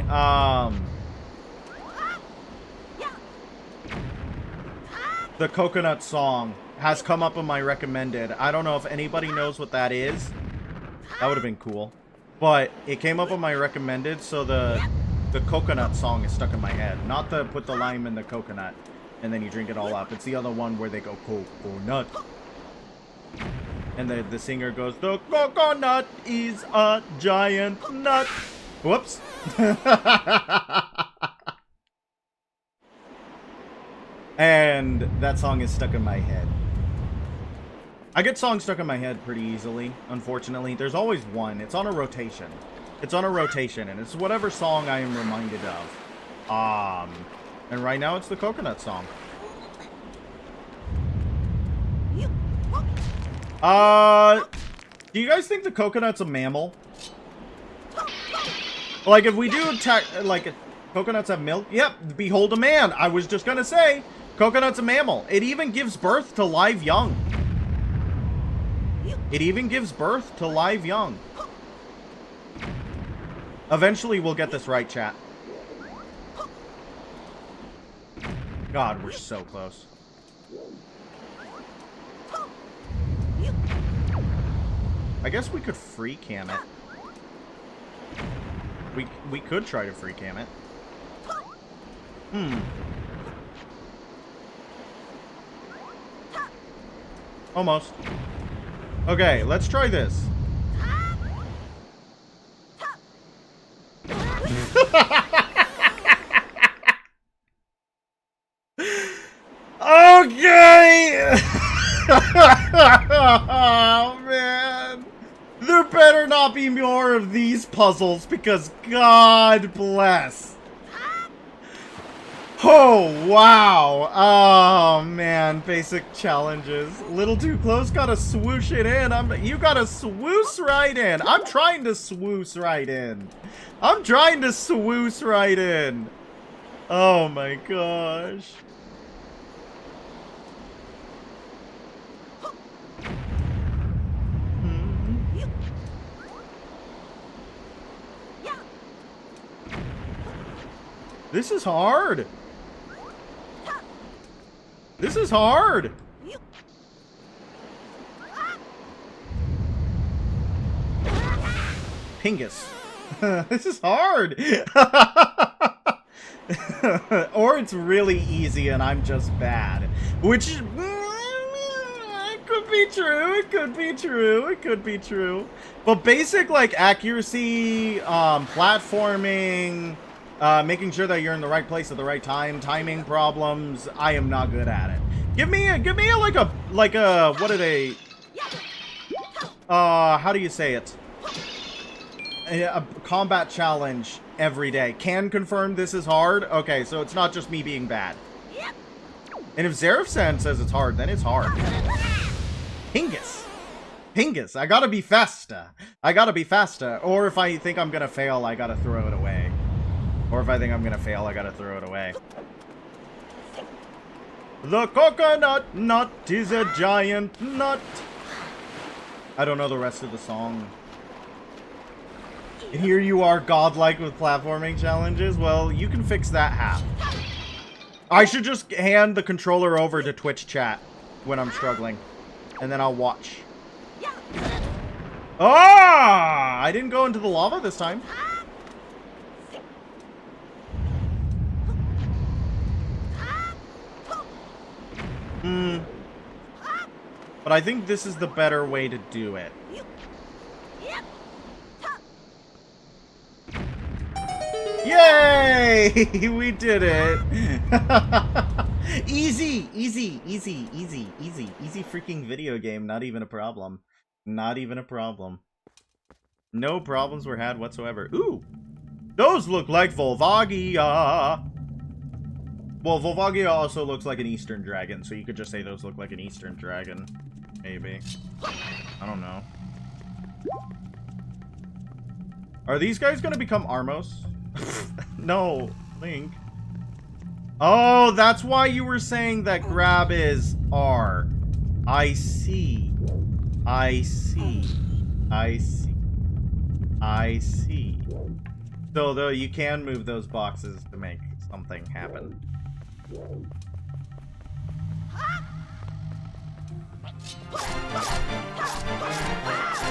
the coconut song has come up on my recommended. I don't know if anybody knows what that is. That would have been cool. But it came up on my recommended, so the coconut song is stuck in my head. Not the put the lime in the coconut and then you drink it all up. It's the other one where they go coconut. And the singer goes, the coconut is a giant nut. Whoops. And that song is stuck in my head. I get songs stuck in my head pretty easily, unfortunately. There's always one. It's on a rotation. It's on a rotation, and it's whatever song I am reminded of. And right now it's the coconut song. Do you guys think the coconut's a mammal? Like, if we do like, coconuts have milk? Yep, behold a man. I was just gonna say, coconut's a mammal. It even gives birth to live young. It even gives birth to live young. Eventually, we'll get this right, chat. God, we're so close. I guess we could free cam it. We could try to free cam it. Almost. Okay, let's try this. Okay! Oh, man. There better not be more of these puzzles, because God bless. Oh, wow. Oh, man. Basic challenges. A little too close. Gotta swoosh it in. You gotta swoosh right in. I'm trying to swoosh right in. I'm trying to swoosh right in. Oh, my gosh. This is hard. This is hard. Pingus. This is hard. Or it's really easy and I'm just bad. Which it could be true. It could be true. It could be true. But basic like accuracy, platforming, making sure that you're in the right place at the right time, timing problems, I am not good at it. Give me a like a what are they? How do you say it? a combat challenge every day. Can confirm this is hard. Okay, so it's not just me being bad. And if Zarefsan says it's hard, then it's hard. Pingus. Pingus. I gotta be faster. I gotta be faster. Or if I think I'm gonna fail, I gotta throw it away. Or if I think I'm gonna fail, I gotta throw it away. The coconut nut is a giant nut. I don't know the rest of the song. And here you are godlike with platforming challenges. Well, you can fix that half. I should just hand the controller over to Twitch chat when I'm struggling. And then I'll watch. Ah! I didn't go into the lava this time. But I think this is the better way to do it. Yay! We did it! Easy! Easy, easy, easy, easy. Easy freaking video game. Not even a problem. Not even a problem. No problems were had whatsoever. Ooh! Those look like Volvagia! Well, Volvagia also looks like an Eastern dragon, so you could just say those look like an Eastern dragon. Maybe. I don't know. Are these guys gonna become Armos? No, Link. Oh, that's why you were saying that grab is R. I see. I see. I see. I see. So, though, you can move those boxes to make something happen.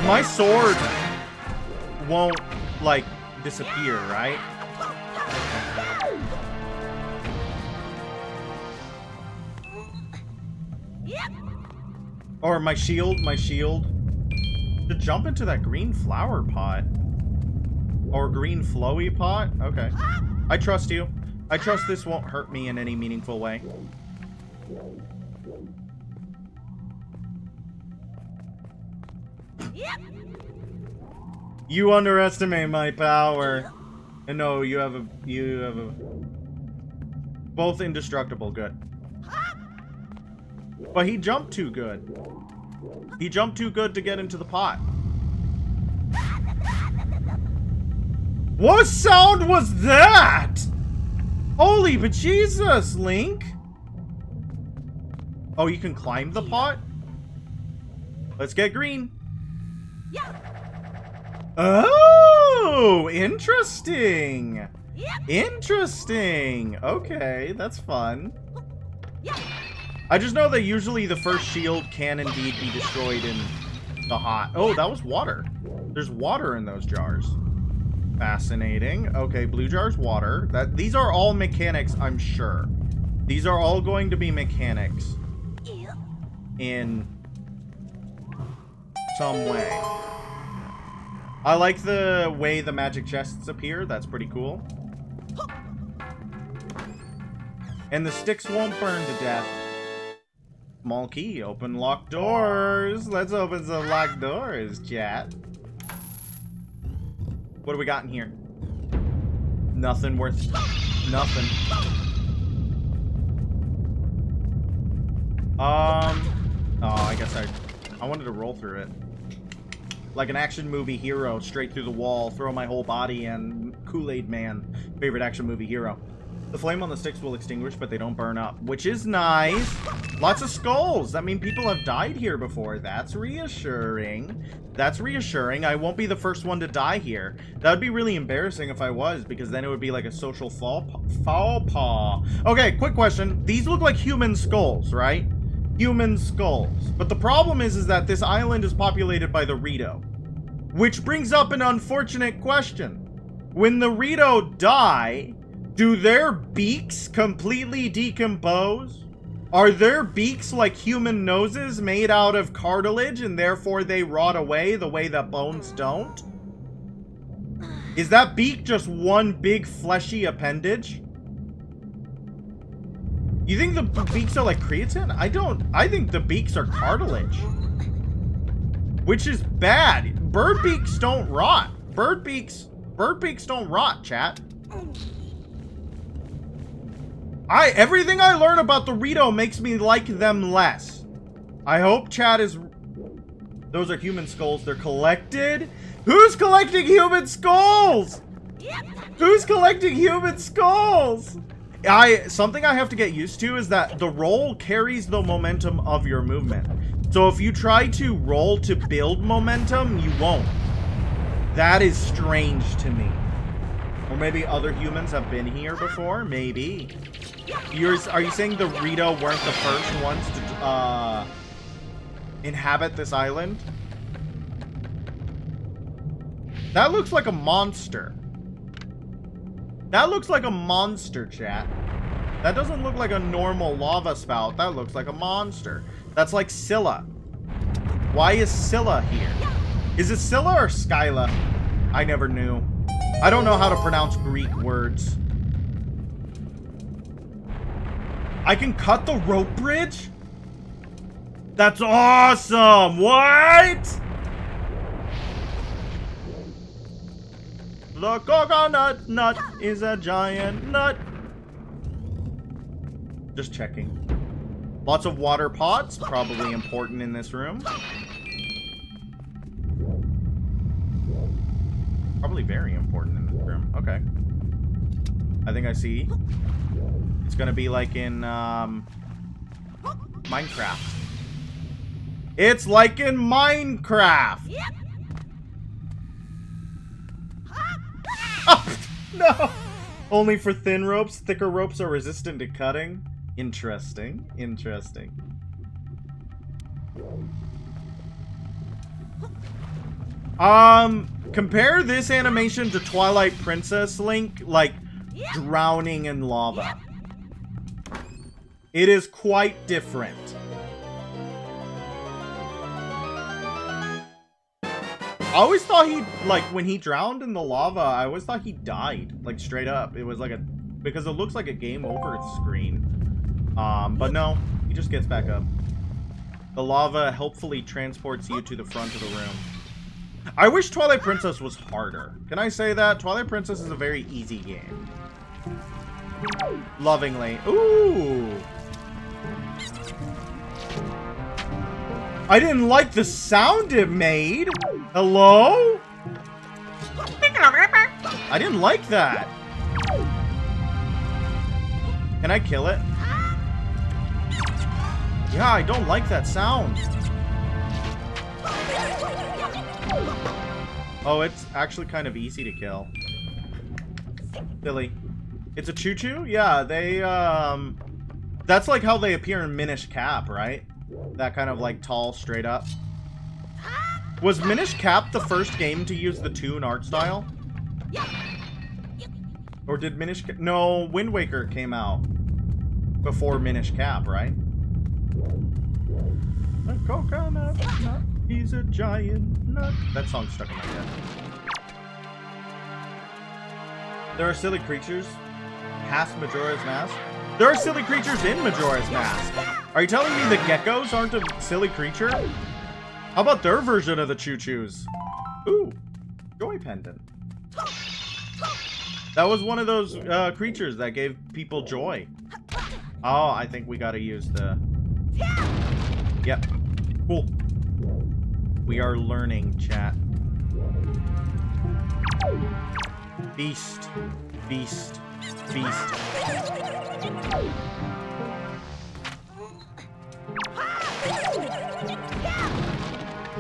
My sword won't, like, disappear, right? Or my shield. To jump into that green flower pot. Or green flowy pot? Okay. I trust you. I trust this won't hurt me in any meaningful way. You underestimate my power. And no, you have a both indestructible, good. But he jumped too good. He jumped too good to get into the pot. What sound was that? Holy bejesus, Link! Oh, you can climb the pot? Let's get green. Oh, interesting. Interesting. Okay, that's fun. I just know that usually the first shield can indeed be destroyed in the hot. Oh, that was water. There's water in those jars. Fascinating. Okay, blue jar's water. These are all mechanics, I'm sure. These are all going to be mechanics in some way. I like the way the magic chests appear. That's pretty cool. And the sticks won't burn to death. Small key. Open locked doors. Let's open some locked doors, chat. What do we got in here? Nothing worth... Nothing. Oh, I guess I wanted to roll through it. Like an action movie hero, straight through the wall, throw my whole body in. Kool-Aid Man, favorite action movie hero. The flame on the sticks will extinguish, but they don't burn up, which is nice. Lots of skulls. That means people have died here before. That's reassuring. That's reassuring. I won't be the first one to die here. That would be really embarrassing if I was, because then it would be like a social faux pas. Okay, quick question. These look like human skulls, right? Human skulls. But the problem is that this island is populated by the Rito. Which brings up an unfortunate question. When the Rito die, do their beaks completely decompose? Are their beaks like human noses made out of cartilage and therefore they rot away the way that bones don't? Is that beak just one big fleshy appendage? You think the beaks are like creatine? I think the beaks are cartilage. Which is bad. Bird beaks don't rot. bird beaks don't rot, chat. Everything I learn about the Rito makes me like them less. I hope chat is... Those are human skulls. They're collected? Who's collecting human skulls? Who's collecting human skulls? Something I have to get used to is that the roll carries the momentum of your movement. So if you try to roll to build momentum, you won't. That is strange to me. Or maybe other humans have been here before? Maybe. Are you saying the Rito weren't the first ones to inhabit this island? That looks like a monster. That looks like a monster, chat. That doesn't look like a normal lava spout. That looks like a monster. That's like Scylla. Why is Scylla here? Is it Scylla or Skyla? I never knew. I don't know how to pronounce Greek words. I can cut the rope bridge? That's awesome! What? The coconut nut is a giant nut. Just checking. Lots of water pots, probably important in this room. Probably very important in this room. Okay. I think I see. It's gonna be like in Minecraft. It's like in Minecraft! Yep. Oh, no! Only for thin ropes. Thicker ropes are resistant to cutting. Interesting. Interesting. Compare this animation to Twilight Princess Link, like drowning in lava. It is quite different. I always thought he, like, when he drowned in the lava, I always thought he died, like, straight up. It was like a, because it looks like a game over screen. But no, he just gets back up. The lava helpfully transports you to the front of the room. I wish Twilight Princess was harder. Can I say that? Twilight Princess is a very easy game. Lovingly. Ooh! I didn't like the sound it made! Hello? I didn't like that. Can I kill it? Yeah, I don't like that sound. Oh, it's actually kind of easy to kill. Silly. It's a choo-choo? Yeah, they, that's like how they appear in Minish Cap, right? That kind of, like, tall, straight up. Was Minish Cap the first game to use the toon art style? Or did Minish Cap... No, Wind Waker came out before Minish Cap, right? A coconut nut, he's a giant nut. That song's stuck in my head. There are silly creatures past Majora's Mask. There are silly creatures in Majora's Mask. Are you telling me the geckos aren't a silly creature? How about their version of the choo-choos? Ooh, joy pendant. That was one of those creatures that gave people joy. Oh, I think we gotta use the... Yep. Cool. We are learning, chat. Beast. Beast. Beast.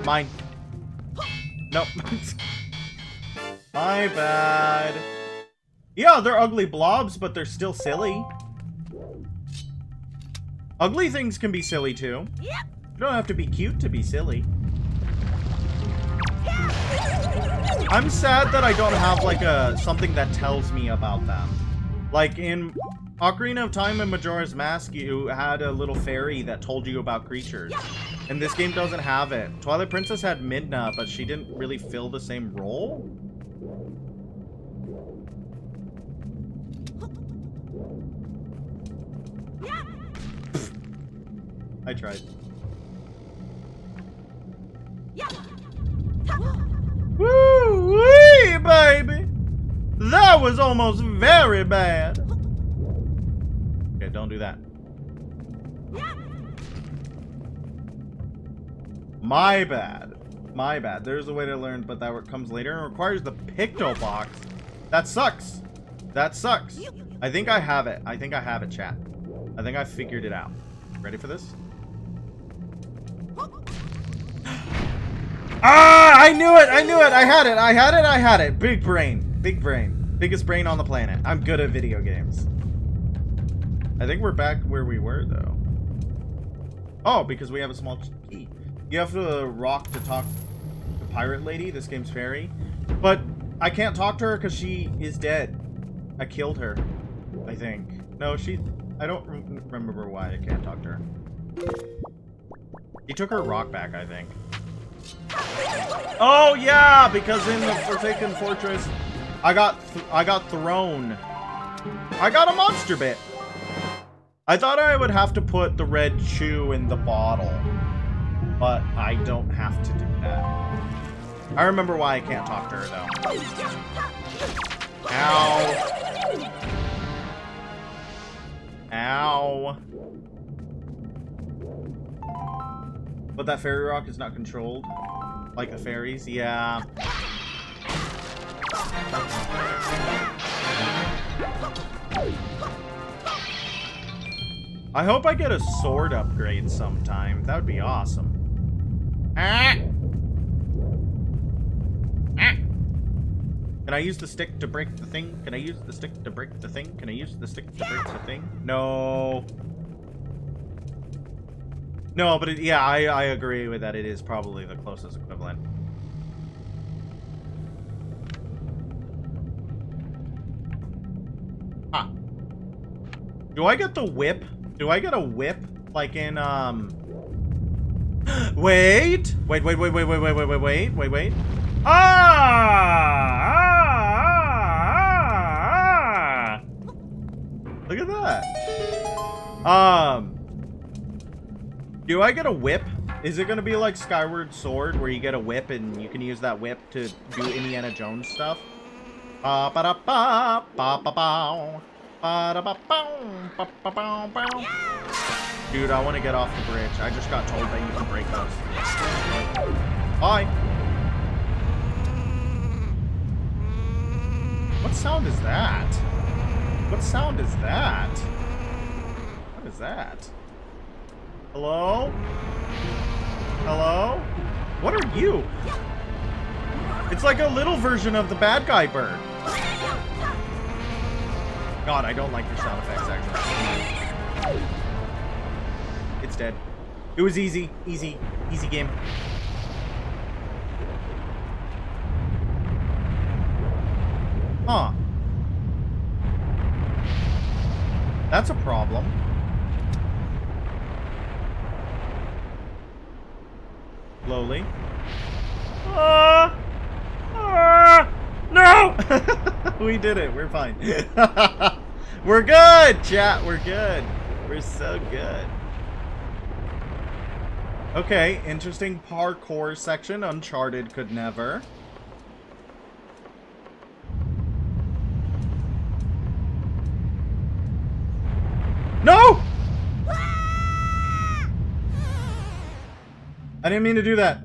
Mine. Nope. My bad. Yeah, they're ugly blobs, but they're still silly. Ugly things can be silly, too. You don't have to be cute to be silly. I'm sad that I don't have, like, something that tells me about them. Like, in Ocarina of Time and Majora's Mask, you had a little fairy that told you about creatures. And this game doesn't have it. Twilight Princess had Midna, but she didn't really fill the same role. I tried. Woo-wee! That was almost very bad. Okay, don't do that. My bad. My bad. There's a way to learn, but that comes later and requires the Picto box. That sucks. That sucks. I think I have it. I think I have it, chat. I think I figured it out. Ready for this? Ah! I knew it! I knew it! I had it! I had it! I had it! Big brain. Big brain. Biggest brain on the planet. I'm good at video games. I think we're back where we were, though. Oh, because we have a small key. You have to rock to talk to Pirate Lady, this game's fairy. But I can't talk to her because she is dead. I killed her, I think. No, I don't remember why I can't talk to her. He took her rock back, I think. Oh, yeah, because in the Forsaken Fortress, I got thrown. I got a monster bit. I thought I would have to put the red chew in the bottle, but I don't have to do that. I remember why I can't talk to her, though. Ow. Ow. But that fairy rock is not controlled. Like the fairies, yeah. I hope I get a sword upgrade sometime. That would be awesome. Ah! Ah! Can I use the stick to break the thing? Can I use the stick to break the thing? Can I use the stick to break the thing? No. No, but yeah, I agree with that. It is probably the closest equivalent. Ah. Do I get the whip? Do I get a whip like in Wait. Ah! Look at that. Do I get a whip? Is it gonna be like Skyward Sword where you get a whip and you can use that whip to do Indiana Jones stuff? Dude, I want to get off the bridge. I just got told that you can break those. Bye. What sound is that? What sound is that? What is that? Hello? Hello? What are you? It's like a little version of the bad guy bird. God, I don't like your sound effects, actually. It's dead. It was easy. Easy game. Huh. That's a problem. Slowly. No! We did it. We're fine. We're good, chat. We're good. We're so good. Okay, interesting parkour section. Uncharted could never. No! I didn't mean to do that.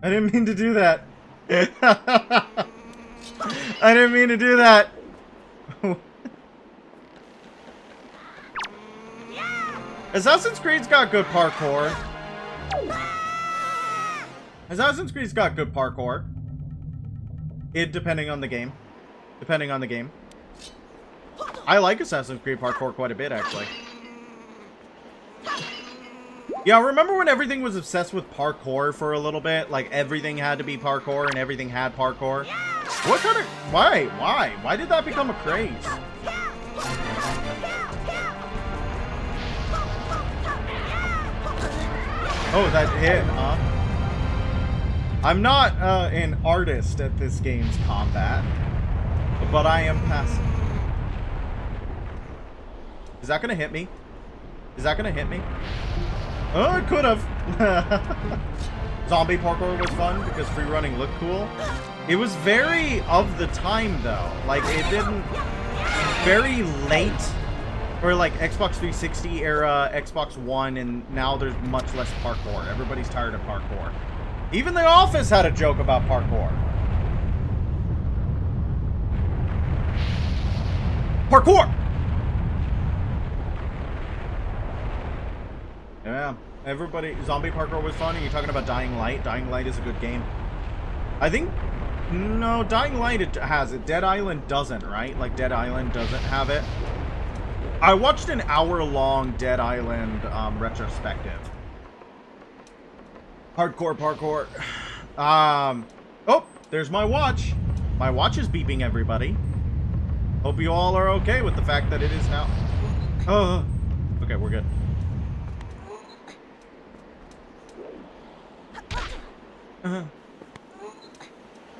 I didn't mean to do that. I didn't mean to do that. Assassin's Creed's got good parkour. Assassin's Creed's got good parkour. Depending on the game. Depending on the game. I like Assassin's Creed parkour quite a bit, actually. Yeah, remember when everything was obsessed with parkour for a little bit? Like, everything had to be parkour and everything had parkour? What kind of... Why? Why? Why did that become a craze? Oh, that hit, huh? I'm not an artist at this game's combat, but I am passive. Is that gonna hit me? Is that gonna hit me? Oh, it could have. Zombie parkour was fun because free running looked cool. It was very of the time, though. Like, it didn't... Very late. Or, like, Xbox 360 era, Xbox One, and now there's much less parkour. Everybody's tired of parkour. Even The Office had a joke about parkour. Parkour! Yeah. Everybody... Zombie parkour was fun. Are you talking about Dying Light? Dying Light is a good game. I think... No, Dying Light it has it. Dead Island doesn't, right? Like, Dead Island doesn't have it. I watched an hour-long Dead Island retrospective. Hardcore parkour. Oh, there's my watch. My watch is beeping, everybody. Hope you all are okay with the fact that it is now. Okay, we're good.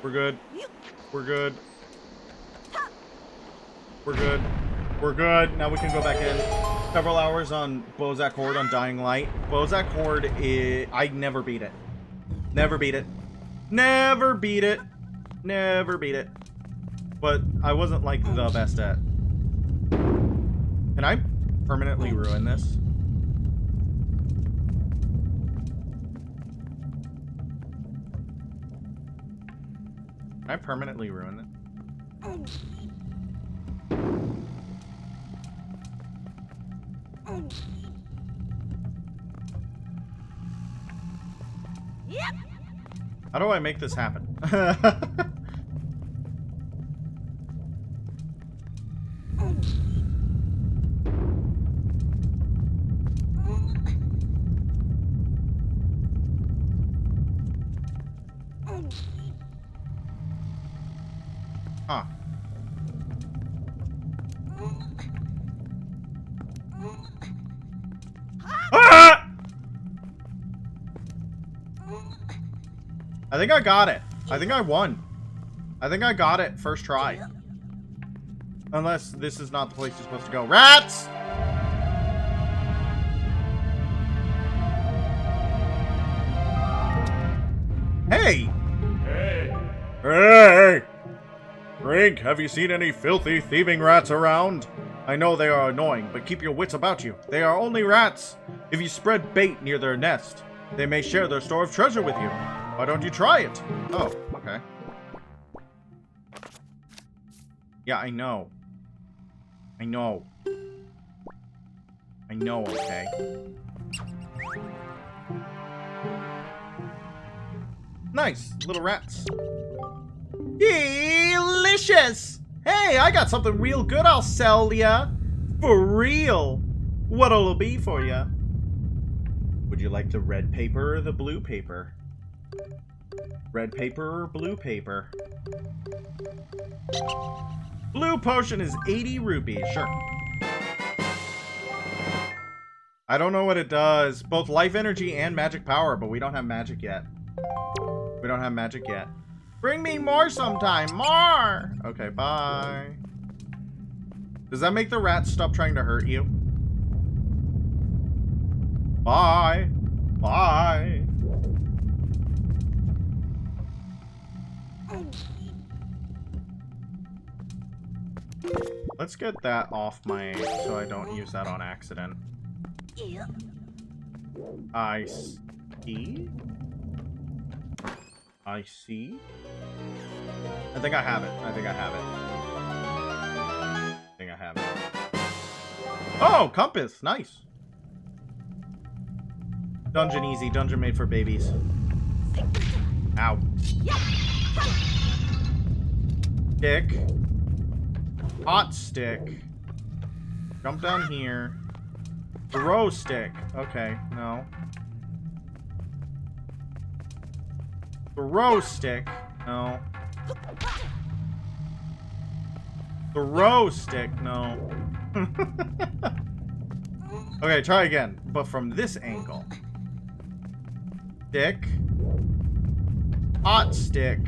We're good. We're good. We're good. We're good. Now we can go back in. Several hours on Bozak Horde on Dying Light. Bozak Horde is... I never beat it. Never beat it. Never beat it. Never beat it. But I wasn't, like, the best at... Can I permanently ruin this? Can I permanently ruin it? How do I make this happen? Huh. Ah! I think I got it. I think I won. I think I got it first try. Unless this is not the place you're supposed to go. Rats! Hey! Hey! Hey! Drink, have you seen any filthy thieving rats around? I know they are annoying, but keep your wits about you. They are only rats. If you spread bait near their nest, they may share their store of treasure with you. Why don't you try it? Oh, okay. Yeah, I know. I know. I know, okay. Nice, little rats. Delicious! Hey, I got something real good I'll sell ya. For real. What'll it be for ya? Would you like the red paper or the blue paper? Red paper or blue paper? Blue potion is 80 rupees, sure. I don't know what it does. Both life energy and magic power, but we don't have magic yet. We don't have magic yet. Bring me more sometime. More! Okay, bye. Does that make the rats stop trying to hurt you? Bye. Bye. Let's get that off my... so I don't use that on accident. I see. I see. I think I have it. I think I have it. I think I have it. Oh, compass. Nice. Dungeon easy. Dungeon made for babies. Ow. Stick. Hot stick. Jump down here. Throw stick. Okay, no. Throw stick. No. Throw stick. No. Okay, try again. But from this angle. Stick. Hot stick.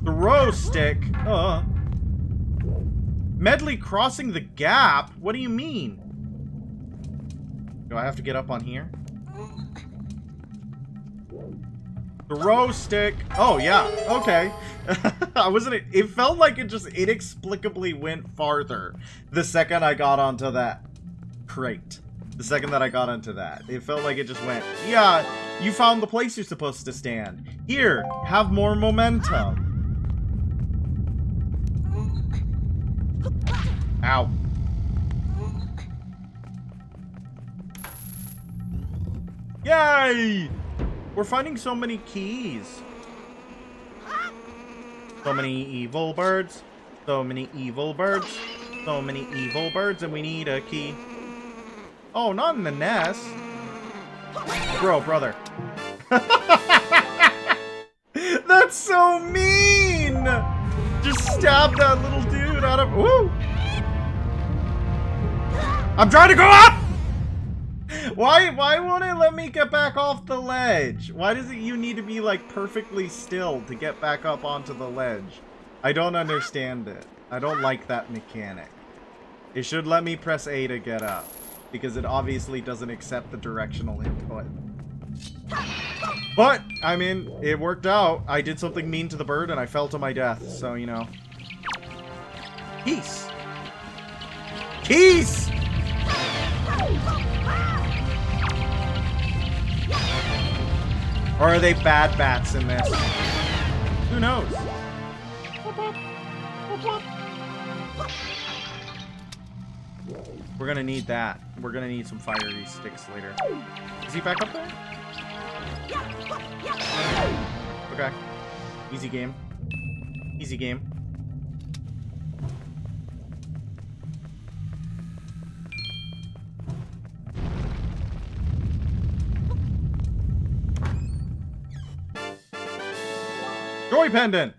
Throw stick. Medley crossing the gap? What do you mean? Do I have to get up on here? Throw stick. Oh, yeah. Okay. It felt like it just inexplicably went farther the second I got onto that crate. The second that I got onto that. It felt like it just went, yeah, you found the place you're supposed to stand. Here, have more momentum. Ow. Yay! We're finding so many keys. So many evil birds. So many evil birds. So many evil birds, and we need a key. Oh, not in the nest. Bro, brother. That's so mean! Just stab that little dude out of... Woo! I'm trying to go up! Why won't it let me get back off the ledge? Why does you need to be like perfectly still to get back up onto the ledge? I don't understand it. I don't like that mechanic. It should let me press A to get up, because it obviously doesn't accept the directional input. But, I mean, it worked out. I did something mean to the bird and I fell to my death, so, you know. Peace! Peace! Or are they bad bats in this? Who knows? We're gonna need that. We're gonna need some fiery sticks later. Is he back up there? Okay. Easy game. Easy game. Joy pendant!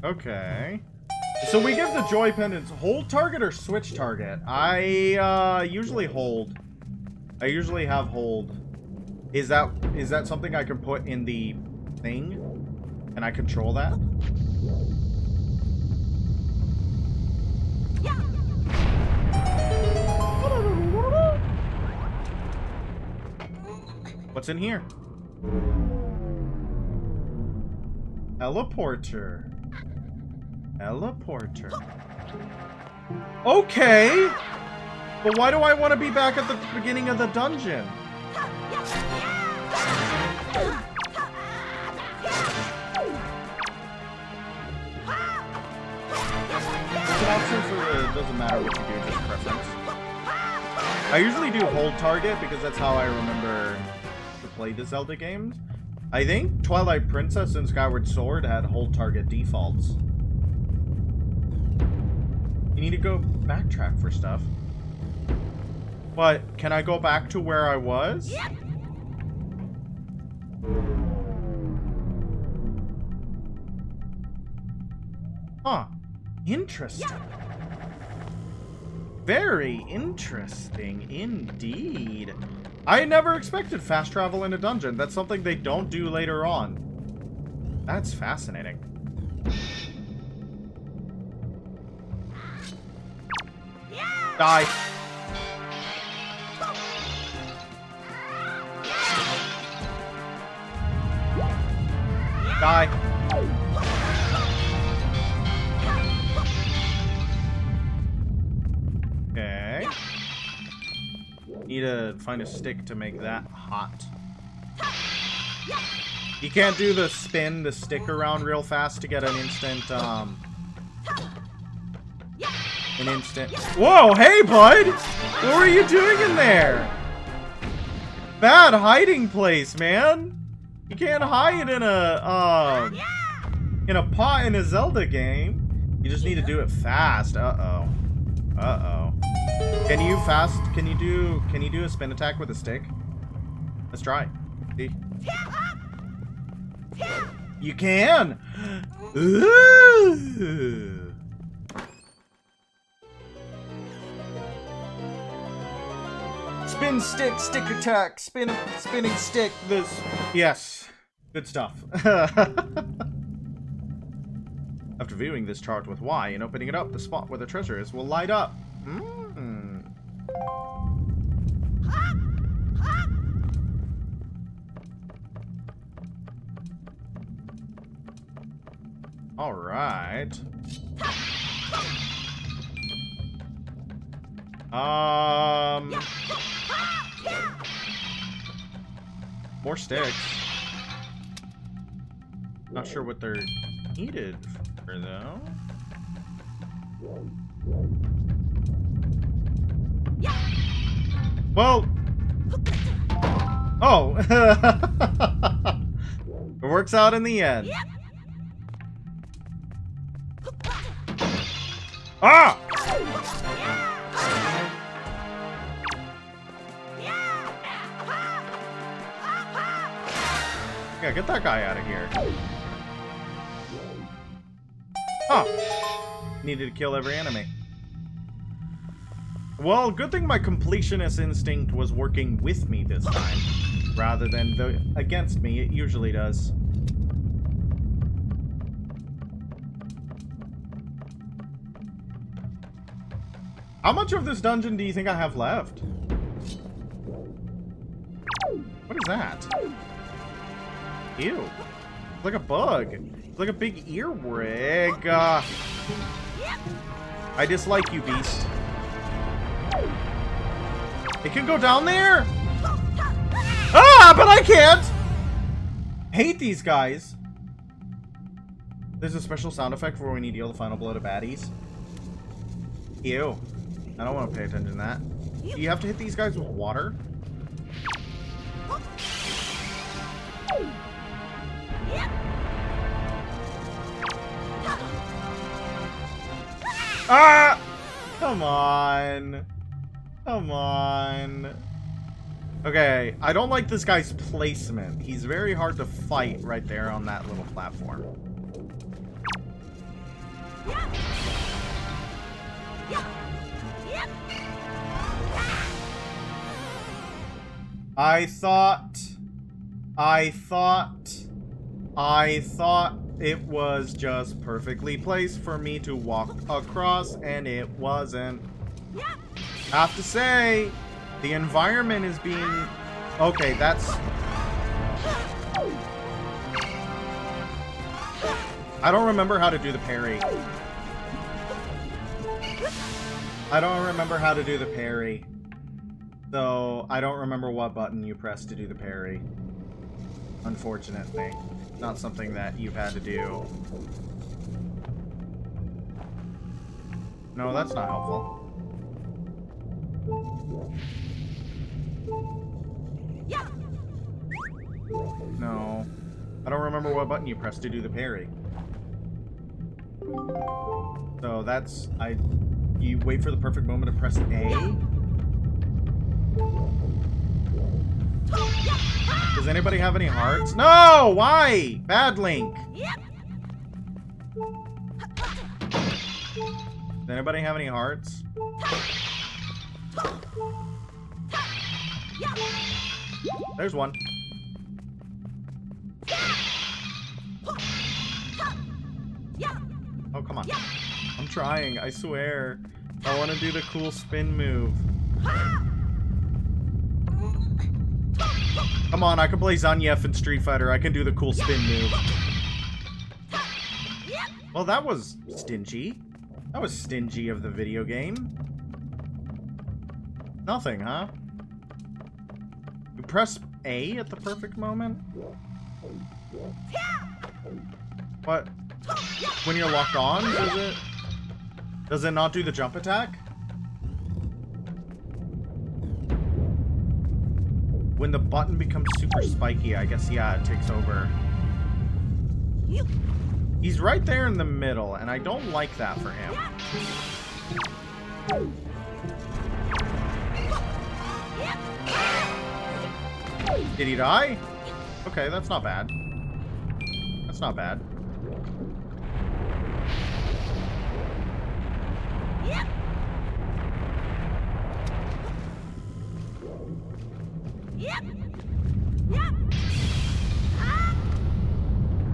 Okay. So we give the joy pendants hold target or switch target? I usually hold. I usually have hold. Is that something I can put in the thing? Can I control that? What's in here? Teleporter. Teleporter. Okay! But why do I want to be back at the beginning of the dungeon? It's an option for it doesn't matter what you do, just preference. I usually do hold target because that's how I remember to play the Zelda games. I think Twilight Princess and Skyward Sword had hold target defaults. You need to go backtrack for stuff. But can I go back to where I was? Huh. Interesting. Very interesting indeed. I never expected fast travel in a dungeon. That's something they don't do later on. That's fascinating. Die. Die. Okay. Need to find a stick to make that hot. You can't do the spin the stick around real fast to get an instant, Whoa, hey, bud! What were you doing in there? Bad hiding place, man. You can't hide in a pot in a Zelda game. You just need to do it fast. Uh-oh. Uh-oh. Can you do a spin attack with a stick? Let's try. See? You can! Ooh. Spin stick, stick attack, spinning stick, this. Yes. Good stuff. After viewing this chart with Y and opening it up, the spot where the treasure is will light up. All right. More sticks. Not sure what they're needed for, though. Well. Oh. It works out in the end. Ah! Yeah, get that guy out of here. Oh. Needed to kill every enemy. Well, good thing my completionist instinct was working with me this time, rather than against me. It usually does. How much of this dungeon do you think I have left? What is that? Ew. It's like a bug. It's like a big earwig. I dislike you, beast. It can go down there? Ah, but I can't! Hate these guys. There's a special sound effect for when you deal the final blow to baddies. Ew. I don't want to pay attention to that. Do you have to hit these guys with water? Ah! Come on. Come on. Okay, I don't like this guy's placement. He's very hard to fight right there on that little platform. I thought it was just perfectly placed for me to walk across, and it wasn't. Have to say, the environment is being... Okay, that's... I don't remember how to do the parry. So, I don't remember what button you press to do the parry. Unfortunately. Not something that you've had to do. No, that's not helpful. No. I don't remember what button you press to do the parry. So that's... You wait for the perfect moment to press A? Does anybody have any hearts? No! Why? Bad Link! Does anybody have any hearts? There's one. Oh, come on. I'm trying, I swear. I want to do the cool spin move. Come on, I can play Zangief in Street Fighter. I can do the cool spin move. Well, that was stingy. That was stingy of the video game. Nothing, huh? You press A at the perfect moment? What? When you're locked on, does it not do the jump attack? When the button becomes super spiky, I guess, yeah, it takes over. He's right there in the middle, and I don't like that for him. Did he die? Okay, that's not bad. That's not bad.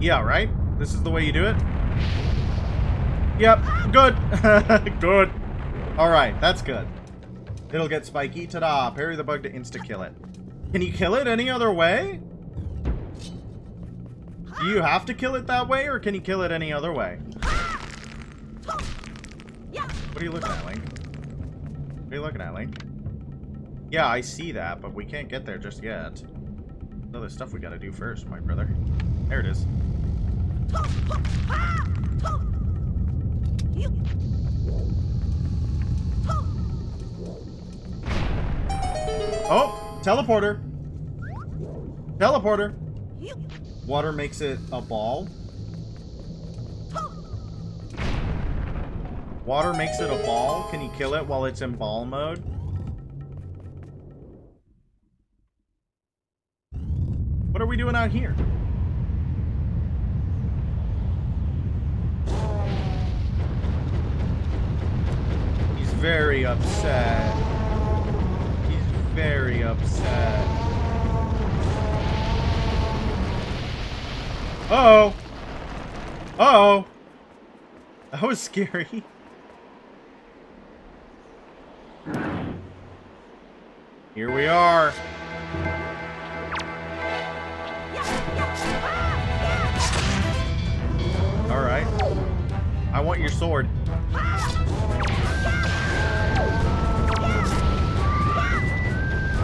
Yeah, right? This is the way you do it? Yep, good. Good. Alright, that's good. It'll get spiky. Ta-da. Parry the bug to insta-kill it. Can you kill it any other way? Do you have to kill it that way, or can you kill it any other way? What are you looking at, Link? What are you looking at, Link? Yeah, I see that, but we can't get there just yet. There's other stuff we gotta do first, my brother. There it is. Oh! Teleporter! Teleporter! Water makes it a ball. Water makes it a ball. Can you kill it while it's in ball mode? What are we doing out here? He's very upset. He's very upset. Uh-oh. Uh-oh. That was scary. Here we are. Alright. I want your sword.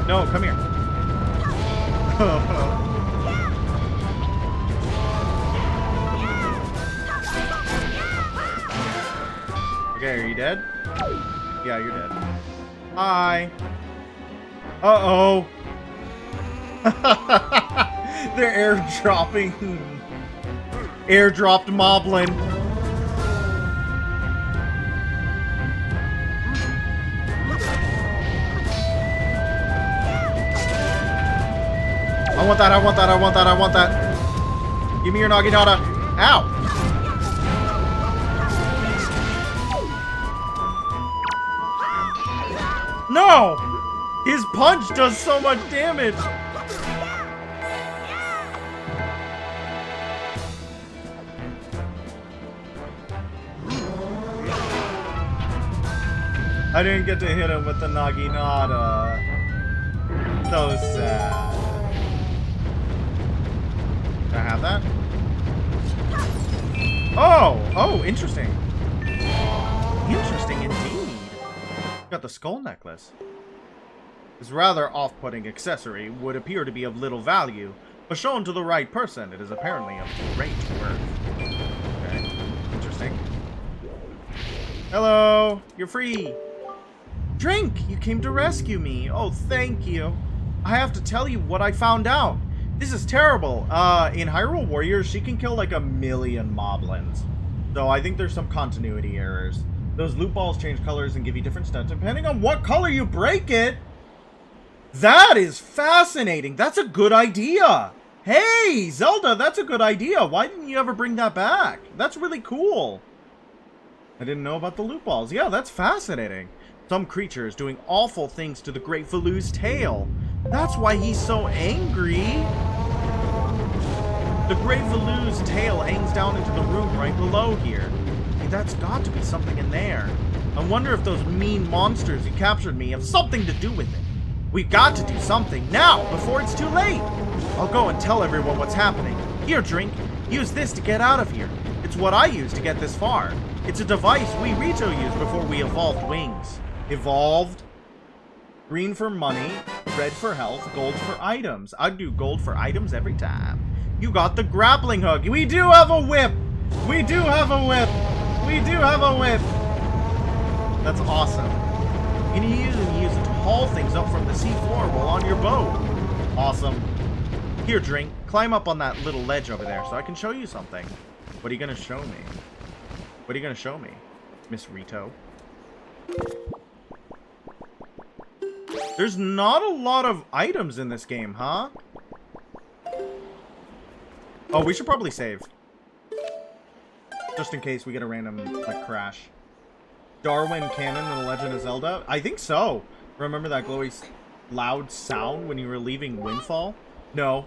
No, come here. Okay, are you dead? Yeah, you're dead. Hi. Uh-oh. They're airdropping. Airdropped Moblin. I want that, I want that, I want that, I want that. Give me your Naginata. Ow. No! His punch does so much damage! I didn't get to hit him with the Naginata. So sad. Can I have that? Oh! Oh, interesting. Interesting indeed. Got the skull necklace. This rather off-putting accessory would appear to be of little value, but shown to the right person, it is apparently of great worth. Okay, interesting. Hello, you're free. Drink, you came to rescue me. Oh, thank you. I have to tell you what I found out. This is terrible. In Hyrule Warriors, she can kill like 1,000,000 moblins. So I think there's some continuity errors. Those loot balls change colors and give you different stats depending on what color you break it. That is fascinating. That's a good idea. Hey, Zelda, that's a good idea. Why didn't you ever bring that back? That's really cool. I didn't know about the loot balls. Yeah, that's fascinating. Some creature is doing awful things to the Great Valu's tail. That's why he's so angry. The Great Valu's tail hangs down into the room right below here. Hey, that's got to be something in there. I wonder if those mean monsters who captured me have something to do with it. We've got to do something now, before it's too late. I'll go and tell everyone what's happening. Here, drink. Use this to get out of here. It's what I used to get this far. It's a device we Rito used before we evolved wings. Evolved? Green for money, red for health, gold for items. I'd do gold for items every time. You got the grappling hook. We do have a whip. We do have a whip. We do have a whip. That's awesome. You can use it to haul things up from the seafloor while on your boat. Awesome. Here, drink. Climb up on that little ledge over there so I can show you something. What are you going to show me? What are you going to show me, Miss Rito? There's not a lot of items in this game, huh? Oh, we should probably save. Just in case we get a random, like, crash. Darwin canon in The Legend of Zelda? I think so. Remember that glowy, loud sound when you were leaving Windfall? No.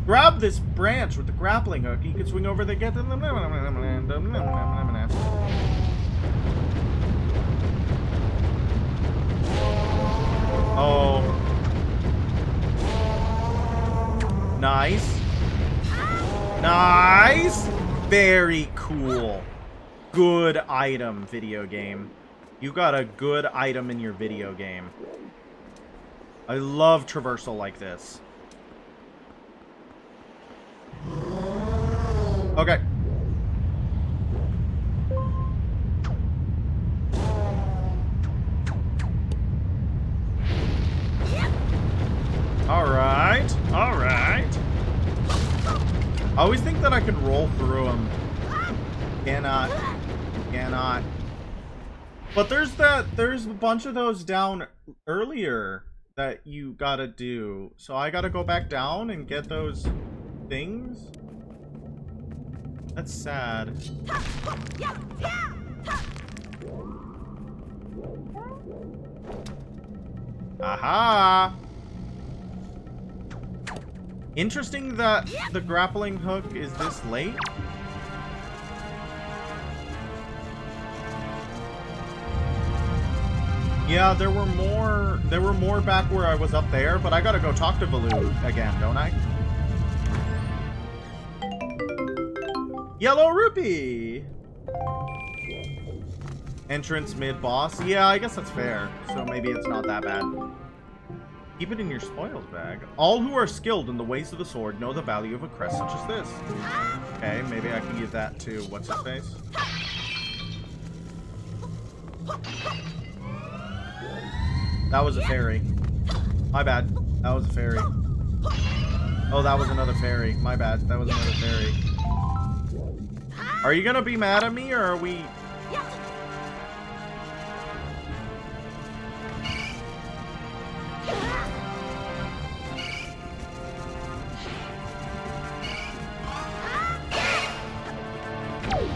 Grab this branch with the grappling hook. You can swing over the get. Oh. Nice. Nice. Very cool. Good item, video game. You got a good item in your video game. I love traversal like this. Okay. Alright. Alright. I always think that I can roll through them. Cannot. Cannot. But there's a bunch of those down earlier that you gotta do. So I gotta go back down and get those things? That's sad. Aha! Interesting that the grappling hook is this late. Yeah, there were more back where I was up there, but I gotta go talk to Baloo again, don't I? Yellow rupee! Entrance mid-boss. Yeah, I guess that's fair. So maybe it's not that bad. Keep it in your spoils bag. All who are skilled in the ways of the sword know the value of a crest such as this. Okay, maybe I can give that to what's-his-face? That was a fairy. My bad. That was a fairy. Oh, that was another fairy. My bad. That was another fairy. Are you gonna be mad at me, or are we...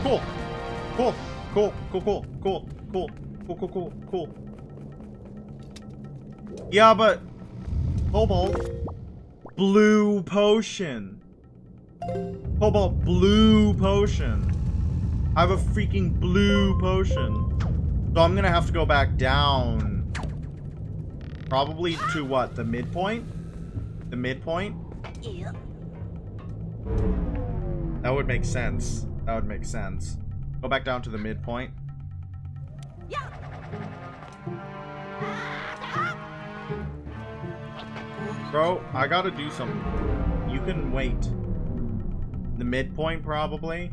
Cool. Cool. Cool. Cool. Cool. Cool. Cool. Cool. Cool. Cool. Cool. Yeah, but... Cobalt. Blue potion. Cobalt blue potion. I have a freaking blue potion. So I'm gonna have to go back down. Probably to what? The midpoint? The midpoint? That would make sense. That would make sense. Go back down to the midpoint. Bro, I gotta do something. You can wait. The midpoint, probably.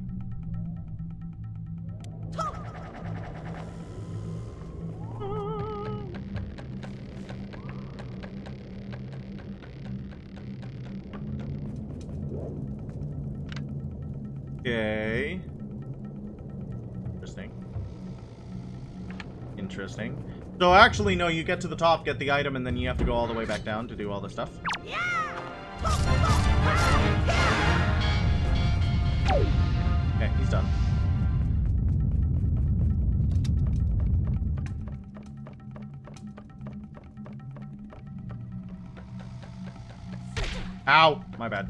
Okay. Interesting. Interesting. So actually, no, you get to the top, get the item, and then you have to go all the way back down to do all the stuff. Okay, he's done. Ow! My bad.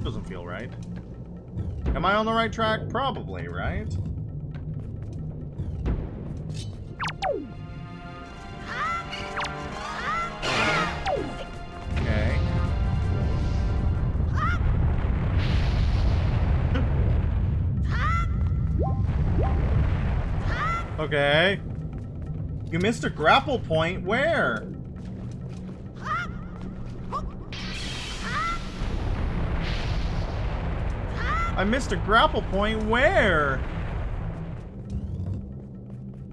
Doesn't feel right. Am I on the right track? Probably, right? Okay. Okay. You missed a grapple point. Where? I missed a grapple point. Where?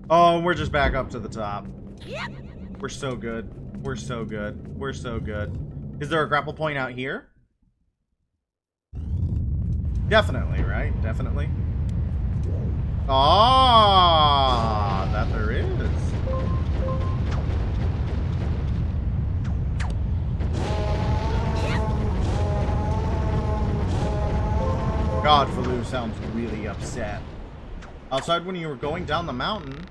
Oh, we're just back up to the top. We're so good. We're so good. We're so good. Is there a grapple point out here? Definitely, right? Definitely. Ah, that there is. God, Faloo sounds really upset. Outside when you were going down the mountain.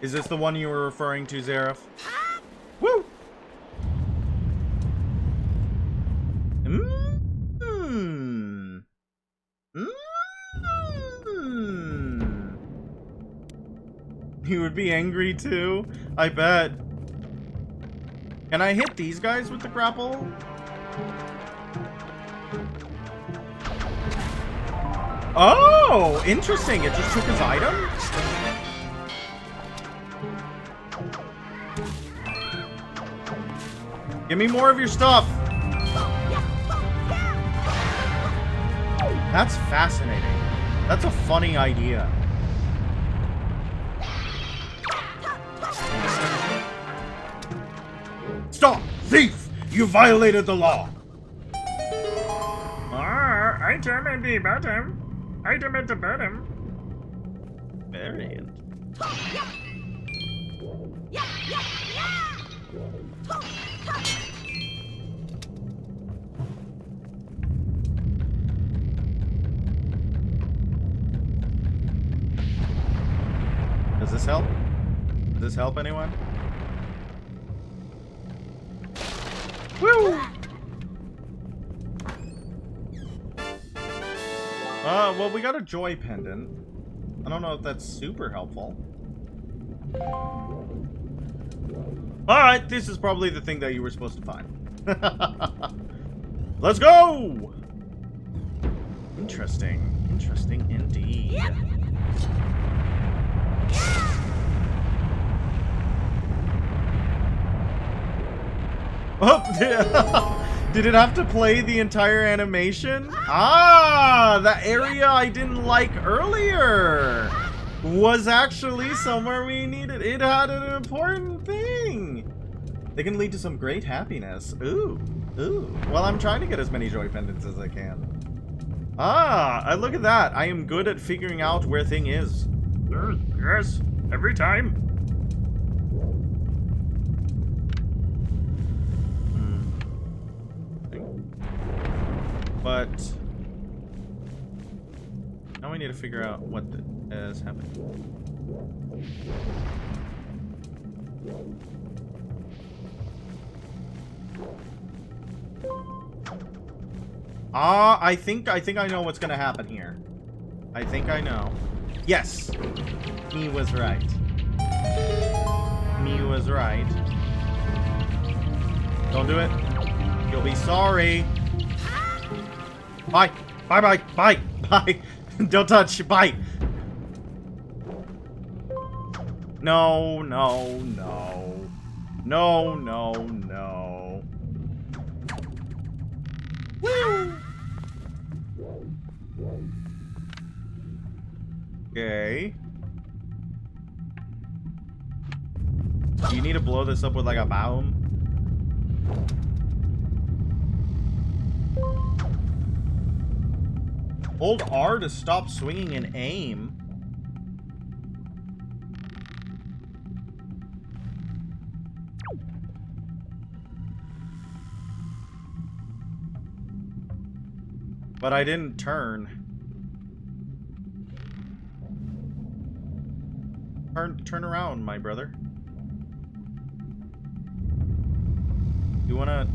Is this the one you were referring to, Zareth? Woo! He would be angry too. I bet. Can I hit these guys with the grapple? Oh, interesting. It just took his item? Give me more of your stuff. That's fascinating. That's a funny idea. Stop! Thief! You violated the law! Item at the bottom. Item at the bottom. Variant. Does this help? Does this help anyone? Woo! Well, we got a joy pendant. I don't know if that's super helpful. Alright, this is probably the thing that you were supposed to find. Let's go! Interesting. Interesting indeed. Oh, did it have to play the entire animation? Ah, the area I didn't like earlier was actually somewhere we needed. It had an important thing. They can lead to some great happiness. Ooh, ooh. Well, I'm trying to get as many joy pendants as I can. Ah, look at that. I am good at figuring out where thing is. Yes, every time. But now we need to figure out what is happening. Ah, I think I know what's gonna happen here. I think I know. Yes, me was right. Me was right. Don't do it. You'll be sorry. Bye. Bye, bye, bye, bye. Don't touch. Bye. No, no, no. No, no, no. Woo! Okay. Do you need to blow this up with like a bomb? Hold R to stop swinging and aim. But I didn't turn. Turn around, my brother. You wanna...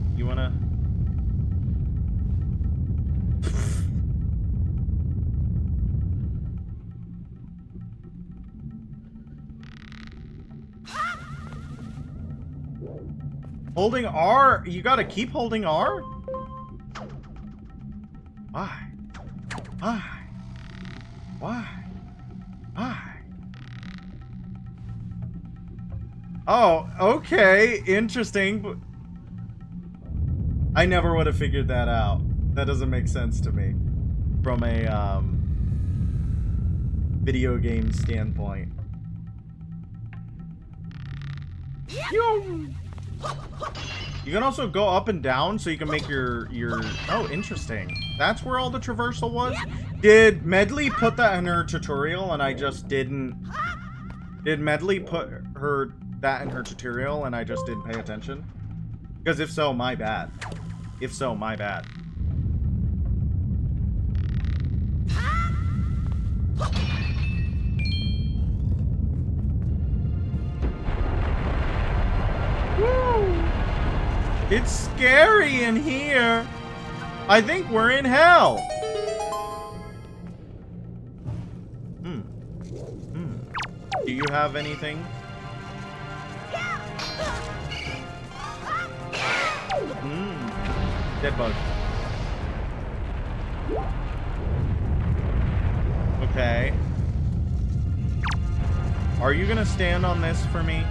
Holding R? You gotta keep holding R? Why? Why? Why? Why? Oh, okay. Interesting. I never would have figured that out. That doesn't make sense to me. From a, video game standpoint. You can also go up and down so you can make your... Oh, interesting. That's where all the traversal was? Did Medley put that in her tutorial and I just didn't... Did Medley put that in her tutorial and I just didn't pay attention? Because if so, my bad. If so, my bad. Woo! It's scary in here. I think we're in hell. Do you have anything? Dead bug. Okay. Are you gonna stand on this for me?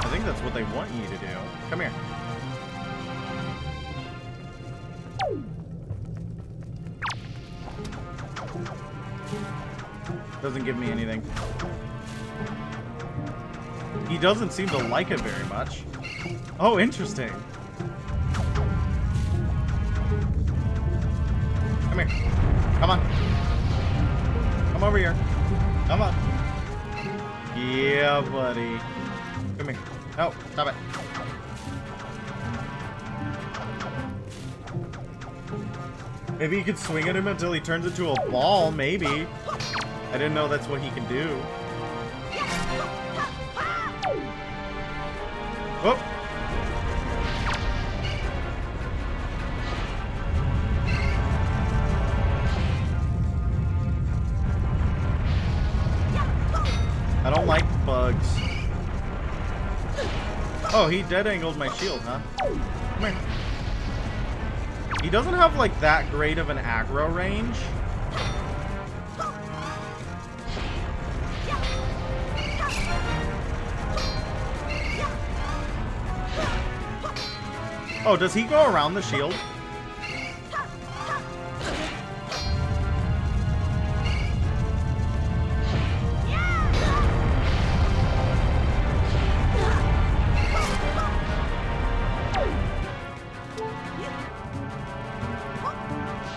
I think that's what they want you to do. Come here. Doesn't give me anything. He doesn't seem to like it very much. Oh, interesting. Come here. Come on. Come over here. Come on. Yeah, buddy. Come here. No, stop it. Maybe you could swing at him until he turns into a ball, maybe. I didn't know that's what he can do. Whoop. I don't like bugs. Oh, he dead-angled my shield, huh? Come here. He doesn't have, like, that great of an aggro range. Oh, does he go around the shield?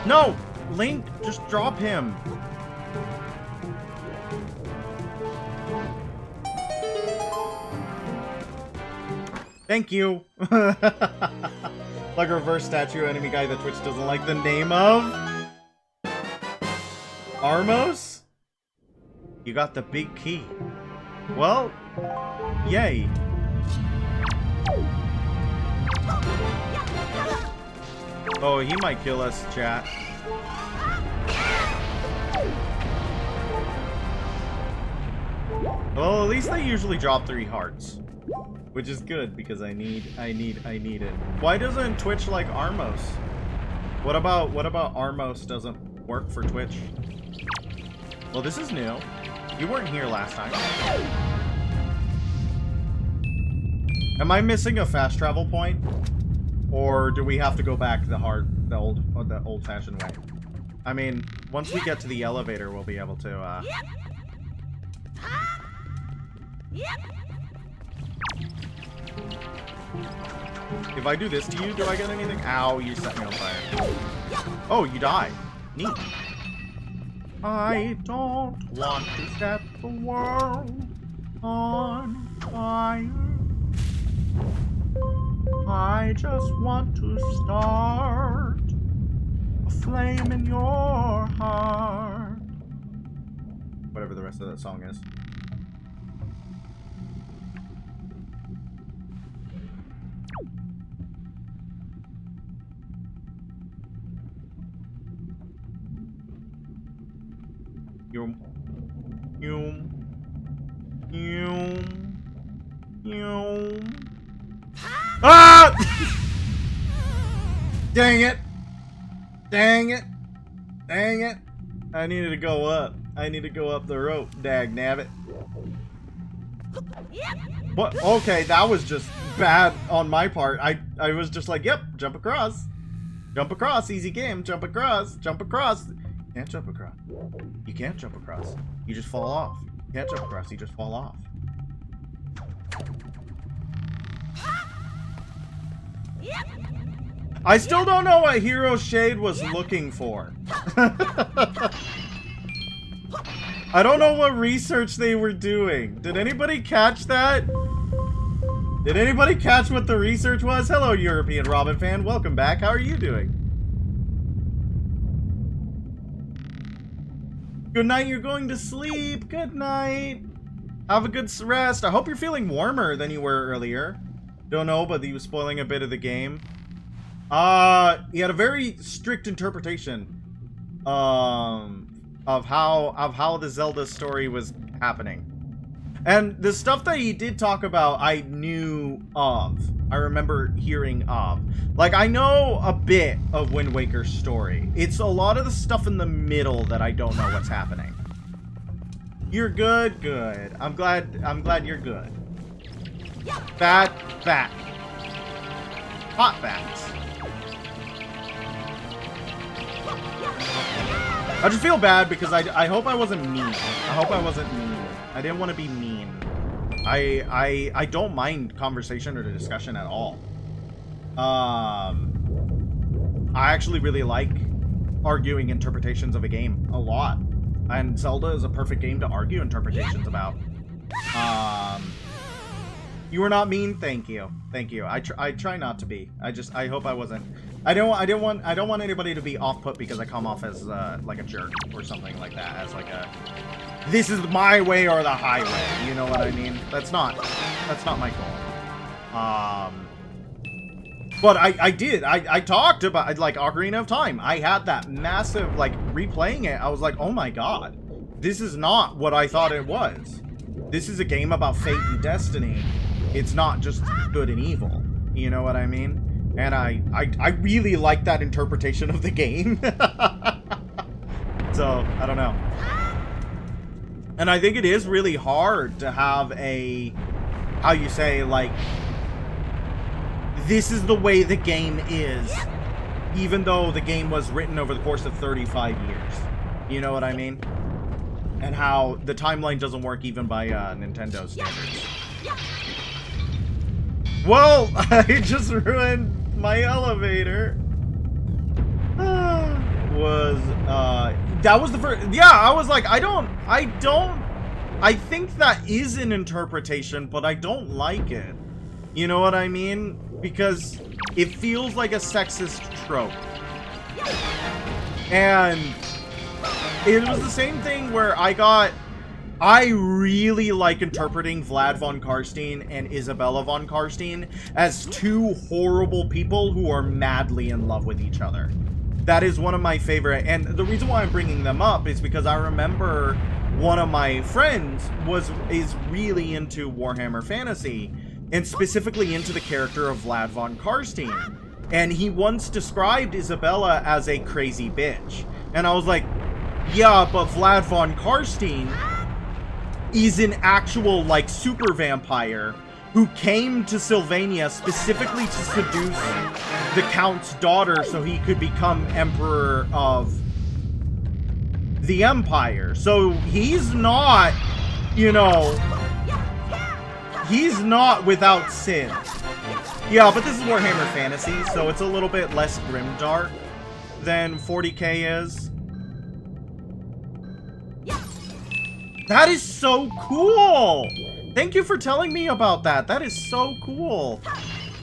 No! Link, just drop him. Thank you. Like a reverse statue enemy guy that Twitch doesn't like the name of. Armos? You got the big key. Well, yay. Oh, he might kill us, chat. Well, at least they usually drop 3 hearts. Which is good, because I need it. Why doesn't Twitch like Armos? What about Armos doesn't work for Twitch? Well, this is new. You weren't here last time. Am I missing a fast travel point? Or do we have to go back the old-fashioned way? I mean, once we get to the elevator, we'll be able to, If I do this to you, do I get anything? Ow, you set me on fire. Oh, you die. Neat. I don't want to set the world on fire. I just want to start a flame in your heart. Whatever the rest of that song is. Yum. Yum. Yum. Yum. Ah! Dang it! Dang it! Dang it! I needed to go up. I need to go up the rope. Dag nabbit. What? Okay, that was just bad on my part. I was just like, yep, jump across. Jump across, easy game. Jump across. Jump across. You can't jump across. You can't jump across. You just fall off. You can't jump across. You just fall off. I still don't know what Hero Shade was looking for. I don't know what research they were doing. Did anybody catch that? Did anybody catch what the research was? Hello, European Robin fan. Welcome back. How are you doing? Good night. You're going to sleep. Good night. Have a good rest. I hope you're feeling warmer than you were earlier. Don't know, but he was spoiling a bit of the game. He had a very strict interpretation of how the Zelda story was happening. And the stuff that he did talk about, I knew of. I remember hearing of. Like, I know a bit of Wind Waker's story. It's a lot of the stuff in the middle that I don't know what's happening. You're good? Good. I'm glad you're good. Bat. Hot bats. I just feel bad because I hope I wasn't mean. I hope I wasn't mean. I didn't want to be mean. I don't mind conversation or discussion at all. I actually really like arguing interpretations of a game a lot. And Zelda is a perfect game to argue interpretations about. You were not mean. Thank you. Thank you. I try not to be. I hope I wasn't. I don't want anybody to be off-put because I come off as like a jerk or something like that, as like a this is my way or the highway. You know what I mean? That's not my goal. But I talked about, like, Ocarina of Time. I had that massive, like, replaying it. I was like, oh my god, this is not what I thought it was. This is a game about fate and destiny. It's not just good and evil. You know what I mean? And I really like that interpretation of the game. So, I don't know. And I think it is really hard to have a, how you say, like, this is the way the game is, even though the game was written over the course of 35 years. You know what I mean? And how the timeline doesn't work even by Nintendo standards. Well, I just ruined my elevator. That was the first. Yeah, I was like, I think that is an interpretation, but I don't like it. You know what I mean? Because it feels like a sexist trope. And it was the same thing where I really like interpreting Vlad von Karstein and Isabella von Karstein as two horrible people who are madly in love with each other. That is one of my favorite, and the reason why I'm bringing them up is because I remember one of my friends is really into Warhammer Fantasy, and specifically into the character of Vlad von Karstein. And he once described Isabella as a crazy bitch. And I was like, yeah, but Vlad von Karstein is an actual, like, super vampire who came to Sylvania specifically to seduce the Count's daughter so he could become Emperor of the Empire. So he's not, you know, he's not without sin. Yeah, but this is Warhammer Fantasy, so it's a little bit less grimdark than 40k is. That is so cool! Thank you for telling me about that. That is so cool.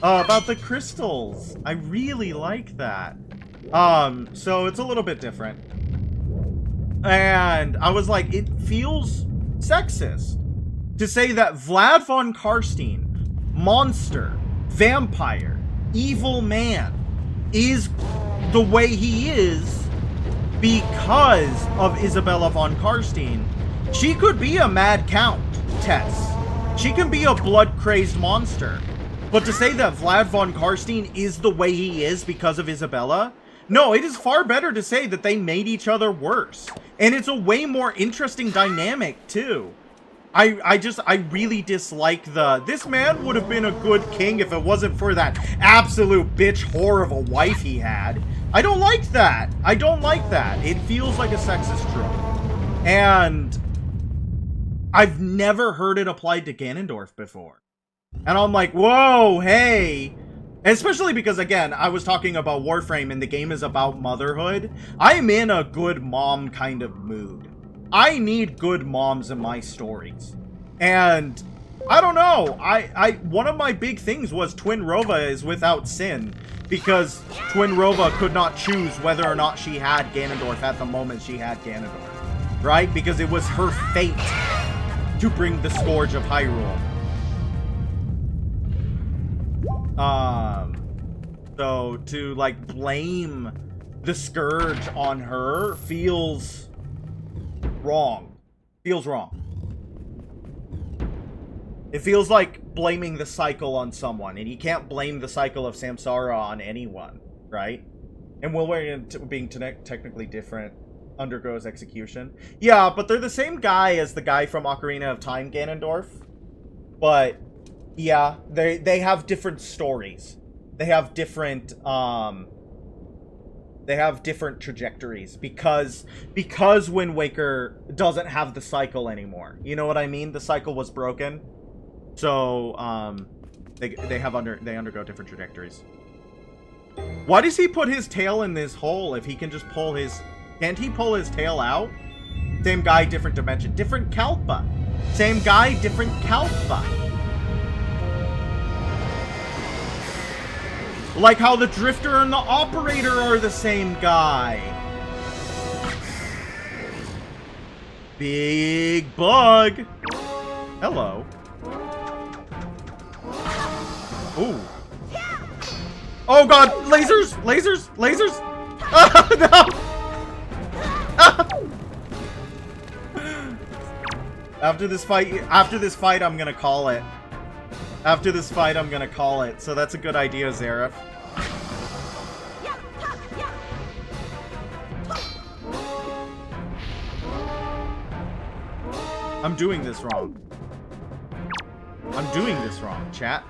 About the crystals. I really like that. So it's a little bit different. And I was like, it feels sexist to say that Vlad von Karstein, monster, vampire, evil man, is the way he is because of Isabella von Karstein. She could be a mad count, Tess. She can be a blood-crazed monster. But to say that Vlad von Karstein is the way he is because of Isabella? No, it is far better to say that they made each other worse. And it's a way more interesting dynamic, too. I really dislike this man would have been a good king if it wasn't for that absolute bitch whore of a wife he had. I don't like that. I don't like that. It feels like a sexist trope. And I've never heard it applied to Ganondorf before. And I'm like, whoa, hey. Especially because, again, I was talking about Warframe and the game is about motherhood. I'm in a good mom kind of mood. I need good moms in my stories. And I don't know. One of my big things was Twin Rova is without sin. Because Twin Rova could not choose whether or not she had Ganondorf at the moment she had Ganondorf. Right? Because it was her fate to bring the Scourge of Hyrule. So to like blame the Scourge on her feels wrong. Feels wrong. It feels like blaming the cycle on someone, and you can't blame the cycle of Samsara on anyone, right? And Wilway being technically different undergoes execution. Yeah, but they're the same guy as the guy from Ocarina of Time, Ganondorf. But yeah, they have different stories. They have different trajectories because Wind Waker doesn't have the cycle anymore. You know what I mean? The cycle was broken. So they undergo different trajectories. Why does he put his tail in this hole if he can just pull his... Can't he pull his tail out? Same guy, different dimension. Different Kalpa. Same guy, different Kalpa. Like how the Drifter and the Operator are the same guy. Big bug. Hello. Ooh. Oh god, lasers! Lasers! Lasers! Oh, no! After this fight, I'm gonna call it. After this fight, I'm gonna call it. So that's a good idea, Zareth. I'm doing this wrong. I'm doing this wrong, chat.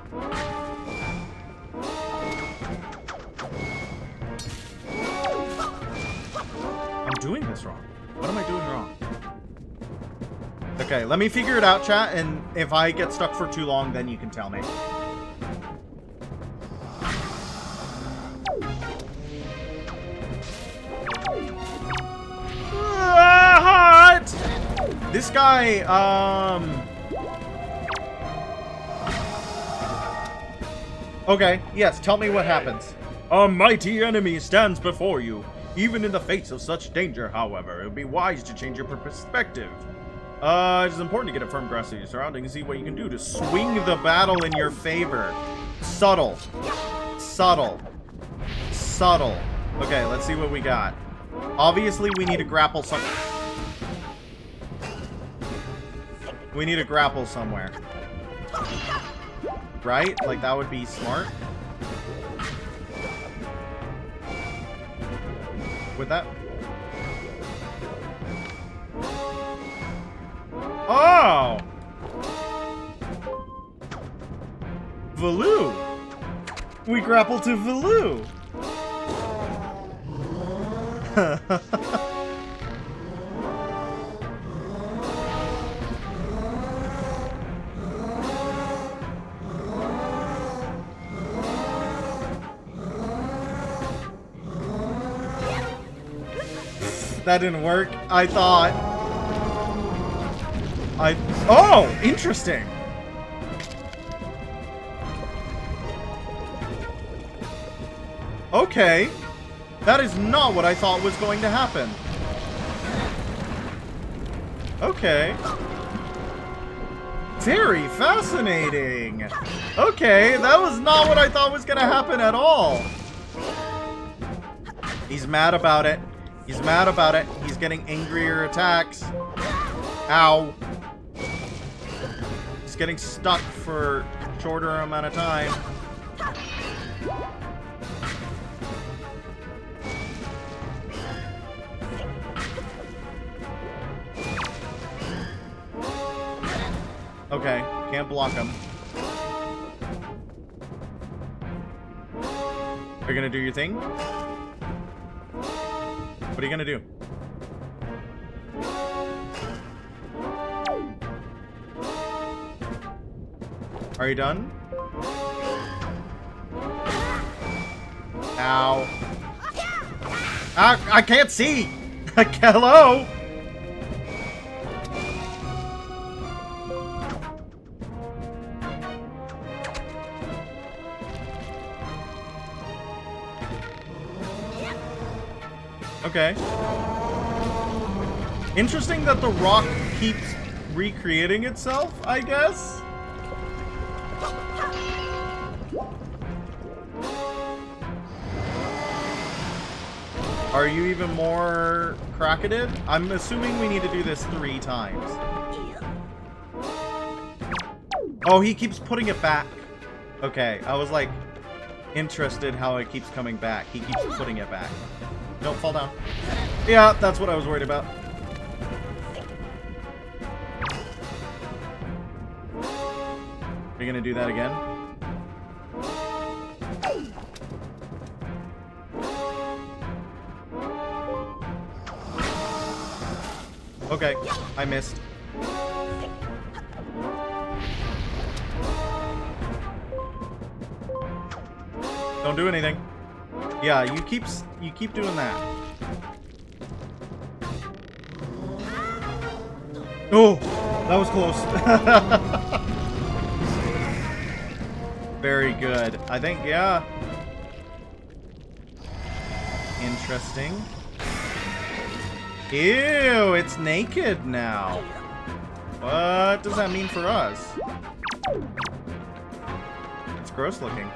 I'm doing this wrong. What am I doing wrong? Okay, let me figure it out, chat, and if I get stuck for too long, then you can tell me. Hot! This guy, Okay, yes, tell me what happens. A mighty enemy stands before you. Even in the face of such danger, however, it would be wise to change your perspective. It is important to get a firm grasp of your surroundings and see what you can do to swing the battle in your favor. Subtle. Subtle. Subtle. Okay, let's see what we got. Obviously, we need to grapple some... We need to grapple somewhere. Right? Like, that would be smart. With that... Oh! Valoo! We grapple to Valoo! That didn't work. I thought... Oh! Interesting! Okay. That is not what I thought was going to happen. Okay. Very fascinating. Okay, that was not what I thought was going to happen at all. He's mad about it. He's mad about it. He's getting angrier attacks. Ow. He's getting stuck for a shorter amount of time. Okay, can't block him. Are you gonna do your thing? What are you gonna do? Are you done? Ow. I can't see! Hello? Okay. Interesting that the rock keeps recreating itself, I guess? Are you even more cracketed? I'm assuming we need to do this 3 times. Oh, he keeps putting it back. Okay, I was like interested how it keeps coming back. He keeps putting it back. Don't fall down. Yeah, that's what I was worried about. Are you gonna do that again? Okay, I missed. Don't do anything. Yeah, you keep doing that. Oh, that was close. Very good. I think, yeah. Interesting. Ew, it's naked now. What does that mean for us? It's gross looking.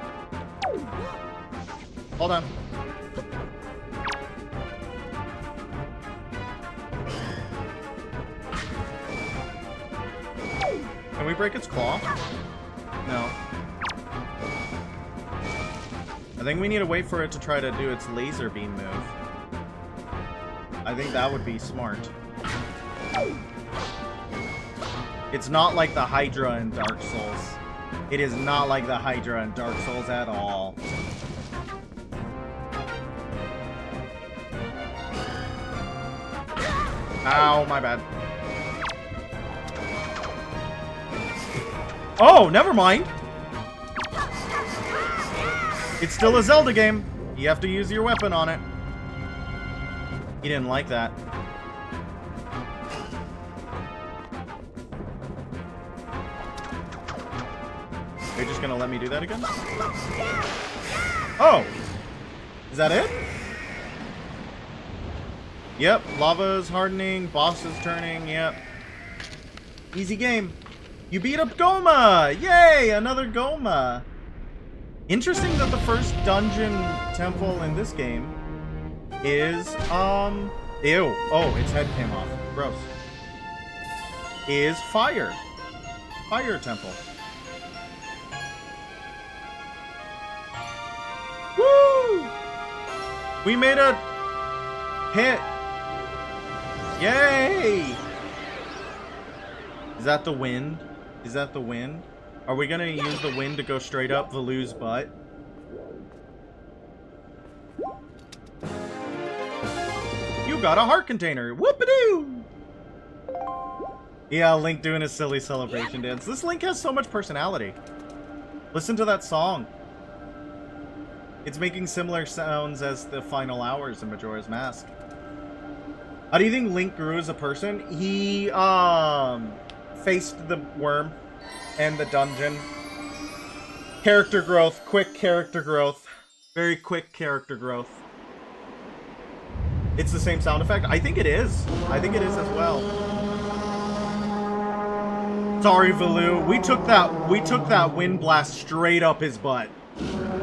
Hold on. Can we break its claw? No. I think we need to wait for it to try to do its laser beam move. I think that would be smart. It's not like the Hydra in Dark Souls. It is not like the Hydra in Dark Souls at all. Ow, my bad. Oh, never mind. It's still a Zelda game. You have to use your weapon on it. He didn't like that. Are you just gonna let me do that again? Oh! Is that it? Yep, lava's hardening, boss is turning, yep. Easy game. You beat up Goma! Yay! Another Goma! Interesting that the first dungeon temple in this game is, ew. Oh, its head came off. Gross. Is fire. Fire temple. Woo! We made a hit. Yay! Is that the wind? Is that the wind? Are we gonna use the wind to go straight up Valu's butt? You got a heart container! Whoop-a-doo! Yeah, Link doing a silly celebration dance. This Link has so much personality. Listen to that song. It's making similar sounds as the final hours in Majora's Mask. How do you think Link grew as a person? He, faced the worm and the dungeon. Character growth. Quick character growth. Very quick character growth. It's the same sound effect? I think it is. I think it is as well. Sorry, Valu. We took that wind blast straight up his butt.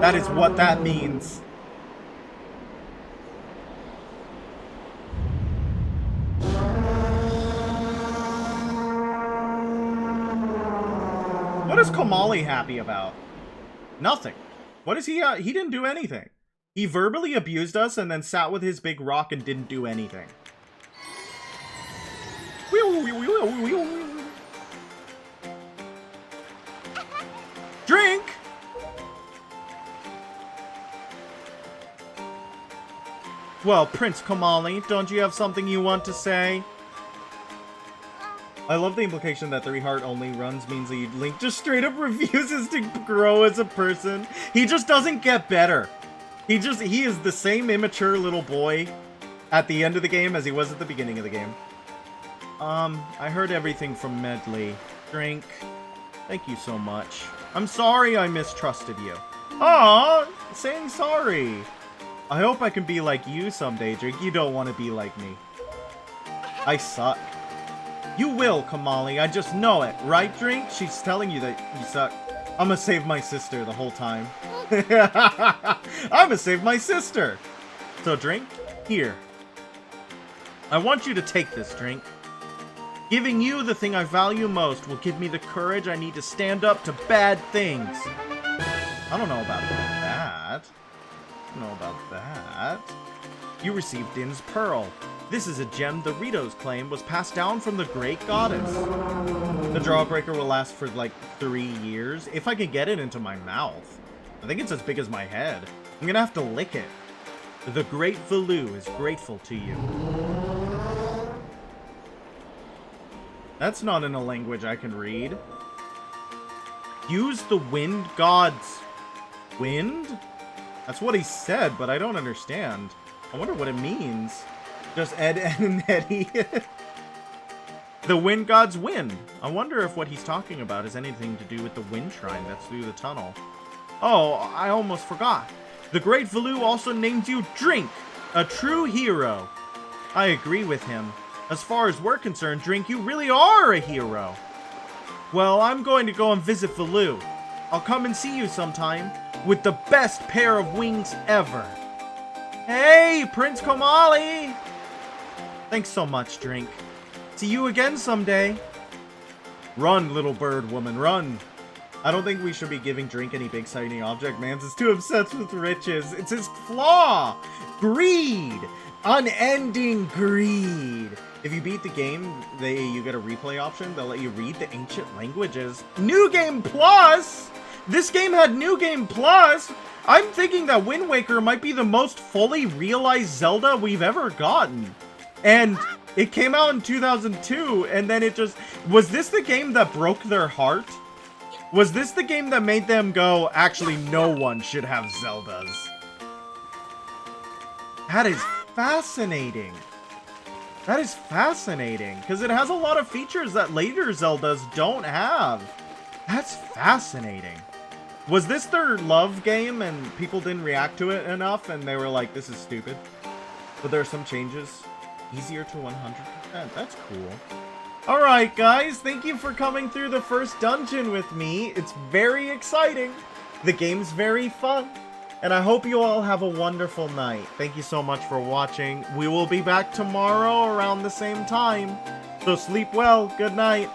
That is what that means. What is Komali happy about? Nothing. What is he? He didn't do anything. He verbally abused us and then sat with his big rock and didn't do anything. Drink! Well, Prince Komali, don't you have something you want to say? I love the implication that 3-heart only runs means that Link just straight up refuses to grow as a person. He just doesn't get better. He is the same immature little boy at the end of the game as he was at the beginning of the game. I heard everything from Medley. Drink. Thank you so much. I'm sorry I mistrusted you. Aw, saying sorry. I hope I can be like you someday, Drink. You don't want to be like me. I suck. You will, Komali. I just know it. Right, Drink? She's telling you that you suck. I'm gonna save my sister the whole time. I'm gonna save my sister. So, Drink, Here. I want you to take this drink. Giving you the thing I value most will give me the courage I need to stand up to bad things. I don't know about that. I don't know about that. You received Din's Pearl. This is a gem the Ritos claim was passed down from the great goddess. The Jawbreaker will last for like 3 years. If I can get it into my mouth. I think it's as big as my head. I'm gonna have to lick it. The great Valoo is grateful to you. That's not in a language I can read. Use the wind god's wind? That's what he said, but I don't understand. I wonder what it means. Just Ed, Ed, and Eddie. The wind god's wind. I wonder if what he's talking about has anything to do with the wind shrine that's through the tunnel. Oh, I almost forgot. The great Valoo also named you Drink, a true hero. I agree with him. As far as we're concerned, Drink, you really are a hero. Well, I'm going to go and visit Valoo. I'll come and see you sometime with the best pair of wings ever. Hey, Prince Komali! Thanks so much, Drink. See you again someday. Run, little bird woman, run. I don't think we should be giving Drink any big shiny object. Mans is too obsessed with riches. It's his flaw. Greed. Unending greed. If you beat the game, you get a replay option. They'll let you read the ancient languages. New Game Plus? This game had New Game Plus? I'm thinking that Wind Waker might be the most fully realized Zelda we've ever gotten. And it came out in 2002, and then it just... Was this the game that broke their heart? Was this the game that made them go, actually, no one should have Zeldas? That is fascinating. That is fascinating, because it has a lot of features that later Zeldas don't have. That's fascinating. Was this their love game and people didn't react to it enough and they were like, this is stupid? But there are some changes. Easier to 100%. That's cool. Alright guys, thank you for coming through the first dungeon with me. It's very exciting. The game's very fun. And I hope you all have a wonderful night. Thank you so much for watching. We will be back tomorrow around the same time. So sleep well. Good night.